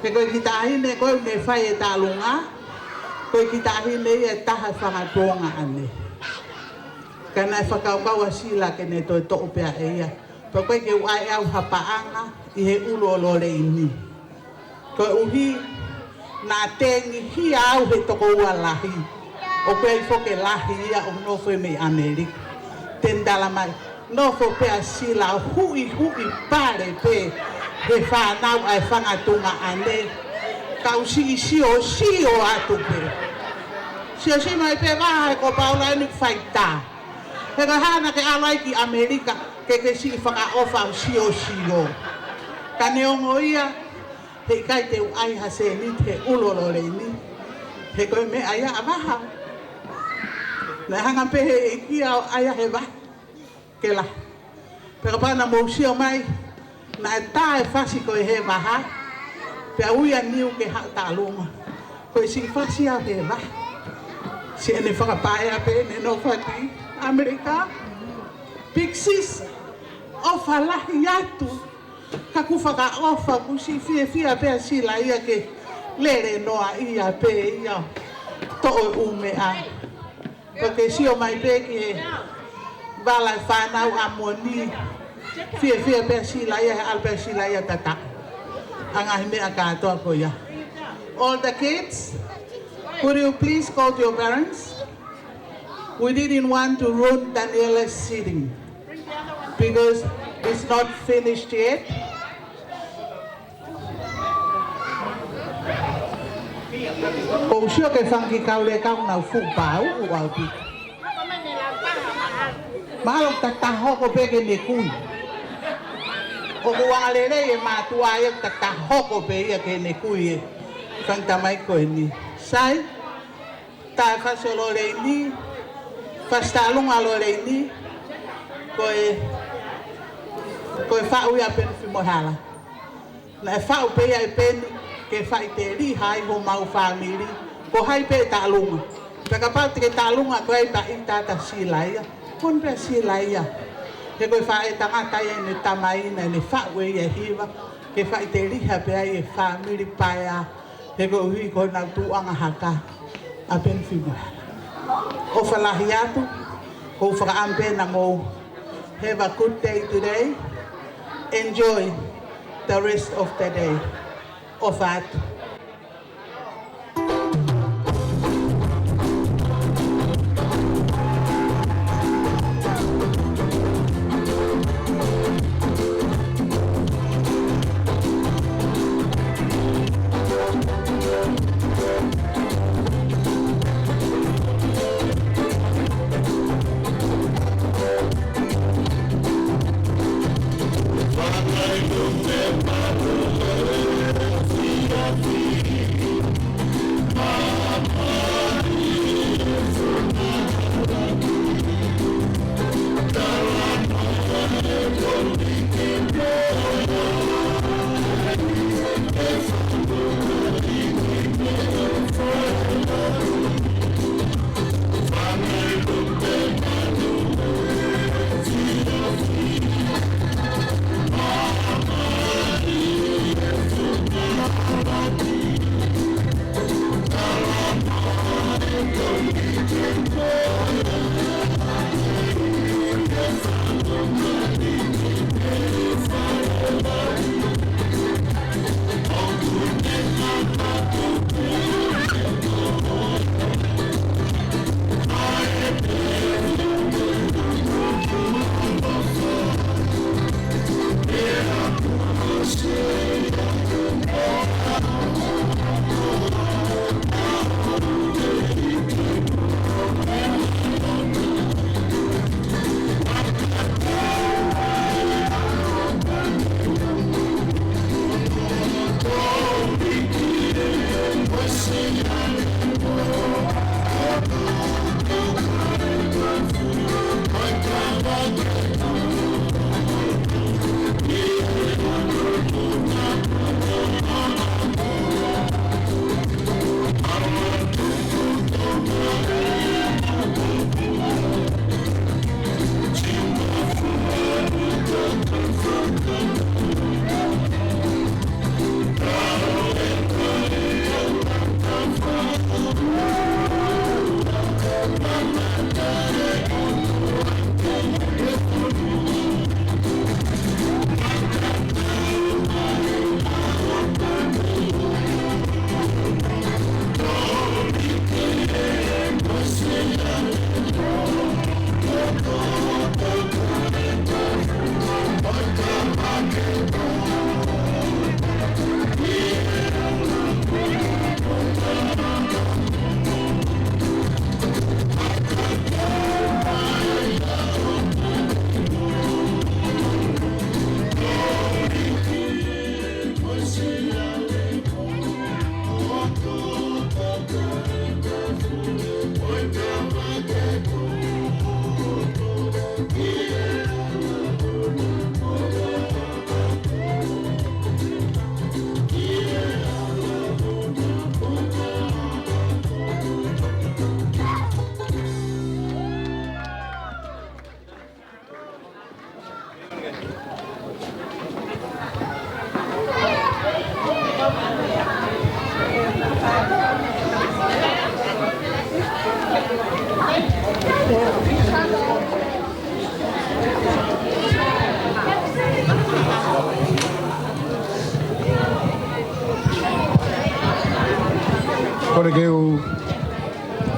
Ke koe ki tahine koe ne whai e talunga, koe ki tahine ia e taha whakatonga ane. Ka nai whakaukau a sila ke ne toi toko pia e ia. Pa koe ke uai au hapaanga i he ulo o lore ini. Ko uhi na tengi hi au he toko ua lahi. O pei foke lahi ia o nofo e me Amerika. Tendala mai. Nofo pe a sila hui pare pe he whanau ai whangatunga ane. Kau si sio atu pe. Si mai pe waha ko Paula enu whaita. He ka hana ke alai ki Amerika ke si whakaofa sio. Ka neongo ia he kai te ai hase ni te ulolore ni. He koe me aia avaha. Na hanga pe he ikia o aia he wa. Ke la. Pero pana mousio mai. Na tae fasi koe he waha. Pe uia niu ke ha talunga. Koe si fasi au he wa. Si ene whakapaea pe ne no whati. Amerika. Pixis. Ofa lahi atu. Kaku whakaofa kusi fia pe sila ia ke lere noa ia pe ia to'o ume a. Porque sio mai pe ki wala whanau amoni fia pe sila ia alpe sila ia tata. Anga hime a katoa ko ia. All the kids, would you please call to your parents? We didn't want to ruin Taniela's sitting because it's not finished yet. Kung siya kay fangki kaule kau na fupau uwalpi. Malong tataho ko peke ni kun. O kuwangalere ye matuayag tataho ko peke ke ni kuye. Kang tamay ko ni. Sai ta fasolore ni fastalong alore ni koe whau ia pen whimohala. Na whau pe ai pen ke whai te ri hai ho mau whamiri. Ko hai pe talunga. Peka pau te ke talunga koe pa i tata silaia. Kon pe silaia. He koe whae tangata ia ne tamaina ne whau ia hiwa. Ke whai te ri ha pe ai e whamiri paia. He koe hui koe nau tuanga haka. A pen whimohala. O whalahi atu. Ko whakaampe na ngō. Have a good day today. Enjoy the rest of the day. Of that.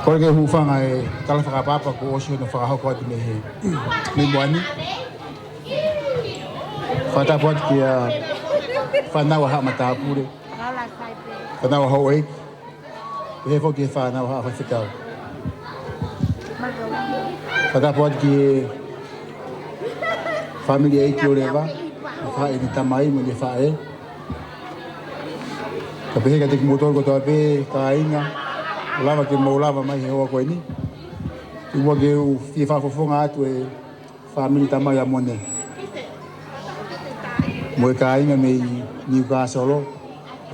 Kore ke hufanga e tala whakapapa ko osio na whakahoko atu me he me moani. Whatapu atu ki a whanawa haa matapure. Whanawa hau eiki. He whoki e whanawa haa whawhikau. Whatapu atu ki e familia eiki o rewa. Wha e ni tamai mo ni wha e. Ka pehe ka teki motor ko toa pe ka inga. Lava ke maulava mai he hoa koe ni. Tua ke u fie whafofonga atu e whamiri tamai a mone. Mo e ka inga me i niu ka solo.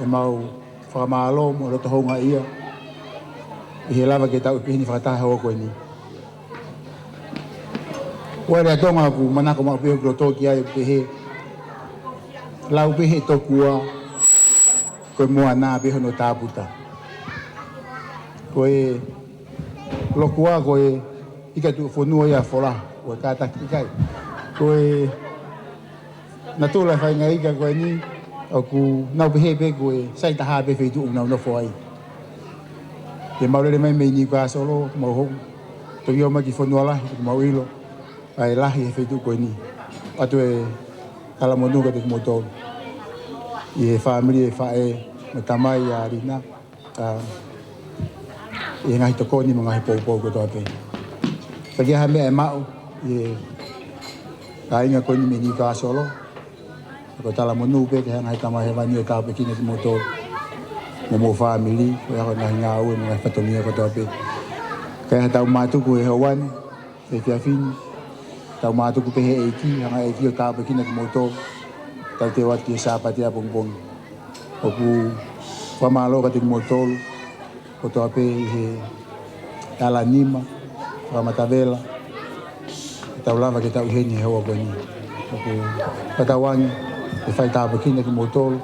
E mau whamalo mo roto honga ia. I he lava ke tau pihini whakataha hoa koe ni. Ua rea tonga ku manako mau pehe kuro toki ai pehe. Lau pehe tokua. Koe mua nā pehe no tāputa. Koe lokua koe ika tu whanua ia whola. Koe kātaki kai. Koe na tōla whainga ika koe ni. Au ku nau pehe pe koe sai taha pe whaitu unau no whai. Ke maurere mai mei ni kwa solo mau hong. Toki au maki whanua lahi tuku mau ilo. Ai lahi he whaitu koe ni. Atu e kalamonuka tuku mo tōru. I he whaamiri e whae me tamai a rina. I ngahi toko ni mga hipou ko toa pe. Pagi ha mea e mau. I ka inga koe ni me ni ka solo. Ko tala monu pe ke ngahi tamai he wani o tau pe kine ki mo tōru. Mo mo whaamiri. Ko hako ngahi ngā ue mga whatonia ko toa pe. Kai ha tau mātuku e hawani. E fia fini. Tau mātuku pe he eiki. Hanga eiki o tau pe kine ki mo tōru. Tau te wati e sāpati a bongbong. Oku whamalo ka te ki mo tōru. Ko toa pe i he ala nima, whamatawela. Tau lava ke tau heni he hoa koe ni. Oku katawangi, e whai tāpa kina ki mo tōru.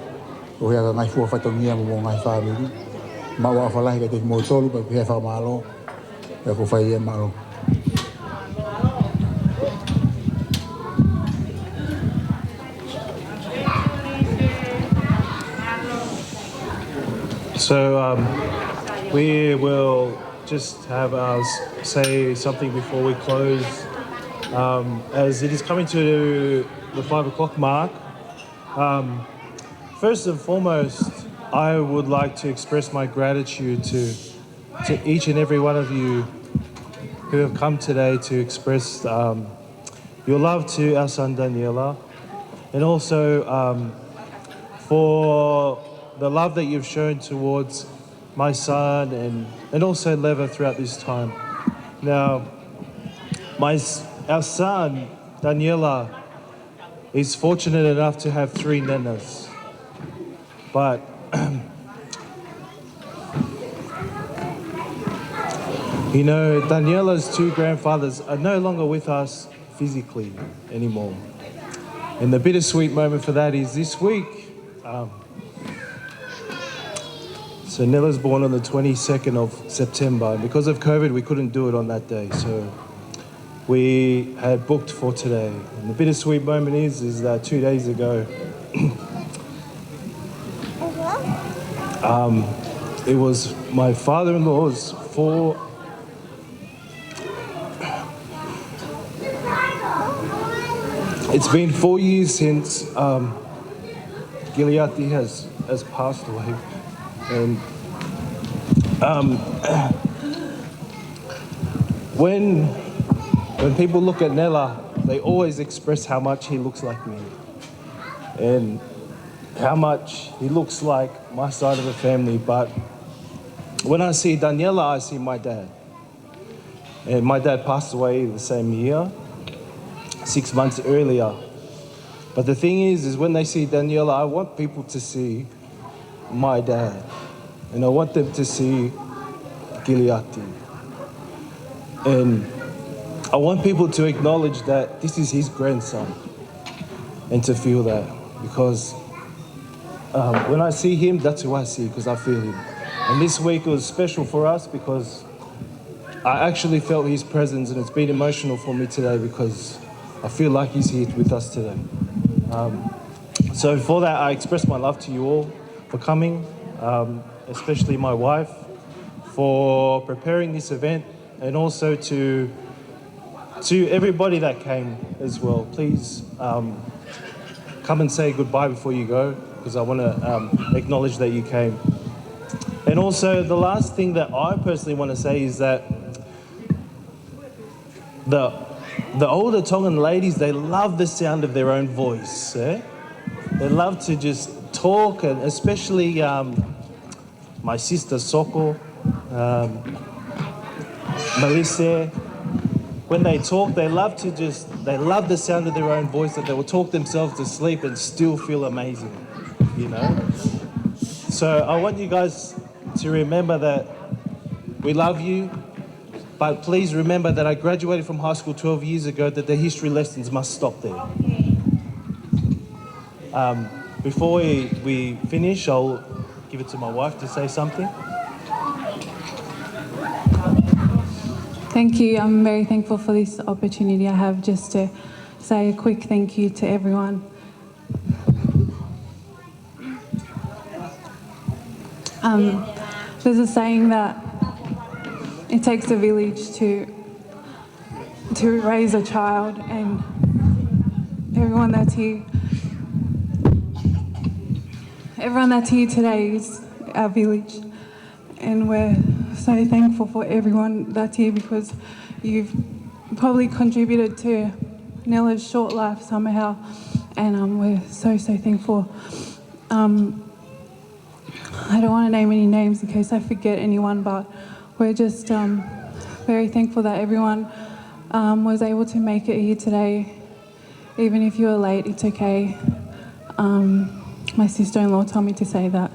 O hea ka ngai fua whatongia mo ngai whamiri. Maua a whalahi ka te ki mo tōru, pa pihea whamalo. Ea ko whai e malo. So we will just have us say something before we close. As it is coming to the 5 o'clock mark, first and foremost, I would like to express my gratitude to each and every one of you who have come today to express your love to our son Daniela, and also for the love that you've shown towards my son and also Leva throughout this time. Now, our son, Daniela, is fortunate enough to have 3 nenas. But you know, Daniela's 2 grandfathers are no longer with us physically anymore. And the bittersweet moment for that is this week. So Nella's born on the 22nd of September. Because of COVID, we couldn't do it on that day. So we had booked for today. And the bittersweet moment is that 2 days ago, it was my father-in-law's 4... It's been 4 years since Gileati has passed away. And when people look at Nella, they always express how much he looks like me and how much he looks like my side of the family. But when I see Daniela, I see my dad. And my dad passed away the same year, 6 months earlier. But the thing is when they see Daniela, I want people to see my dad. And I want them to see Gileati. And I want people to acknowledge that this is his grandson and to feel that, because when I see him, that's who I see because I feel him. And this week was special for us because I actually felt his presence, and it's been emotional for me today because I feel like he's here with us today. So for that, I express my love to you all for coming, especially my wife, for preparing this event, and also to everybody that came as well. Please come and say goodbye before you go, because I want to acknowledge that you came. And also, the last thing that I personally want to say is that the older Tongan ladies, they love the sound of their own voice. Eh? They love to just talk, and especially my sister Soko, Melissa, when they talk, they love the sound of their own voice, that they will talk themselves to sleep and still feel amazing, you know? So I want you guys to remember that we love you, but please remember that I graduated from high school 12 years ago, that the history lessons must stop there. Before we finish, I'll give it to my wife to say something. Thank you. I'm very thankful for this opportunity I have just to say a quick thank you to everyone. There's a saying that it takes a village to raise a child, and everyone that's here today is our village, and we're so thankful for everyone that's here because you've probably contributed to Nella's short life somehow, and we're so thankful. I don't want to name any names in case I forget anyone, but we're just very thankful that everyone was able to make it here today. Even if you were late, it's okay. My sister-in-law told me to say that.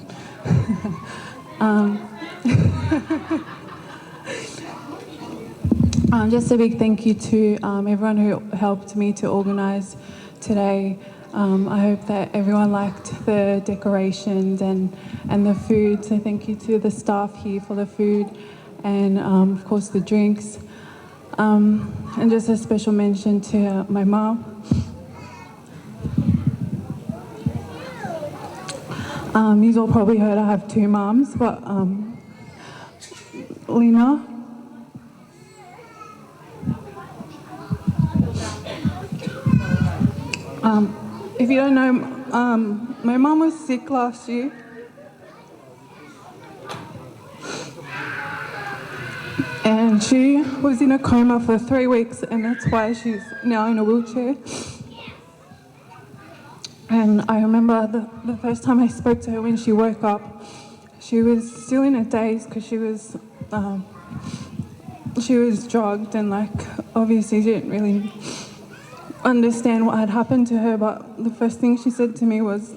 Just a big thank you to everyone who helped me to organise today. I hope that everyone liked the decorations and the food. So thank you to the staff here for the food and of course the drinks. And just a special mention to my mom. You've all probably heard I have two moms, but Lena. If you don't know, my mom was sick last year. And she was in a coma for 3 weeks, and that's why she's now in a wheelchair. And I remember the first time I spoke to her when she woke up, she was still in a daze because she was drugged, and obviously she didn't really understand what had happened to her, but the first thing she said to me was,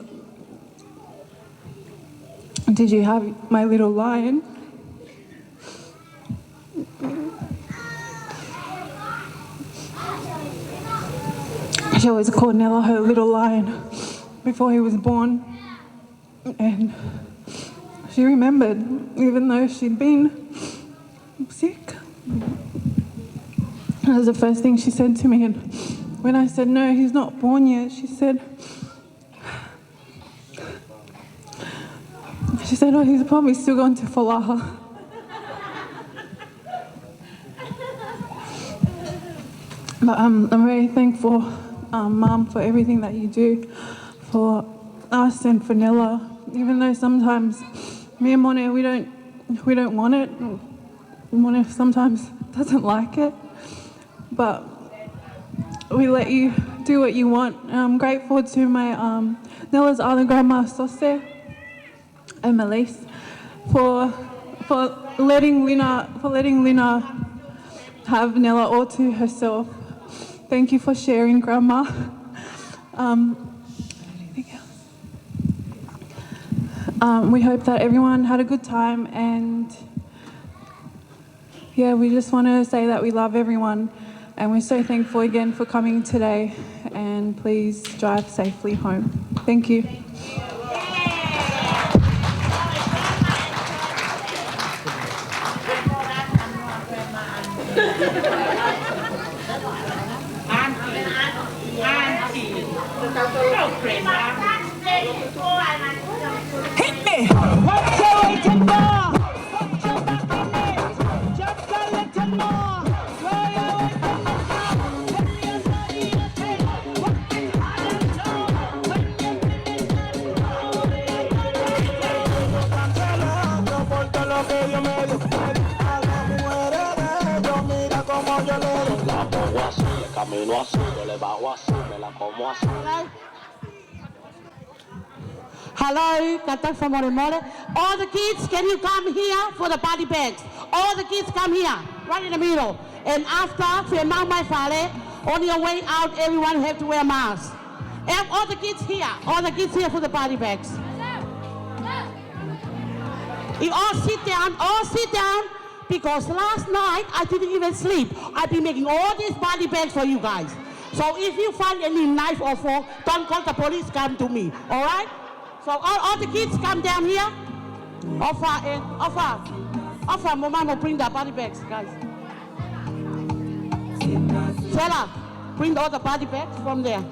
"Did you have my little lion?" She always called Nella her little lion before he was born, and she remembered, even though she'd been sick. That was the first thing she said to me, and when I said, "No, he's not born yet," she said, "Oh, he's probably still going to Falaha." But I'm very thankful, Mum, for everything that you do for us and for Nella. Even though sometimes me and Mone, we don't want it. Mone sometimes doesn't like it, but we let you do what you want. And I'm grateful to my Nella's other grandma, Sose, and Melise, for letting Lina have Nella all to herself. Thank you for sharing, Grandma. Anything else? We hope that everyone had a good time, and yeah, we just want to say that we love everyone. And we're so thankful again for coming today, and please drive safely home. Thank you. Auntie. No, Grandma. Hit me! What you waiting for? Put your back in it. Just a little more. Where you waiting for? When you're ready to take, working hard and strong. When you finish camino así, yo le bajo así, me la como así. Hello, Katak from Moimoi. All the kids, can you come here for the party bags? All the kids come here, right in the middle. And after, on your way out, everyone have to wear masks. And all the kids here for the party bags. You all sit down, because last night I didn't even sleep. I've been making all these body bags for you guys. So if you find any knife or fork, don't call the police, come to me, all right? So all the kids come down here. Offer, Mama will bring the body bags, guys. Stella, bring all the body bags from there.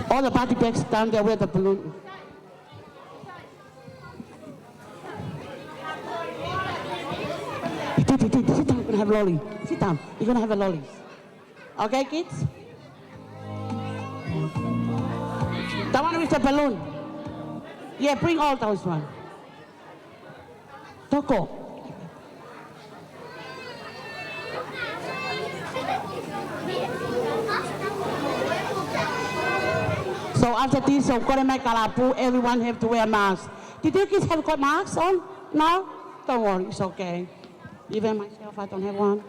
All the body bags down there with the balloon. Sit down, you're gonna have lolly. Sit down, you're gonna have a lolly. Okay, kids? The one with the balloon. Yeah, bring all those one. Toko. So after this, everyone have to wear a mask. Did you kids have got masks on? No? Don't worry, it's okay. Even myself, I don't have one.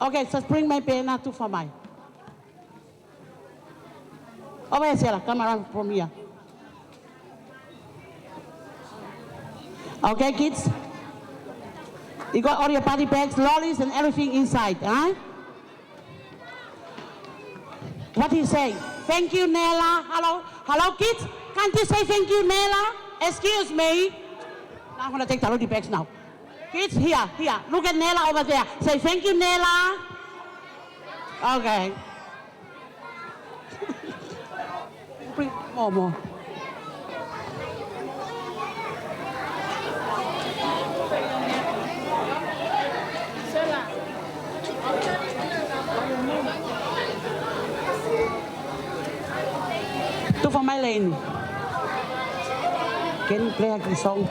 Okay, so bring my banana too for mine. Over here, Sarah, come around from here. Okay, kids? You got all your body bags, lollies, and everything inside, huh? What do you say? Thank you, Nela. Hello? Hello, kids? Can't you say thank you, Nela? Excuse me. Now I'm going to take the lolly bags now. Kids, here. Look at Nela over there. Say thank you, Nela. Okay. Bring more. Two for my lane. Can you play a song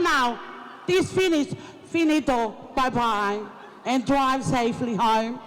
now? This finished, finito, bye-bye, and drive safely home.